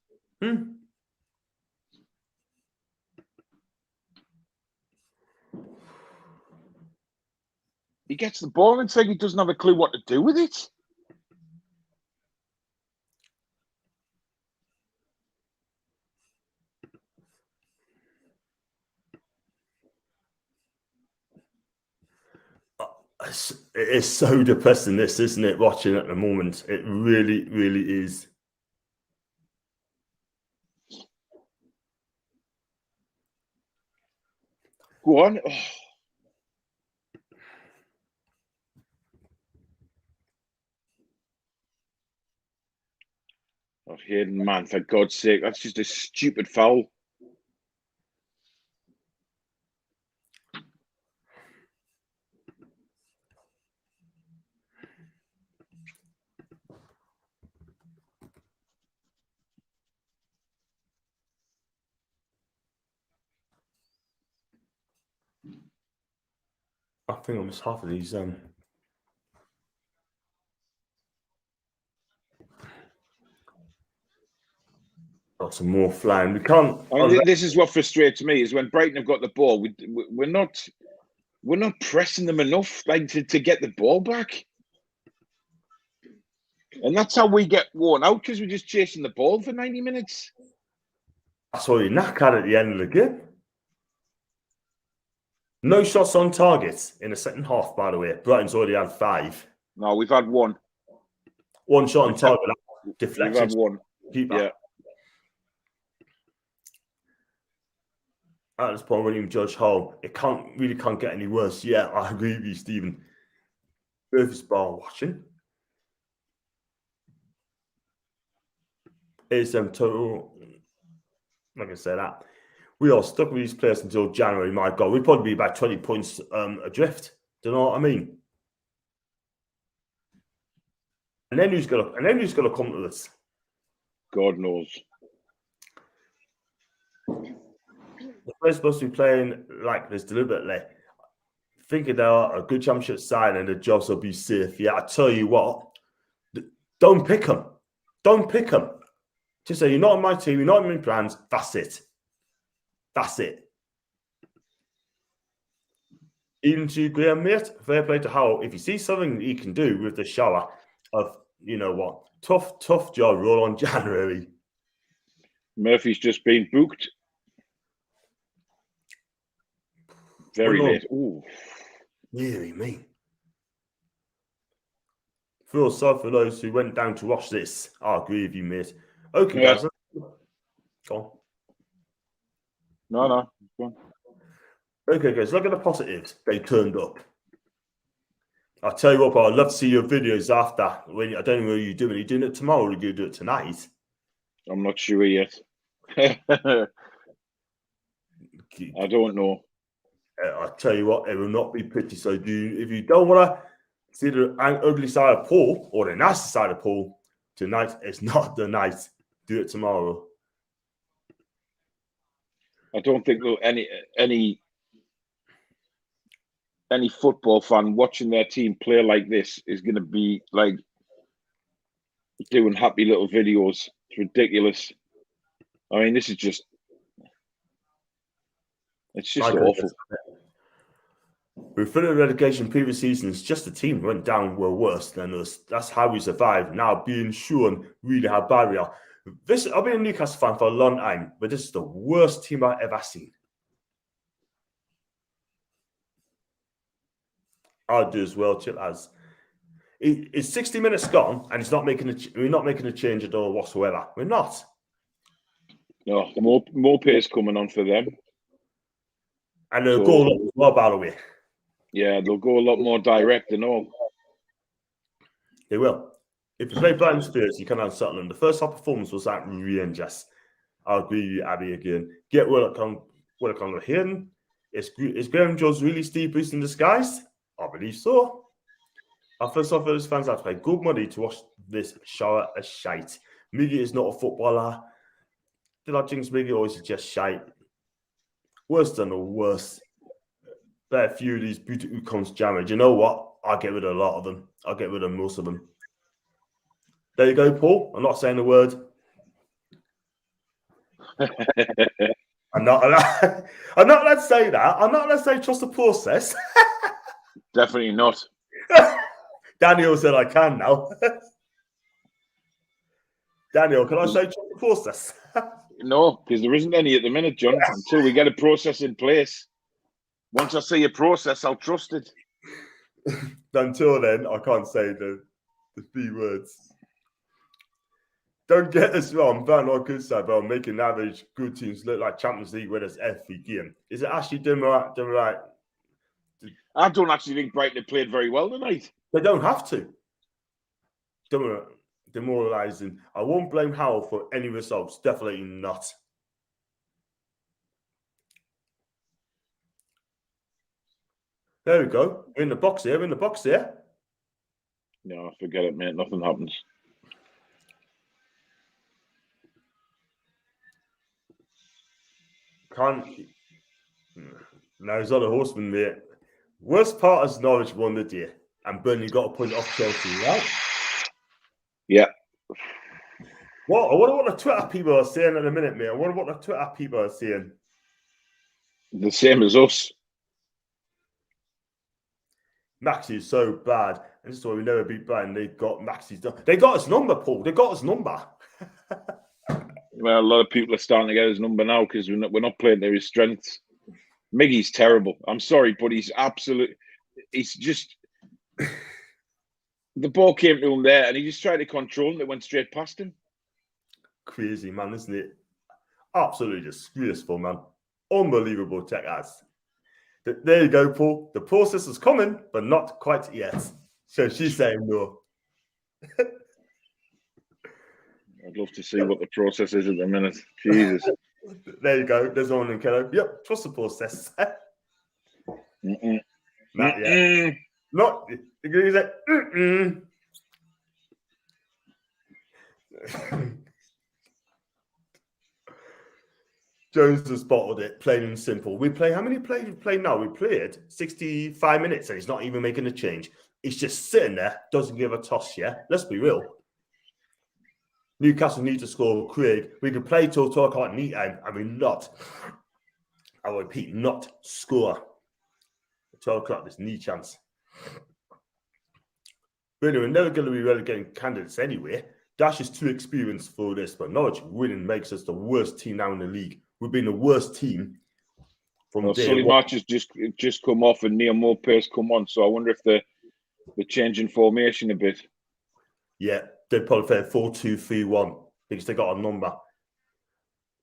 He gets the ball and it's like he doesn't have a clue what to do with it.
It is so depressing, this, isn't it, watching at the moment? It really, really is.
Go on. Oh, Hayden, man, for God's sake, that's just a stupid foul.
I think I missed half of these. Got some more flying. We can't.
I mean, this is what frustrates me: is when Brighton have got the ball, we're not pressing them enough, like to get the ball back, and that's how we get worn out because we're just chasing the ball for 90 minutes.
That's all you knackered at the end of the game. No shots on target in the second half, by the way. Brighton's already had 5.
No, we've had one.
One shot on target. Deflection.
We've had one.
Keeper.
Yeah.
At this point, William Judge Hall, it really can't get any worse. Yeah, I agree with you, Stephen. Surface bar watching. Is total. I'm not going to say that. We are stuck with these players until January. My God, we'd probably be about 20 points adrift. Do you know what I mean? And then who's gonna come to this?
God knows.
The players supposed to be playing like this deliberately, thinking they are a good championship side and the jobs will be safe. Yeah, I tell you what, don't pick them. Don't pick them. Just say, you're not on my team, you're not in my plans. That's it. That's it. Even to Graham, mate, fair play to Howell. If you see something he can do with the shower of, you know what, tough job, roll on January.
Murphy's just been booked. Very late. Ooh.
Really, me. Feel sorry for those who went down to watch this. I agree with you, mate. Okay,
Yeah.
guys. Go on.
No. Go on.
Okay, guys, look at the positives. They turned up. I'll tell you what, but I'd love to see your videos after. When I don't know what you're doing. Are you doing it tomorrow or are you going to do it tonight?
I'm not sure yet. I don't know.
I'll tell you what, it will not be pretty. So if you don't want to see the ugly side of Paul or the nasty side of Paul, tonight is not the night. Do it tomorrow.
I don't think any football fan watching their team play like this is going to be like doing happy little videos. It's ridiculous. I mean, this is just, it's just awful.
With further relegation previous seasons, just the team went down were worse than us. That's how we survived. Now being shown really how bad we are. I've been a Newcastle fan for a long time, but this is the worst team I've ever seen. I'll do as well, chill as. It's 60 minutes gone, and we're not making a change at all whatsoever. We're not.
No, more pace coming on for them.
And they'll go a lot more, by the way.
Yeah, they'll go a lot more direct and all.
They will. If you play Brighton Spurs, you can unsettle them. The first half performance was that horrendous. I'll agree with you, Abby, again. Get work on the hidden. Is Graham Jones really Steve Bruce in disguise? I believe so. Our first off, those fans have to pay good money to watch this shower of shite. Miggy is not a footballer. Did I jinx Miggy or is he just shite? Worse than the worst. There are a few of these beauty Ukons jammers. You know what? I'll get rid of a lot of them. I'll get rid of most of them. There you go, Paul. I'm not saying a word. I'm not allowed to say that. I'm not allowed to say trust the process.
Definitely not.
Daniel said I can now. Daniel, can I say trust the process?
No, because there isn't any at the minute, John, until we get a process in place. Once I see a process, I'll trust it.
Until then, I can't say the 3 words. Don't get us wrong, but not good side, but I'm making average good teams look like Champions League winners every game. Is it actually doing right?
I don't actually think Brighton have played very well tonight.
They don't have to. Demoralising. I won't blame Howell for any results. Definitely not. There we go. We're in the box here.
No, forget it, mate. Nothing happens.
No, he's not a horseman, mate. Worst part is Norwich won the day, and Burnley got a point off Chelsea, right?
Yeah.
Well, I wonder what the Twitter people are saying in a minute, mate. I wonder what the Twitter people are saying.
The same as us.
Maxi is so bad. And this is why we never beat Brighton. They got Maxi's done. They got his number, Paul. They got his number.
Well, a lot of people are starting to get his number now because we're not playing to his strengths. Miggy's terrible. I'm sorry, but he's just... The ball came to him there and he just tried to control it. It went straight past him.
Crazy, man, isn't it? Absolutely disgraceful, man. Unbelievable tech ads. There you go, Paul. The process is coming, but not quite yet. So she's saying no.
I'd love to see what the process is at the minute. Jesus.
There you go. There's one in Kello. Yep, trust the process. Not yet. Not. He's like, Jones has spotted it, plain and simple. How many plays we play now? We played 65 minutes and he's not even making a change. He's just sitting there, doesn't give a toss, yeah? Let's be real. Newcastle need to score, Craig. We can play till 12 o'clock neat time, and we're not. I repeat, not score. 12 o'clock, this knee chance. Really, we're never going to be relegating candidates anyway. Dash is too experienced for this, but Norwich winning makes us the worst team now in the league. We've been the worst team from day
Sully
one.
March has just come off and Neil Mope's come on. So I wonder if they're changing formation a bit.
Yeah, they'd probably play 4-2-3-1 because they got a number.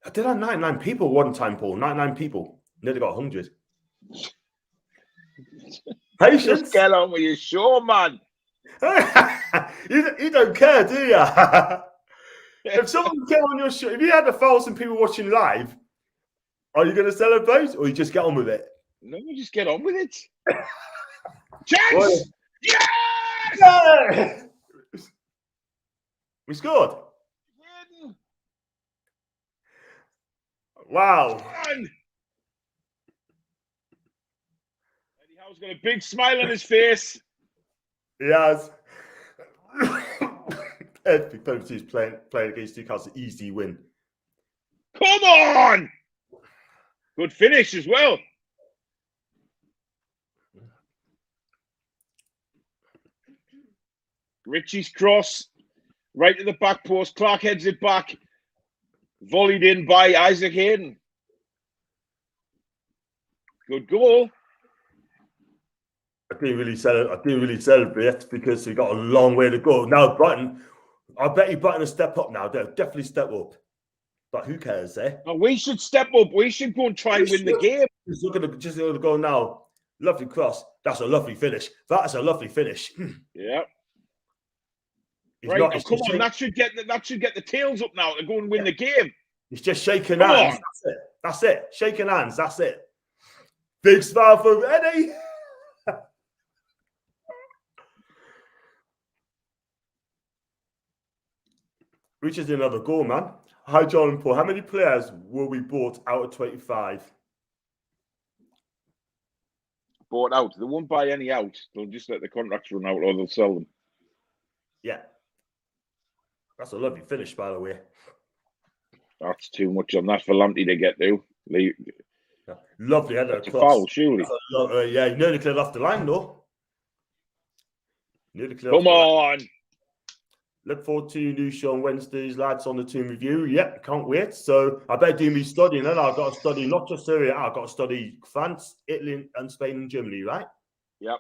I did have 99 people one time, Paul. 99 people. Nearly got 100. Patience.
Just get on with your show, man.
you don't care, do you? If someone came on your show, if you had 1,000 people watching live, are you going to celebrate or you just get on with it?
No, just get on with it. Chance! Yes!
Yeah! We scored. Wow.
Eddie Howe's got a big smile on his face.
He has. Every penalty is playing against Newcastle, easy win.
Come on! Good finish as well. Richie's cross, right to the back post. Clark heads it back. Volleyed in by Isaac Hayden. Good goal.
I didn't really celebrate because we got a long way to go. Now Brighton, I bet you Brighton will step up now. They'll definitely step up. But who cares, eh?
No, we should step up. We should go and try and win the game.
Just look at the goal now. Lovely cross. That's a lovely finish. That is a lovely finish.
Yeah.
He's
Right,
not,
now, come on. That should get the tails up now to go and win the game.
He's just shaking
Come
hands.
on.
That's it. Shaking hands. That's it. Big smile for Eddie. Reaches another goal, man. Hi, John and Paul. How many players will we bought out of 25?
Bought out. They won't buy any out. They'll just let the contracts run out or they'll sell them.
Yeah. That's a lovely finish, by the way.
That's too much on that for Lamptey to get to.
Yeah. Lovely header
It's a
across.
foul, surely.
Yeah, you nearly cleared off the line, though.
Come on.
Look forward to new show on Wednesdays, lads, on the team review. Yep, can't wait. So I better do me studying, and I've got to study not just Syria, I've got to study France, Italy, and Spain and Germany, right?
Yep.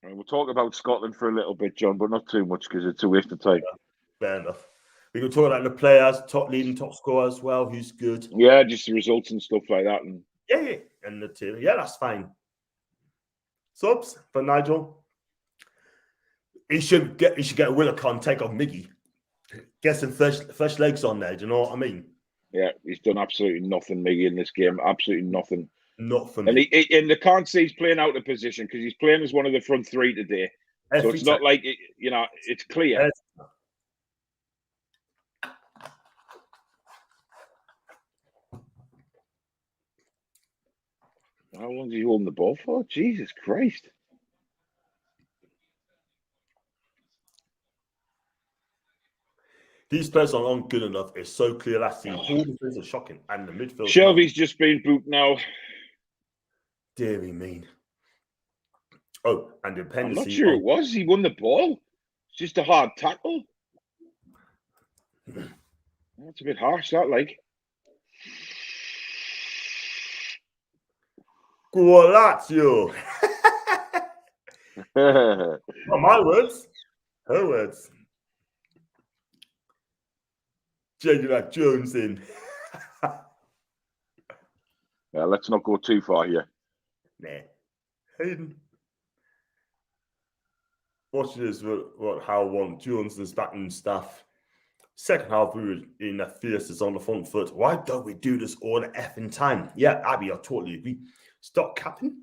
And we'll talk about Scotland for a little bit, John, but not too much because it's a waste of time.
Fair enough. We can talk about the players, top scorer as well, who's good.
Yeah, just the results and stuff like that. And
Yeah, and the team. Yeah, that's fine. Subs for Nigel. He should get a Willicon take off Miggy. Get some fresh legs on there. Do you know what I mean?
yeah, he's done absolutely nothing, Miggy, in this game. Absolutely nothing.
Not for
And
me.
and they can't say he's playing out of position because he's playing as one of the front three today. So it's not like it's clear. How long is he holding the ball for? Jesus Christ.
These players aren't good enough. It's so clear last season. All the things are shocking. And the midfield.
Shelby's just been booked now.
Deary mean. Oh, and
I'm
dependency.
not sure it was. He won the ball. It's just a hard tackle. That's a bit harsh, that, like.
Guolazio. Not my words. Her words. Changing that Jones in.
Yeah, let's not go too far here.
Nah. Hayden. Watching this, how one Jones is back and stuff. Second half, we were in the fiercest on the front foot. Why don't we do this all the effing time? Yeah, Abby, I totally agree. Stop capping.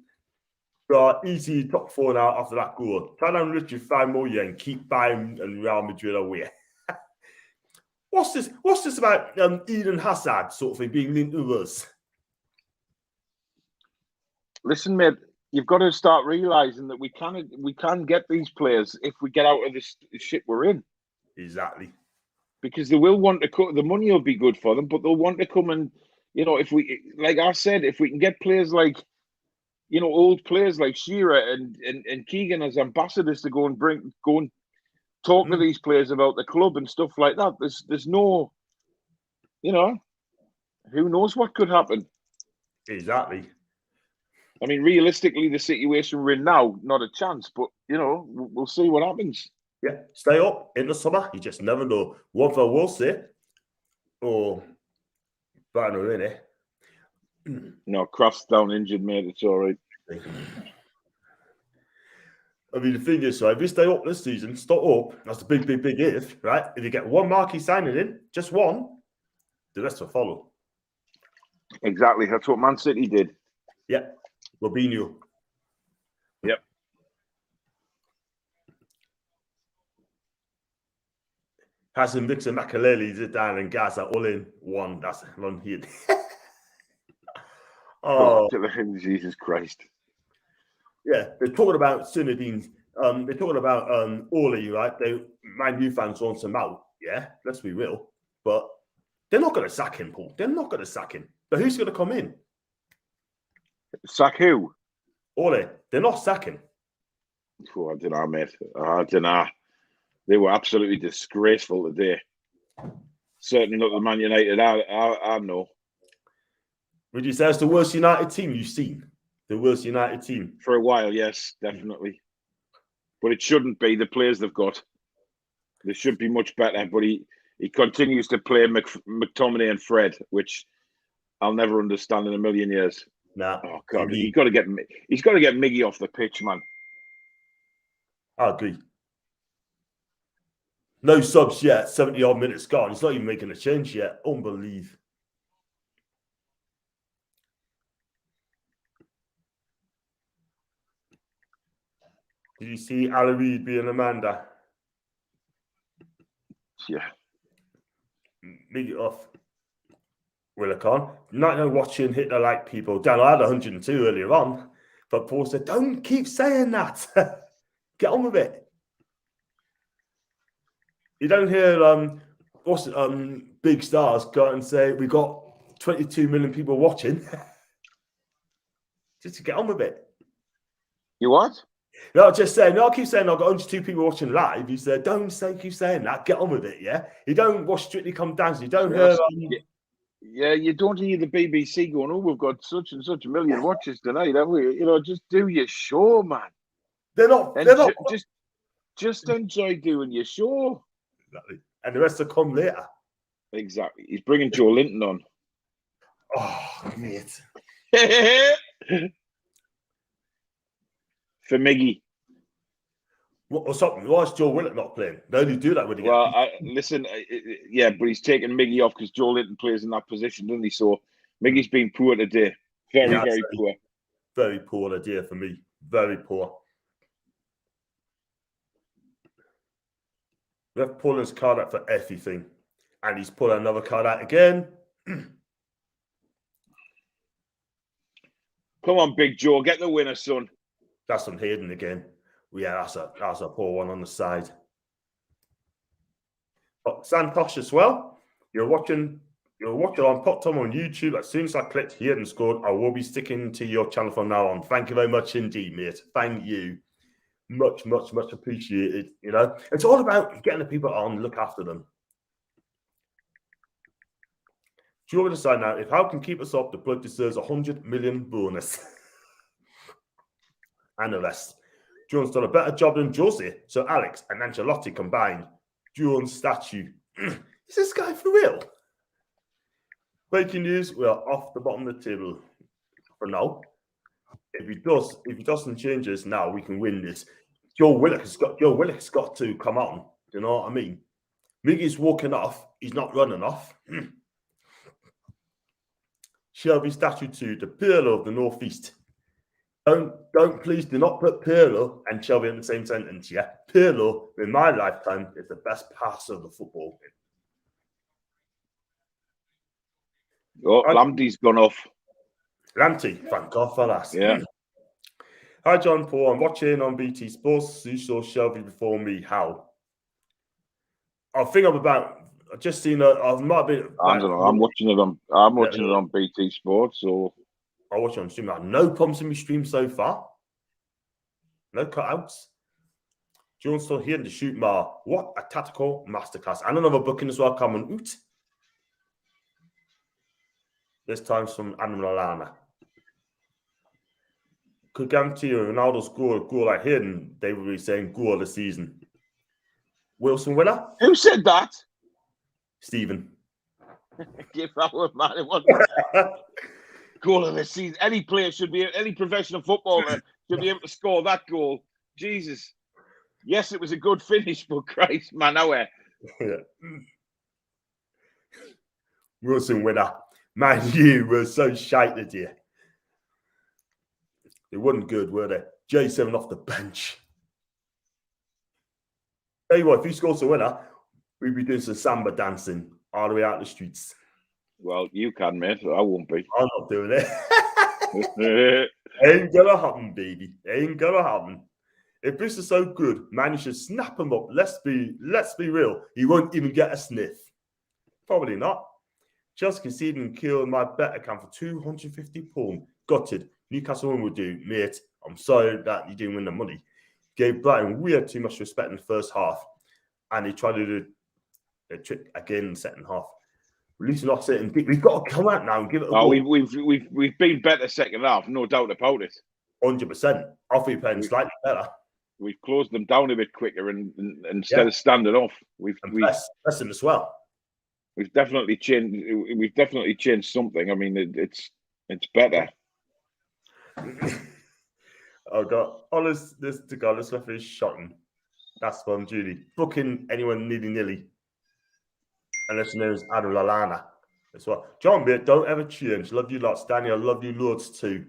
We are easy top four now after that goal. Try down Richard 5 more years and keep Bayern and Real Madrid away. What's this about Eden Hazard sort of thing being linked to us?
Listen, mate, you've got to start realising that we can get these players if we get out of this shit we're in.
Exactly.
Because they will want to cut. The money will be good for them, but they'll want to come and, if we, like I said, if we can get players like old players like Shearer and Keegan as ambassadors to go and talk to these players about the club and stuff like that. There's no, who knows what could happen.
Exactly.
I mean, realistically, the situation we're in now, not a chance, but, we'll see what happens.
Yeah, stay up in the summer. You just never know. One thing I will say, but I know, really.
No, Kraft's down injured, mate. It's all right.
I mean, the thing is, right, if you stay up this season, stop up, that's the big if, right? If you get one marquee signing in, just one, the rest will follow.
Exactly. That's what Man City did.
Yeah. Robinho.
Yep.
Hassan, Victor, Makaleli, Zidane, and Gaza all in one. That's one here.
Oh, Jesus Christ.
Yeah, they're talking about Zinedine. They're talking about Orly, right? Man U fans want him out. Yeah, let's be real. But they're not going to sack him, Paul. They're not going to sack him. But who's going to come in?
Sack who?
Orly. They're not sacking.
Oh, I don't know, mate. I don't know. They were absolutely disgraceful today. Certainly not the Man United I know.
Would you say it's the worst United team you've seen? The worst United team?
For a while, yes, definitely. But it shouldn't be. The players they've got. They should be much better. But he continues to play McTominay and Fred, which I'll never understand in a million years.
Nah.
Oh God, he's got to get Miggy off the pitch, man.
I agree. No subs yet. 70-odd minutes gone. He's not even making a change yet. Unbelievable. Did you see Ali Reid being Amanda?
Yeah.
Make it off. Willicon. Not no watching hit the like people. Dan, I had 102 earlier on. But Paul said, don't keep saying that. Get on with it. You don't hear big stars go out and say, we got 22 million people watching. Just to get on with it.
You what?
No, just saying, no, I keep saying I've got 102 people watching live. You said, don't keep saying that. Get on with it, yeah? You don't watch Strictly Come Dancing. You don't hear...
Yeah, you don't hear the BBC going, oh, we've got such and such a million watches tonight, have we? Just do your show, man.
They're not...
Just enjoy doing your show.
Exactly. And the rest will come later.
Exactly. He's bringing Joe Linton on.
Oh, mate.
For Miggy.
What's up? Why is Joe Willett not playing? They only do that when he
listen, yeah, but he's taking Miggy off because Joe Linton plays in that position, doesn't he? So Miggy's been poor today. Very poor.
Very poor idea for me. Very poor. Ref pulling his card out for everything. And he's pulling another card out again.
Come on, Big Joe. Get the winner, son.
That's on Hayden again. Yeah, that's a poor one on the side. But Santosh as well. You're watching on Pot Tom on YouTube. As soon as I clicked Hayden scored, I will be sticking to your channel from now on. Thank you very much indeed, mate. Thank you. Much appreciated. It's all about getting the people on, look after them. So you're going to decide now, if Howe can keep us up, the bloke deserves 100 million bonus. And the rest. Jones done a better job than Jose. So Alex and Ancelotti combined. Jones statue. Is this guy for real? Breaking news, we are off the bottom of the table for now. If he does some changes now, we can win this. Joe Willock's got to come on. Do you know what I mean? Miggy's walking off. He's not running off. Shelby statue 2, the Pirlo of the Northeast. Please do not put Pirlo and Shelby in the same sentence, yeah? Pirlo, in my lifetime, is the best passer of the football.
Oh, Lamptey's gone off.
Lamptey, thank God for that.
Yeah.
Hi, John Paul. I'm watching on BT Sports. You saw Shelby before me. How? I think I've just seen I might have been.
I don't know. I'm watching it on BT Sports. So
I watch it on stream. I have no problems in my stream so far. No cutouts. John's still here to shoot my what a tactical masterclass. And another booking as well coming out. This time from Adam Lallana. Could guarantee you Ronaldo scored a goal like him. They will be saying goal of the season. Wilson winner?
Who said that?
Stephen.
Give that one, man. It wasn't goal of the season. Any player should be, any professional footballer should be able to score that goal. Jesus. Yes, it was a good finish, but Christ, man, nowhere.
Yeah. Wilson winner. Man, you were so shite this year. They wasn't good, were they? J7 off the bench. Tell you what, if he scores a winner, we'd be doing some samba dancing all the way out the streets.
Well, you can, mate. I won't be.
I'm not doing it. Ain't gonna happen, baby. Ain't gonna happen. If this is so good, man, you should snap him up. Let's be real. He won't even get a sniff. Probably not. Just conceding and killing my bet account for £250. Gutted. Newcastle will do, mate. I'm sorry that you didn't win the money. Gave Brighton way too much respect in the first half, and he tried to do a trick again in the second half. Releasing offset and we've got to come out now and give it a go.
We've been better second half, no doubt about it.
100%. I think we're playing slightly better.
We've closed them down a bit quicker, and instead of standing off, we've
pressing as well.
We've definitely changed. We've definitely changed something. I mean, it's better.
Oh God! Honest, this stuff is shocking. That's from Judy. Booking anyone nilly, unless your name is Adam Lallana as well. John, mate, don't ever change. Love you lots, Danny. I love you loads too.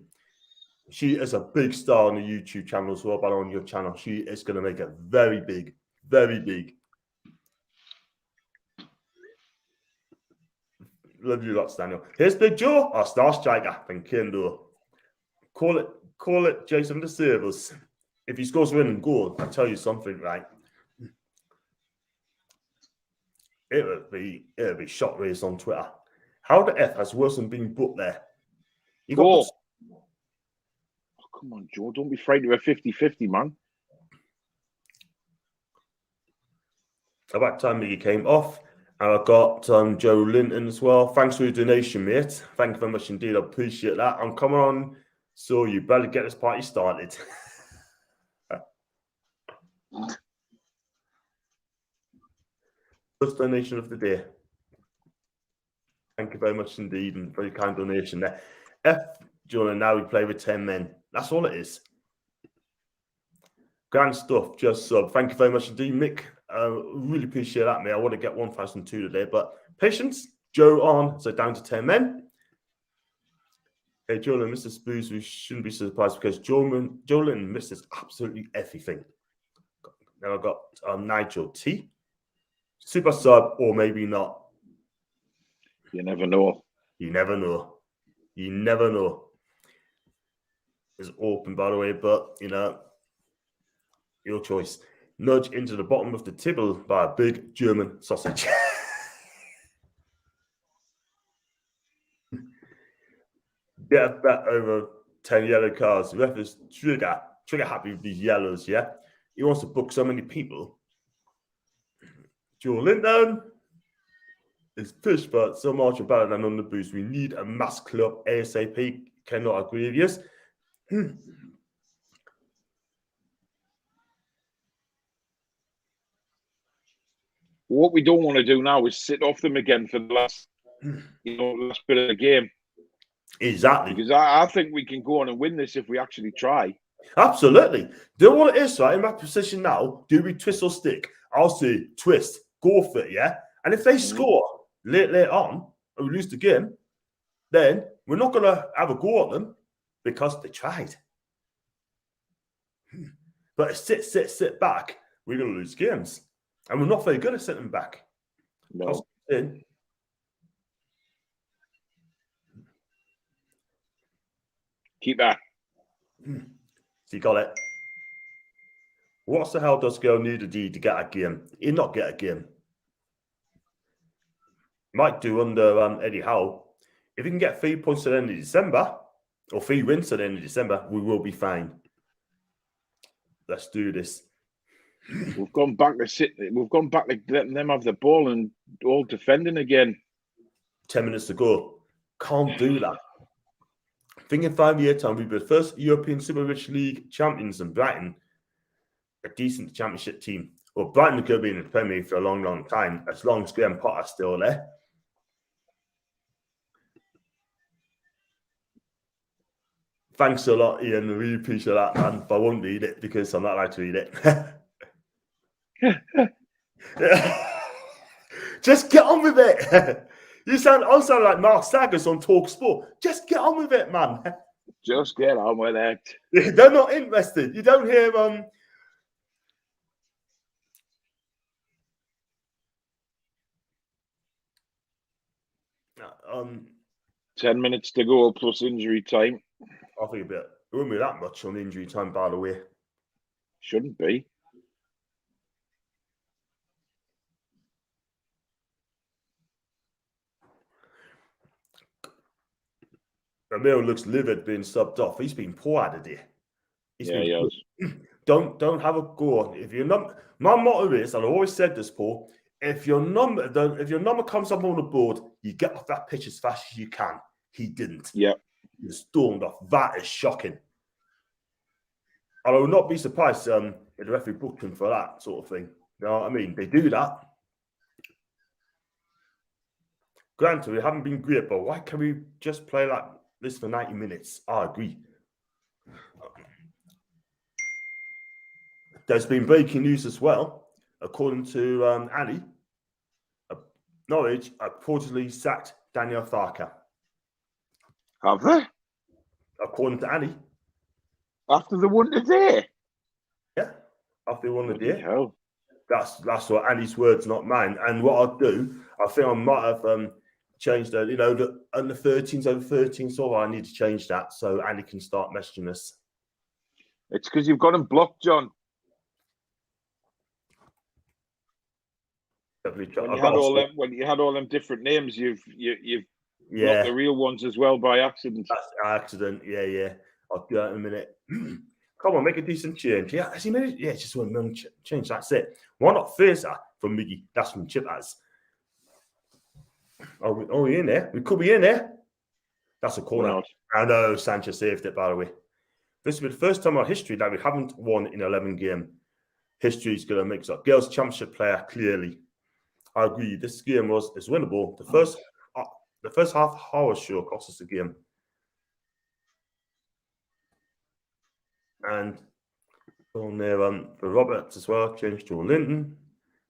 She is a big star on the YouTube channel as well, but on your channel, she is going to make it very big, very big. Love you lots, Daniel. Here's Big Joe, our star striker, and Kendo. Call it Jason to save us. If he scores a winning goal, I tell you something, right? It would be shot raised on Twitter. How the F has Wilson been booked there? You got
come on, Joe. Don't be frightened of a 50-50, man.
About time that you came off. And I got Joe Linton as well. Thanks for your donation, mate. Thank you very much indeed. I appreciate that. I'm coming on, so you better get this party started. First donation of the day. Thank you very much indeed, and very kind donation there. Jonah, now we play with 10 men. That's all it is. Grand stuff, just sub. Thank you very much indeed, Mick. Really appreciate that, mate. I want to get 1,002 today, but patience. Joe on, so down to 10 men. Hey, Joe and Mr. Spoos, we shouldn't be surprised because Joe Linton misses absolutely everything. Then I've got Nigel T. Super sub, or maybe not.
You never know.
You never know. You never know. It's open, by the way, but, you know, your choice. Nudge into the bottom of the table by a big German sausage. Get a bet over 10 yellow cards. The ref is trigger happy with these yellows, yeah? He wants to book so many people. Joe Linton is fish, but so much better than on the boost. We need a mass club ASAP. Cannot agree with you.
What we don't want to do now is sit off them again for the last bit of the game.
Exactly.
Because I think we can go on and win this if we actually try.
Absolutely. Do you know what it is, right? In my position now, do we twist or stick? I'll say twist. Go for it, yeah? And if they score later on and we lose the game, then we're not going to have a go at them because they tried. But if sit back, we're going to lose games. And we're not very good at sitting back.
No. Keep that.
So you got it. What the hell does girl need to do to get a game? He'll not get a game. Might do under Eddie Howe. If he can get 3 points at the end of December, or 3 wins at the end of December, we will be fine. Let's do this.
We've gone back to sit. We've gone back to letting them have the ball and all defending again.
10 minutes to go. Can't do that. I think in 5 years' time, we'll be the first European Super Rich League champions and Brighton, a decent championship team. Well, Brighton could be in the Premier League for a long, long time, as long as Graham Potter's still there. Thanks a lot, Ian. I really appreciate that, man. But I won't read it because I'm not allowed to read it. Just get on with it. I sound like Mark Saggers on Talk Sport. Just get on with it, man.
Just get on with it.
They're not interested. You don't hear
10 minutes to go plus injury time.
I think it won't be that much on injury time, by the way.
Shouldn't be.
Ramiro looks livid being subbed off. He's been poor out of there.
He has.
Don't have a go. If you're not, my motto is, and I always said this, Paul. If your number comes up on the board, you get off that pitch as fast as you can. He didn't.
Yeah.
He stormed off. That is shocking. I will not be surprised if the referee booked him for that sort of thing. You know what I mean? They do that. Granted, we haven't been great, but why can't we just play like this for 90 minutes? I agree. There's been breaking news as well. According to Ali, Norwich reportedly sacked Daniel Farker.
Have they?
According to Ali.
After the one today?
Yeah, after the one today.
Hell.
That's what Andy's words, not mine. And what I'll do, I think I might have changed the, the under 13s over 13s. So I need to change that so Andy can start messaging us.
It's because you've got him blocked, John. When you had all them different names, you've blocked the real ones as well by accident.
That's accident, yeah. I'll do that in a minute. Come on, make a decent change. Yeah, has he made it? Yeah, just one change. That's it. Why not Fraser from Miggy? That's from Chip as. Oh, we're in there. We could be in there. That's a corner. I know Sanchez saved it, by the way. This will be the first time in our history that we haven't won in 11 game. History is going to mix up. Girls Championship player, clearly. I agree. This game is winnable. The first half hour sure cost us the game. And on there for Roberts as well, changed to Linton.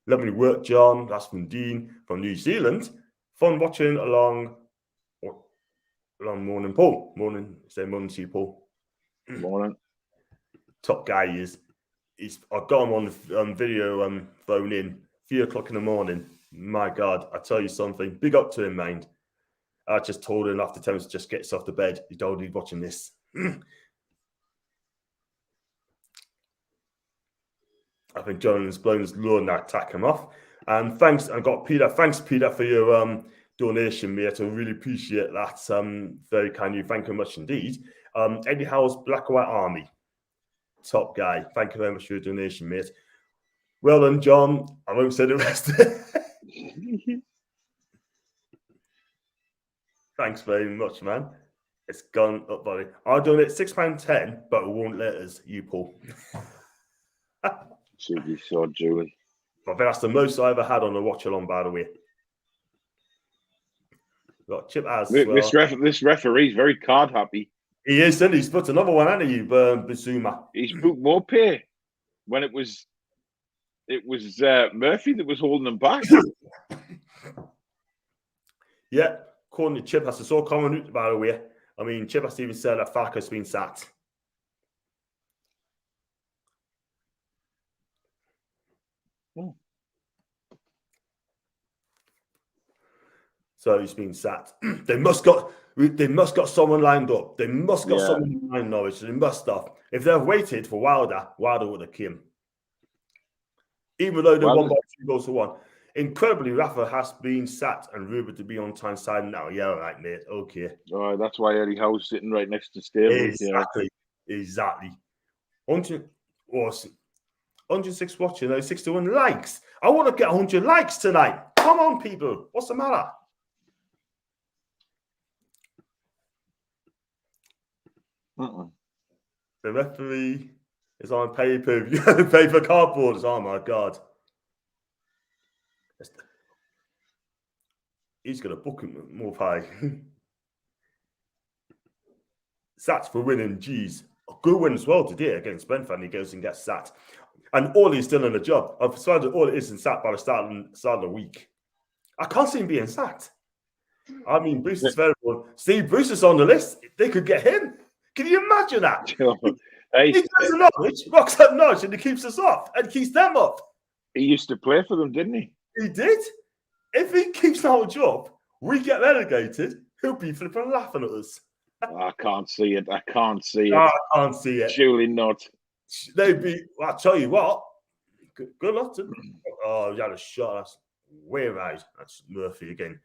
Lovely work, John. That's from Dean from New Zealand. Fun watching along morning, Paul. Morning to you, Paul.
Morning.
Top guy he is. I got him on the video phone in 3 o'clock in the morning. My God, I tell you something. Big up to him, mind. I just told him after 10 minutes, just gets off the bed. He told me watching this. I think Jonathan's blown his low and that attack him off. And thanks, I got Peter. Thanks, Peter, for your donation, mate. I really appreciate that. Very kind of you. Thank you very much indeed. Eddie Howe's Black White Army. Top guy. Thank you very much for your donation, mate. Well done, John. I won't say the rest. Thanks very much, man. It's gone up, buddy. I'll donate £6.10, but it won't let us. You, Paul.
Cheeky sword, Julie.
I think that's the most I ever had on a watch along, by the way. Got Chip as well.
This referee's very card happy.
He is, and he's put another one, hasn't he, Bazuma?
He's put more pay when it was Murphy that was holding him back.
Yeah, according to Chip, that's a so common, by the way. I mean, Chip has even said that Farker's been sacked. So he's been sacked. They must got someone lined up. They must got someone lined Norwich. They must have. If they've waited for Wilder would have came. Even though they won by 2 goals to 1. Incredibly, Rafa has been sacked and rumoured to be on Tyneside now. Yeah, all right, mate. Okay.
That's why Eddie Howe's sitting right next to Stalemate.
Exactly. 106 watching, 61 likes. I want to get 100 likes tonight. Come on, people. What's the matter? The referee is on pay-per-view. Paper cardboards. Oh, my God. He's going to book him more high. Sacked for winning. Jeez. A good win as well today against Brentford. He goes and gets sacked. And all he's still in the job. I've decided all it is in sacked by the start of the week. I can't see him being sacked. I mean, Bruce is very good. Steve Bruce is on the list. They could get him. Can you imagine that? He goes to Norwich, rocks up Norwich, and he keeps us off and keeps them up.
He used to play for them, didn't he?
He did. If he keeps our job, we get relegated. He'll be flipping laughing at us.
I can't see it. I can't see it.
I can't see it.
Surely not.
They'd be. I'll tell you what. Good luck to them. Oh, he had a shot. That's way right. That's Murphy again.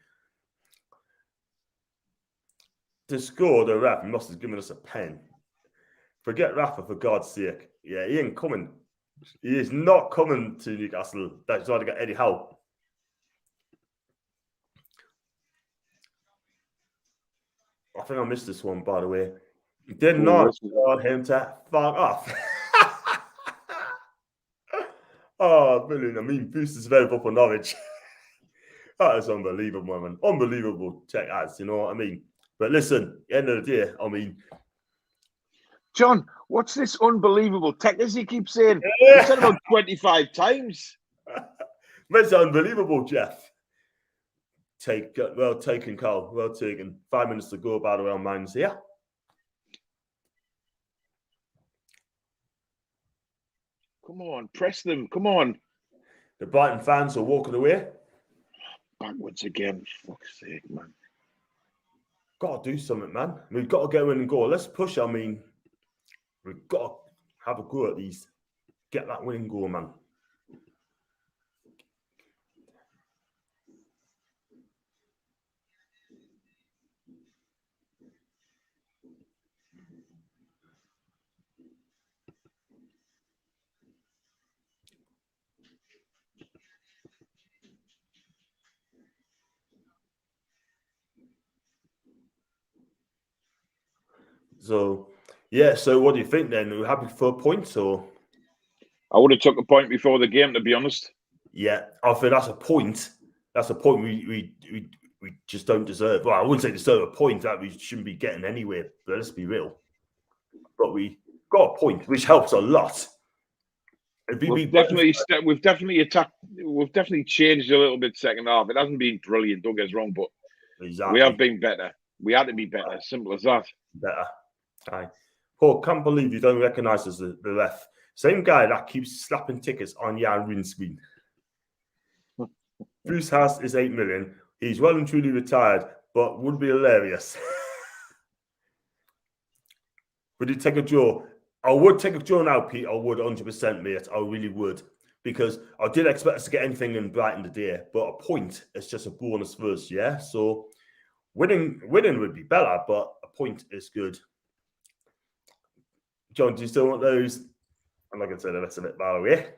To score, the ref must have given us a pen. Forget Rafa, for God's sake. Yeah, he ain't coming. He is not coming to Newcastle. That's why they got Eddie Howe. I think I missed this one, by the way. Did not want him to fuck off. Oh, brilliant. I mean, Boost is very up on Norwich. That is unbelievable, man. Unbelievable check ads, you know what I mean? But listen, at the end of the day, I mean...
John, what's this unbelievable tech, as he keeps saying? He said about 25 times.
It's unbelievable, Jeff. Well taken, Carl. Well taken. 5 minutes to go, by the way, on mine's here.
Come on, press them. Come on.
The Brighton fans are walking away.
Backwards again. Fuck's sake, man.
Got to do something, man. We've got to go in and go. Let's push. I mean, we've got to have a go at these. Get that winning goal, man. So, yeah. So, what do you think then? Are we happy for points or?
I would have took a point before the game, to be honest.
Yeah, I think that's a point. That's a point we just don't deserve. Well, I wouldn't say deserve a point that we shouldn't be getting anywhere. But let's be real. But we got a point, which helps a lot.
We've definitely attacked. We've definitely changed a little bit second half. It hasn't been brilliant. Don't get us wrong, but we have been better. We had to be better. Simple as that.
Better. Aye. Paul, can't believe you don't recognise us the ref. Same guy that keeps slapping tickets on your windscreen. Bruce has is 8 million. He's well and truly retired, but would be hilarious. Would you take a draw? I would take a draw now, Pete. I would 100%, mate. I really would. Because I did expect us to get anything in Brighton today, but a point is just a bonus for us, yeah? So winning would be better, but a point is good. John, do you still want those? I'm not going to say the rest of it, by the way.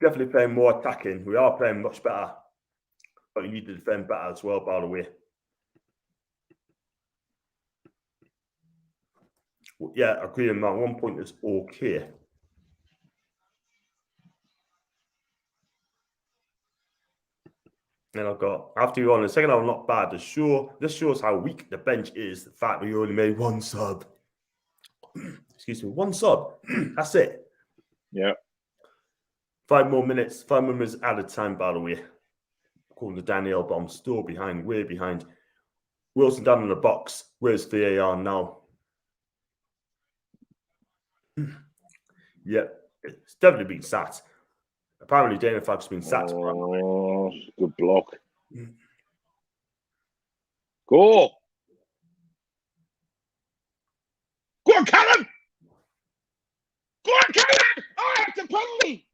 Definitely playing more attacking. We are playing much better. But we need to defend better as well, by the way. Yeah, I agree on that. 1 point is okay. And I've got, after you're on the second half, not bad. This shows how weak the bench is. The fact that we only made one sub. Excuse me, one sub. That's it.
Yeah.
5 more minutes. 5 more minutes added time, by the way. According to Danielle, but I'm still behind. Way behind. Wilson down in the box. Where's VAR now? Yeah, it's definitely been sat. Apparently, Dana Fag's been sat.
Oh, good block. Go! Go on, Callum! Go on, Callum! Oh, it's a penalty!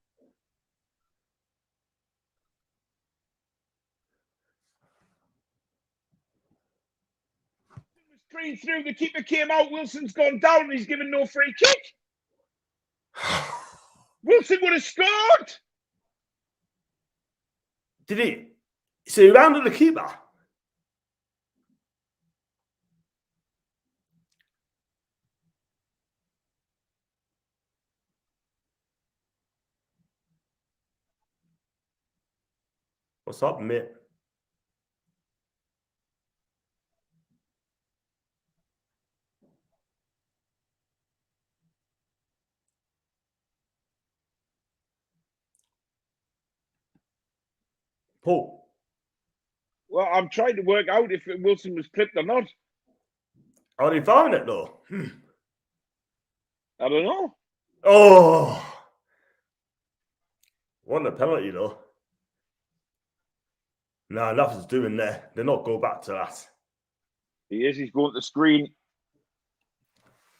screen through. The keeper came out. Wilson's gone down and he's given no free kick. Wilson would have scored.
Did he? So he rounded the keeper. What's up, mate? Paul.
Well, I'm trying to work out if Wilson was clipped or not.
Are they found it though?
I don't know.
Oh, what a penalty though. No, nothing's doing there. They're not going back to that.
He is. He's going to the screen.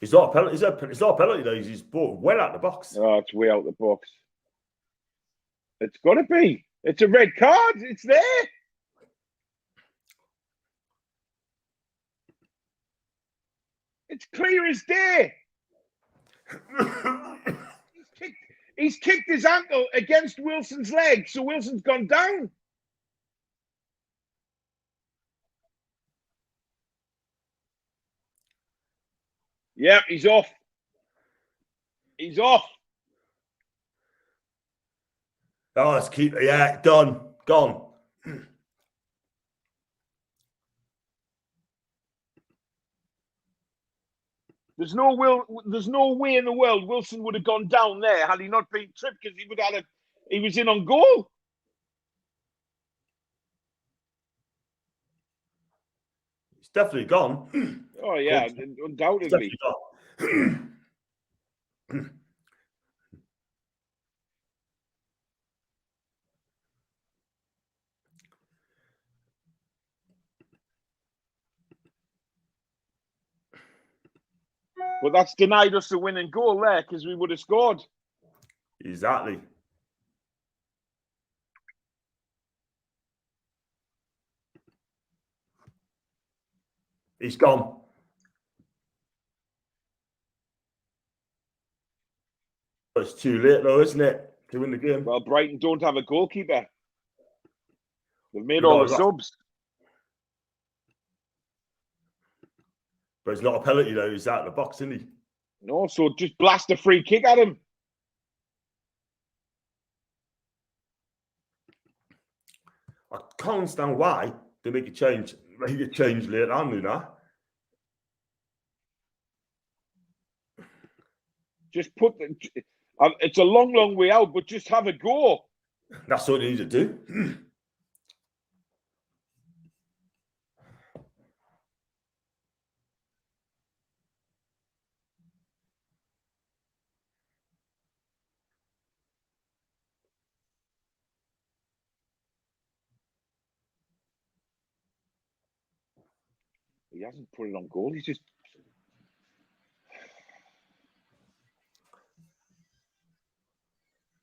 It's not a penalty. It's not a penalty though. He's brought well out the box.
Oh, it's way out the box. It's got to be. It's a red card. It's there. It's clear as day. He's kicked his ankle against Wilson's leg, so Wilson's gone down. Yeah, he's off. He's off.
Oh, let's keep it. Yeah, done. Gone.
There's no way in the world Wilson would have gone down there had he not been tripped, because he would have he was in on goal.
It's definitely gone.
Oh yeah, undoubtedly.
It's definitely gone.
But that's denied us the winning goal there, because we would have scored.
Exactly. He's gone. But it's too late though, isn't it, to win the game?
Well, Brighton don't have a goalkeeper. They've made all the subs.
But it's not a penalty though. He's out of the box, isn't he?
No, so just blast a free kick at him.
I can't understand why they make a change later on, you know.
Just it's a long way out, but just have a go.
That's what they need to do.
He hasn't put it on goal. He's just.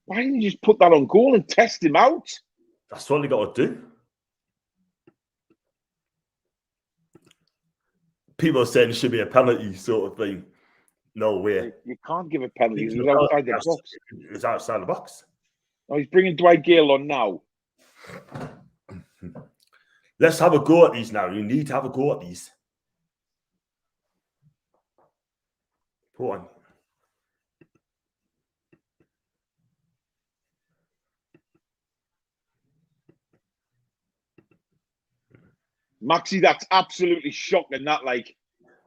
Why didn't you just put that on goal and test him out?
That's what they got to do. People are saying it should be a penalty sort of thing. No way.
You can't give a penalty. He's outside the box.
It's outside the box.
Oh, he's bringing Dwight Gale on now.
Let's have a go at these now. You need to have a go at these. Go on.
Maxi, that's absolutely shocking. That, like.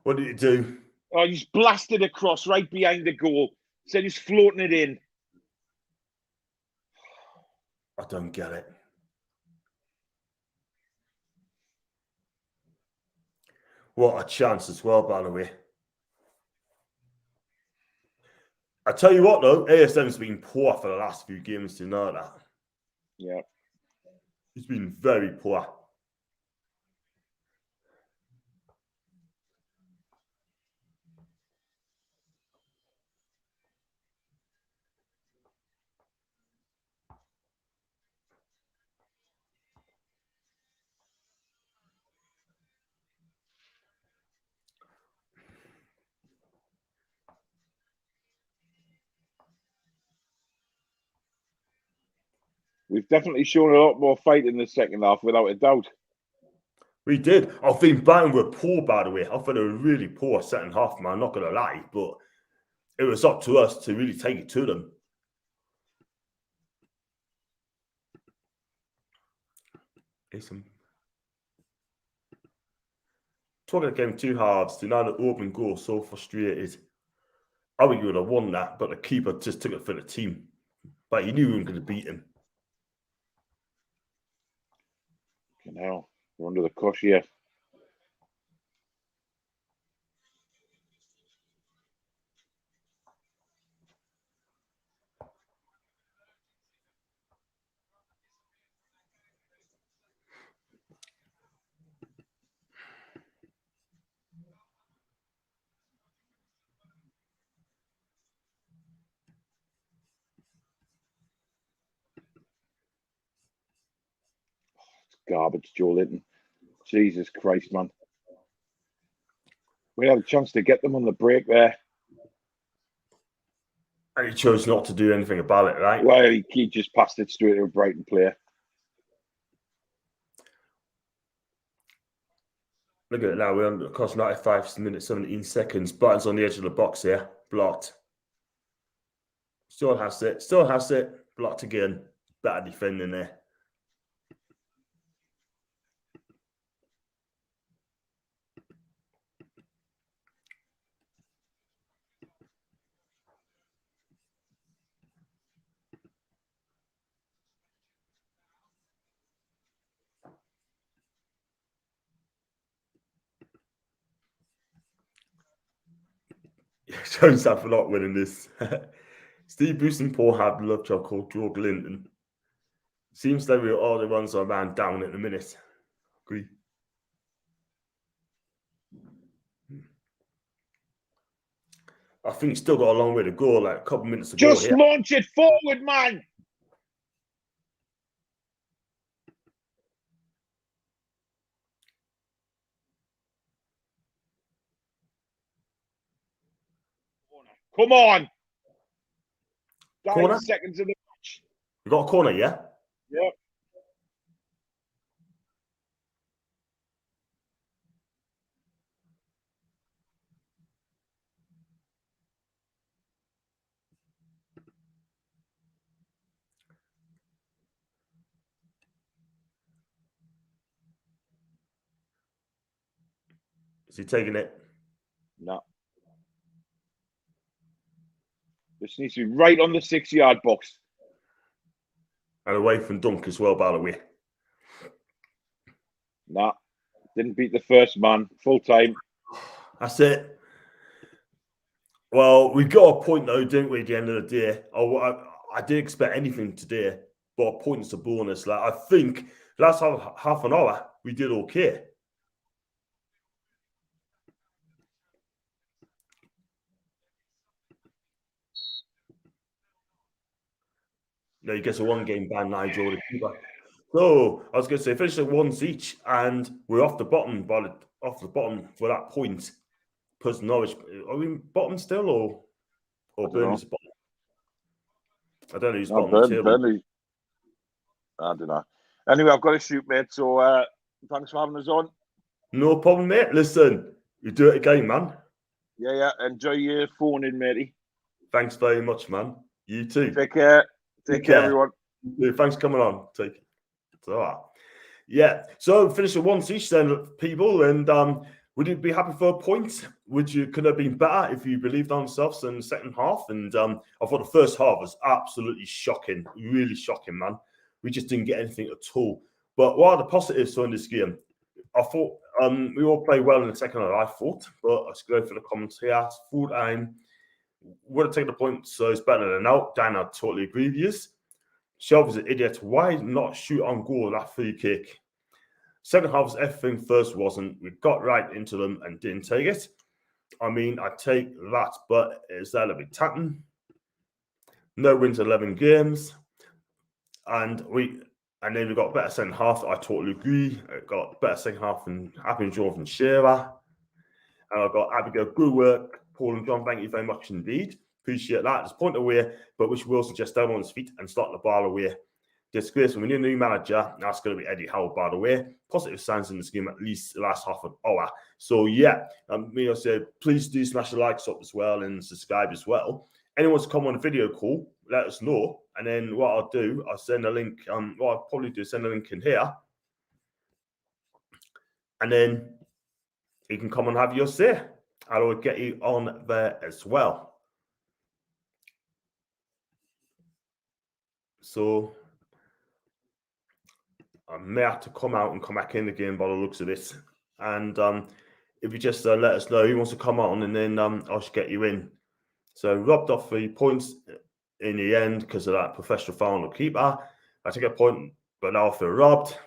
What did it do?
Oh, he's blasted across right behind the goal. Said he's floating it in.
I don't get it. What a chance as well, by the way. I tell you what, though, ASM's been poor for the last few games, to know that.
Yeah.
He's been very poor.
We've definitely shown a lot more fight in the second half, without a doubt.
We did. I think Brighton were poor, by the way. I thought they were really poor second half, man. I'm not going to lie. But it was up to us to really take it to them. Talking the game 2 halves, the now open goal, so frustrated. I think you would have won that, but the keeper just took it for the team. But he knew we were going to beat him.
Now we're under the cush here. Garbage, Joe Linton. Jesus Christ, man. We had a chance to get them on the break there.
And he chose not to do anything about it, right?
Well, he just passed it straight to a Brighton player.
Look at it now. We're on across 95 minutes, 17 seconds. Button's on the edge of the box here. Blocked. Still has it. Still has it. Blocked again. Better defending there. Jones have a lot winning this. Steve Bruce and Paul had a love job called George Linton. Seems like we're all the ones are man down at the minute. Agree. I think he's still got a long way to go, like a couple minutes to go.
Just launch it forward, man. Come on.
Corner?
9 seconds of the match.
You got a corner, yeah?
Yep.
Is he taking it?
No. This needs to be right on the 6-yard box.
And away from Dunk as well, by the way.
No. Didn't beat the first man. Full time.
That's it. Well, we got a point though, didn't we, at the end of the day? I didn't expect anything today, but a point is a bonus. Like, I think last half an hour, we did okay. No, he gets a 1-game ban, Nigel. So I was going to say, finish at ones each, and we're off the bottom, for that point. Plus Norwich, are we bottom still, or Burnley's bottom? I don't know who's bottom of the table.
Burnley. I don't know. Anyway, I've got to shoot, mate. So thanks for having us on.
No problem, mate. Listen, you do it again, man.
Yeah. Enjoy your phone in, matey.
Thanks very much, man. You too.
Take care. Take care, everyone.
Thanks for coming on. Take it. All right. Yeah. So finish at once each then, people. And would you be happy for a point? Could have been better if you believed on yourselves in the second half? And I thought the first half was absolutely shocking. Really shocking, man. We just didn't get anything at all. But what are the positives in this game? I thought we all played well in the second half, I thought. But let's go for the comments here. Full time. Would have taken the point, so it's better than out. Dan, I totally agree with you. Shelby's an idiot. Why not shoot on goal that free kick? Second half was everything, first wasn't. We got right into them and didn't take it. I mean, I take that, but is that a bit tapping? No wins 11 games. And then we got better second half. I totally agree. I got better second half than Abby Jordan Shearer. And I got Abigail, good work. Paul and John, thank you very much indeed. Appreciate that. Just point away, but which Wilson just down on his feet and start the ball away. Disgraceful. We need a new manager. That's going to be Eddie Howe, by the way. Positive signs in this game, at least the last half an hour. So, yeah, me, I said, please do smash the likes up as well and subscribe as well. Anyone to come on a video call, let us know. And then what I'll do, I'll send a link. What I'll probably do is send a link in here. And then you can come and have your say. I'll get you on there as well. So I may have to come out and come back in again by the looks of this. And if you just let us know who wants to come on, and then I should get you in. So robbed off 3 points in the end because of that professional foul on the keeper. I took a point, but now I feel robbed.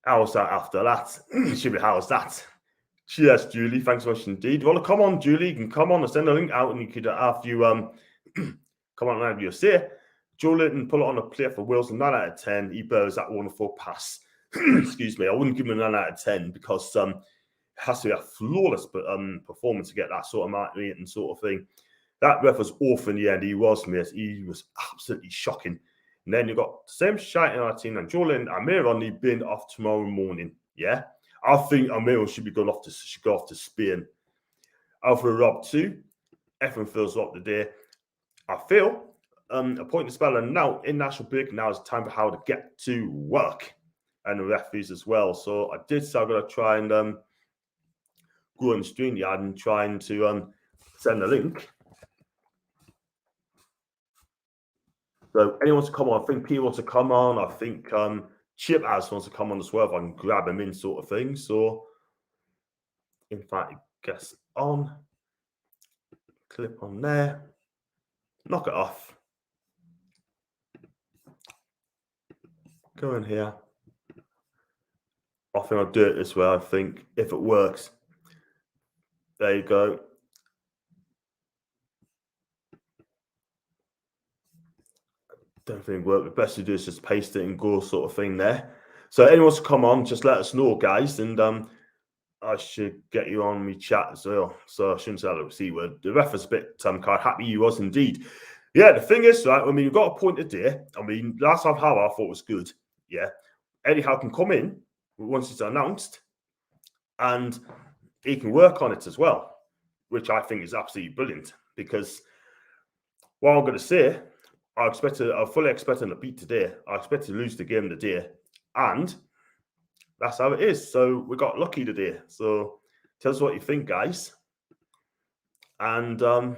How's that after that? Should be how's that? Cheers, Julie. Thanks so much indeed. Well, come on, Julie. You can come on and send a link out, and you could have you come on and have your say. Joe Linton pull it on a play for Wales, 9 out of 10. He bears that wonderful pass. Excuse me. I wouldn't give him a 9 out of 10 because it has to be a flawless performance to get that sort of mark rating sort of thing. That ref was awful in the end. He was, mate. He was absolutely shocking. And then you've got the same shite in our team. And Joe Linton, Amir on the bin off tomorrow morning. Yeah. I think Amir should be going off to Spain. Alfred Rob 2. Everyone feels up today. I feel a point to spell, and now in national break, now it's time for how to get to work and the referees as well. So I did say I'm going to try and go on the stream yard and trying to send a link. So anyone wants to come on, I think P wants to come on, I think Chip has wants to come on as well, if I can grab him in sort of thing. So in fact, guess on, clip on there, knock it off. Go in here. I think I'll do it this way. I think if it works, there you go. Don't think it worked. The best to do is just paste it and go sort of thing there. So anyone wants to come on, just let us know, guys, and I should get you on me chat as well. So I shouldn't say that with C word. The ref was a bit quite happy he was indeed. Yeah, the thing is, right, I mean, you've got a point today. I mean, last half hour I thought was good. Yeah. Eddie Howe can come in once it's announced and he can work on it as well, which I think is absolutely brilliant because what I'm going to say, I'm fully expecting a beat today. I expect to lose the game today. And that's how it is. So we got lucky today. So tell us what you think, guys. And I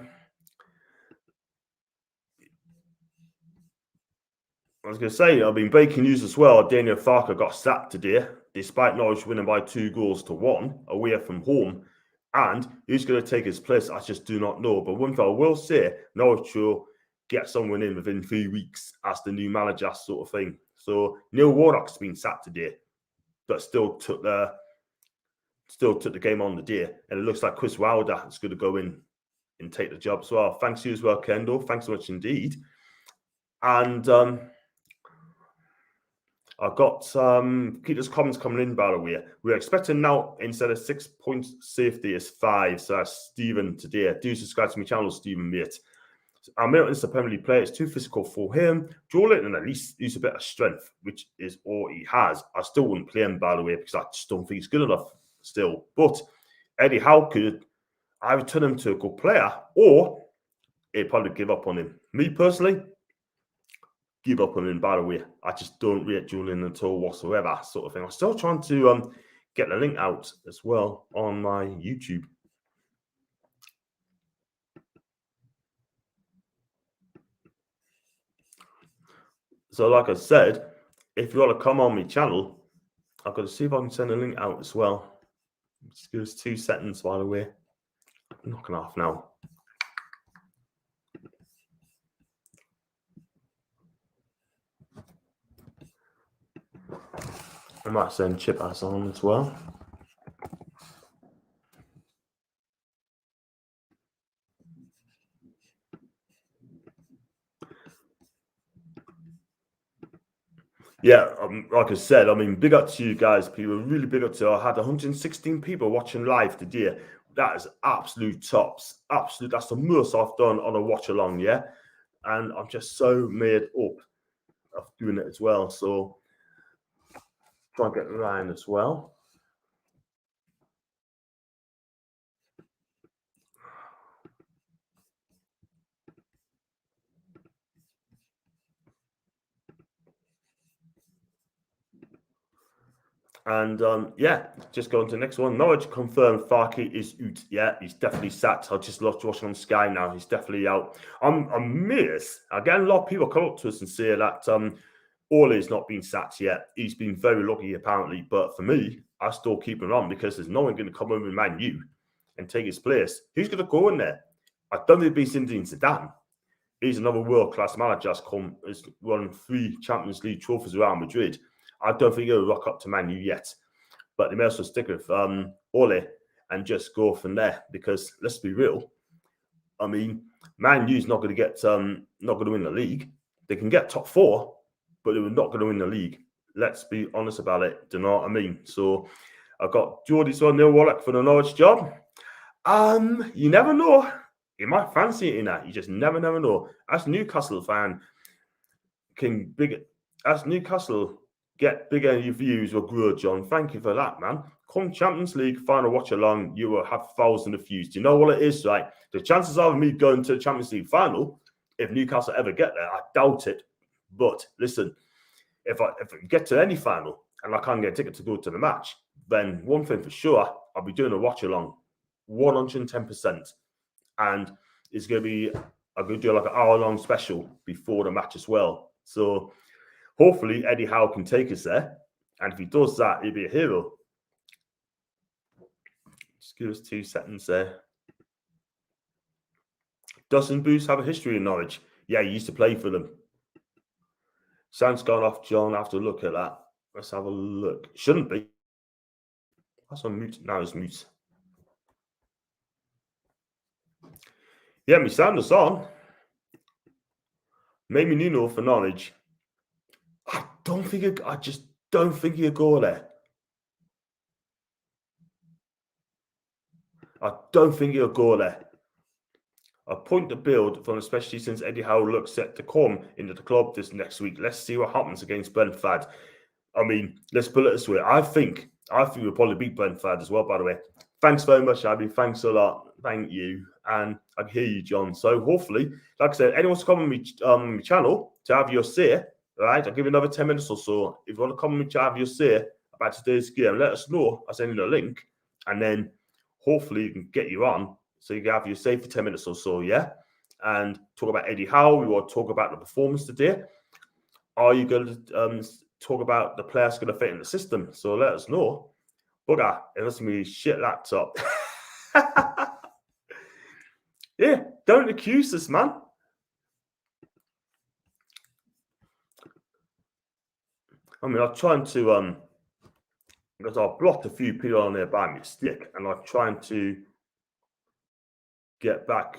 was going to say, I've been breaking news as well. Daniel Farker got sacked today, despite Norwich winning by 2-1 away from home. And who's going to take his place? I just do not know. But one thing I will say, Norwich will get someone in within 3 weeks as the new manager sort of thing. So Neil Warnock's been sacked today, but still took the game on the day. And it looks like Chris Wilder is going to go in and take the job as well. Thanks to you as well, Kendall. Thanks so much indeed. And I've got keep those comments coming in, by the way. We're expecting now, instead of 6 points safety, is 5. So that's Stephen today. Do subscribe to my channel, Stephen, mate. Amir is a Premier League player. It's too physical for him. Joe Linton at least uses a bit of strength, which is all he has. I still wouldn't play him, by the way, because I just don't think he's good enough still. But Eddie Howe could either turn him to a good player or he'd probably give up on him. Me personally, give up on him, by the way. I just don't rate Joe Linton at all whatsoever, sort of thing. I'm still trying to get the link out as well on my YouTube. So like I said, if you want to come on my channel, I've got to see if I can send a link out as well. Just give us 2 seconds, by the way. I'm knocking off now. I might send Chip Ass on as well. Yeah, like I said, I mean, big up to you guys, people. Really big up to you. I had 116 people watching live today. That is absolute tops. Absolute. That's the most I've done on a watch along, yeah? And I'm just so made up. of doing it as well. So try and get Ryan as well. And yeah, just going to the next one. Norwich confirmed Farke is out. Yeah, he's definitely sat. I just lost watching on Sky now. He's definitely out. I'm amazed. Again, a lot of people come up to us and say that Ole is not being sacked yet. He's been very lucky apparently, but for me, I still keep him on because there's no one going to come over in Man U and take his place. Who's going to go in there? I don't think it'll be Zinedine Zidane. He's another world-class manager. Has won 3 Champions League trophies around Madrid. I don't think he'll rock up to Man U yet, but they may as well stick with Ole and just go from there. Because let's be real, I mean, Man U's not going to get not going to win the league. They can get top 4, but they're not going to win the league. Let's be honest about it. Do you know what I mean? So I've got Geordie's on Neil Warnock for the Norwich job. You never know. You might fancy it in that. You just never know. As a Newcastle fan, as Newcastle get bigger views or grow, John. Thank you for that, man. Come Champions League final watch along, you will have thousands of views. Do you know what it is, right? The chances of me going to the Champions League final, if Newcastle ever get there, I doubt it. But listen, if I get to any final and I can't get a ticket to go to the match, then one thing for sure, I'll be doing a watch along, 110%, and it's going to be I'm going to do like an hour-long special before the match as well. So hopefully Eddie Howe can take us there. And if he does that, he'll be a hero. Just give us 2 seconds there. Doesn't Booth have a history in Norwich? Yeah, he used to play for them. Sound's gone off, John. I have to look at that. Let's have a look. Shouldn't be. That's on mute. Now it's mute. Yeah, my sound is on. Maybe Nuno for Norwich. I just don't think he'll go there. I don't think he'll go there. A point to build from, especially since Eddie Howe looks set to come into the club this next week. Let's see what happens against Brentford. I mean, let's put it this way. I think we'll probably beat Brentford as well, by the way. Thanks very much, Abby. Thanks a lot. Thank you. And I hear you, John. So hopefully, like I said, anyone's come on my channel to have your say, right? I'll give you another 10 minutes or so. If you want to come on to have your say about today's game, let us know. I'll send you the link. And then hopefully we can get you on so you can have your say for 10 minutes or so, yeah? And talk about Eddie Howe. We want to talk about the performance today. Are you going to talk about the players going to fit in the system? So let us know. Bugger, it must be shit laptop. Yeah, don't accuse us, man. I mean, I'm trying to, because I've blocked a few people on there by mistake, and I'm trying to get back,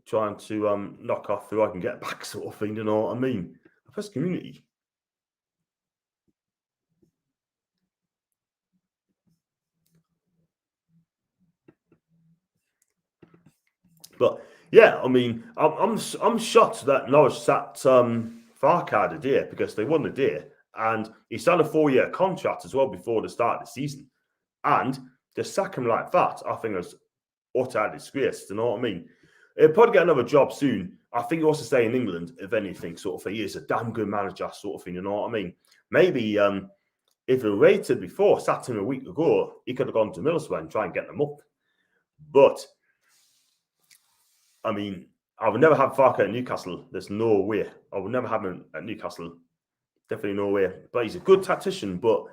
trying to knock off who I can get back, sort of thing, you know what I mean? I press community. But yeah, I mean, I'm shocked that Norwich sat Farke today because they won the day, and he signed a 4-year contract as well before the start of the season. And to sack him like that, I think is utter disgrace. You know what I mean? He'll probably get another job soon. I think he wants to stay in England, if anything, sort of thing. He is a damn good manager, sort of thing. You know what I mean? Maybe if he waited before, sat him a week ago, he could have gone to Middlesbrough and try and get them up. But I mean, I would never have Farke at Newcastle. There's no way. I would never have him at Newcastle. Definitely no way. But he's a good tactician. But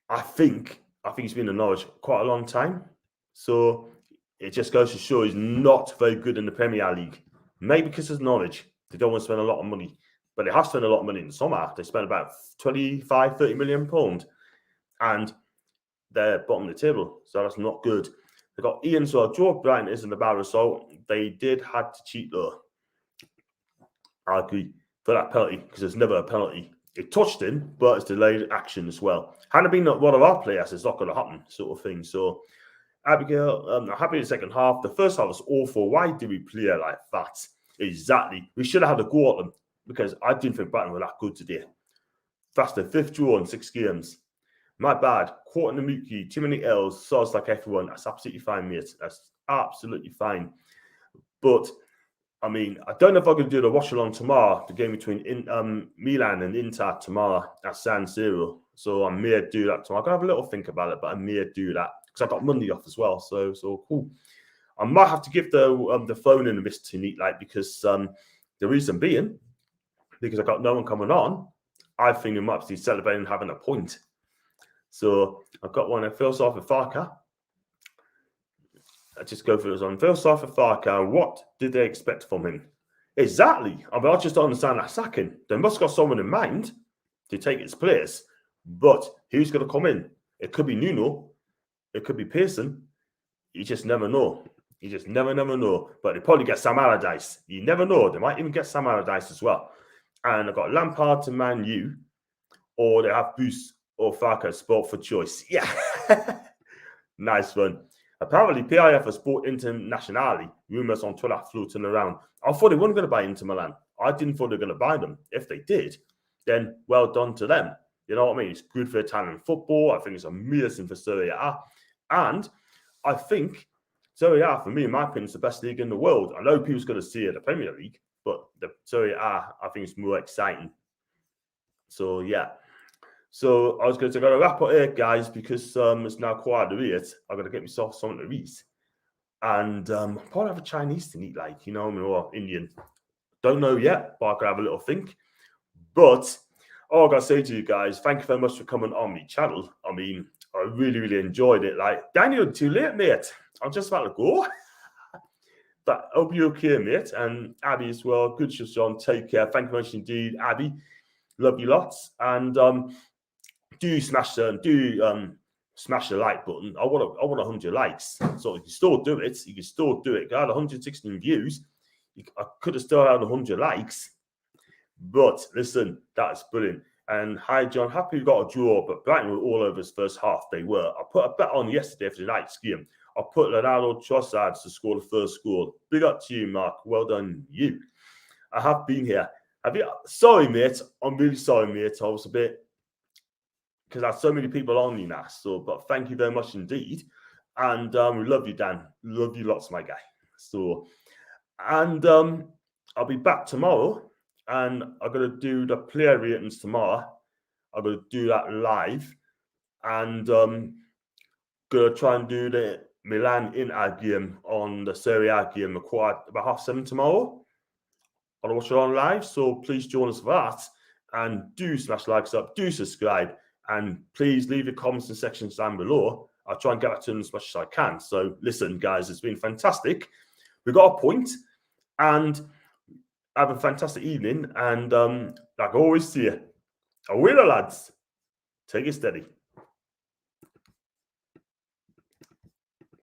I think he's been in Norwich quite a long time. So it just goes to show he's not very good in the Premier League. Maybe because it's Norwich. They don't want to spend a lot of money. But they have spent a lot of money in the summer. They spent about 25, 30 million pounds. And they're bottom of the table. So that's not good. They got Ian, so Joe Brighton isn't a bad result. They did have to cheat though. I agree for that penalty because there's never a penalty. It touched him, but it's delayed action as well. Had it been one of our players, it's not going to happen, sort of thing. So, Abigail, happy in the second half. The first half was awful. Why do we play like that? Exactly. We should have had a go at them. because I didn't think Brighton were that good today. That's the 5th draw in 6 games. My bad. Caught in the mookie, too many L's, sounds like everyone. That's absolutely fine, mate. That's absolutely fine. But, I mean, I don't know if I'm going to do the watch-along tomorrow, the game between Milan and Inter tomorrow at San Siro. So I may do that tomorrow. I'm going to have a little think about it, but I may do that because I've got Monday off as well. So cool. I might have to give the phone in a miss to Neat Light because the reason being, because I got no one coming on, I think we might be celebrating having a point. So I've got one that feels off with Farka. I just go for this one. Feels off with Farka. What did they expect from him? Exactly. I mean, I just don't understand that sacking. They must have got someone in mind to take its place. But who's going to come in? It could be Nuno. It could be Pearson. You just never know. You just never know. But they probably get Sam Allardyce. You never know. They might even get Sam Allardyce as well. And I've got Lampard to Man U. Or they have Boost or Farka Sport for choice. Yeah. Nice one. Apparently, PIF has bought Internationale. Rumours on Twitter floating around. I thought they weren't going to buy Inter Milan. I didn't think they were going to buy them. If they did, then well done to them. You know what I mean? It's good for Italian football. I think it's amazing for Serie A. And I think Serie A, for me, in my opinion, is the best league in the world. I know people's going to see it, the Premier League, but the Serie A, I think, is more exciting. So, yeah. So I was going to wrap up here, guys, because it's now quite late. I've got to get myself something to eat. And I'll probably have a Chinese to eat, like, you know, or Indian. Don't know yet, but I could have a little think. But all I've got to say to you guys, thank you very much for coming on my channel. I mean, I really enjoyed it. Like, Daniel, too late, mate. I'm just about to go. But I hope you're okay, mate. And Abby as well. Good show, John. Take care. Thank you very much indeed, Abby. Love you lots. And do smash the like button. I want 100 likes. So you can still do it. You can still do it. I had 116 views. I could have still had 100 likes. But listen, that's brilliant. And hi, John. Happy we got a draw, but Brighton were all over his first half. They were. I put a bet on yesterday for the night's game. I put Ronaldo Trossard to score the first goal. Big up to you, Mark. Well done, you. I have been here. Sorry, mate. I'm really sorry, mate. I was a bit, because I have so many people on you now. So, but thank you very much indeed. And we love you, Dan. Love you lots, my guy. So, and I'll be back tomorrow. And I'm going to do the player ratings tomorrow. I'm going to do that live. And going to try and do the Milan Inter game on the Serie A game about 7:30 tomorrow. I'll watch it on live. So please join us for that. And do smash likes up. Do subscribe. And please leave your comments in sections down below. I'll try and get back to them as much as I can. So listen, guys, it's been fantastic. We got a point. And have a fantastic evening. And like I always say, a winner, lads. Take it steady.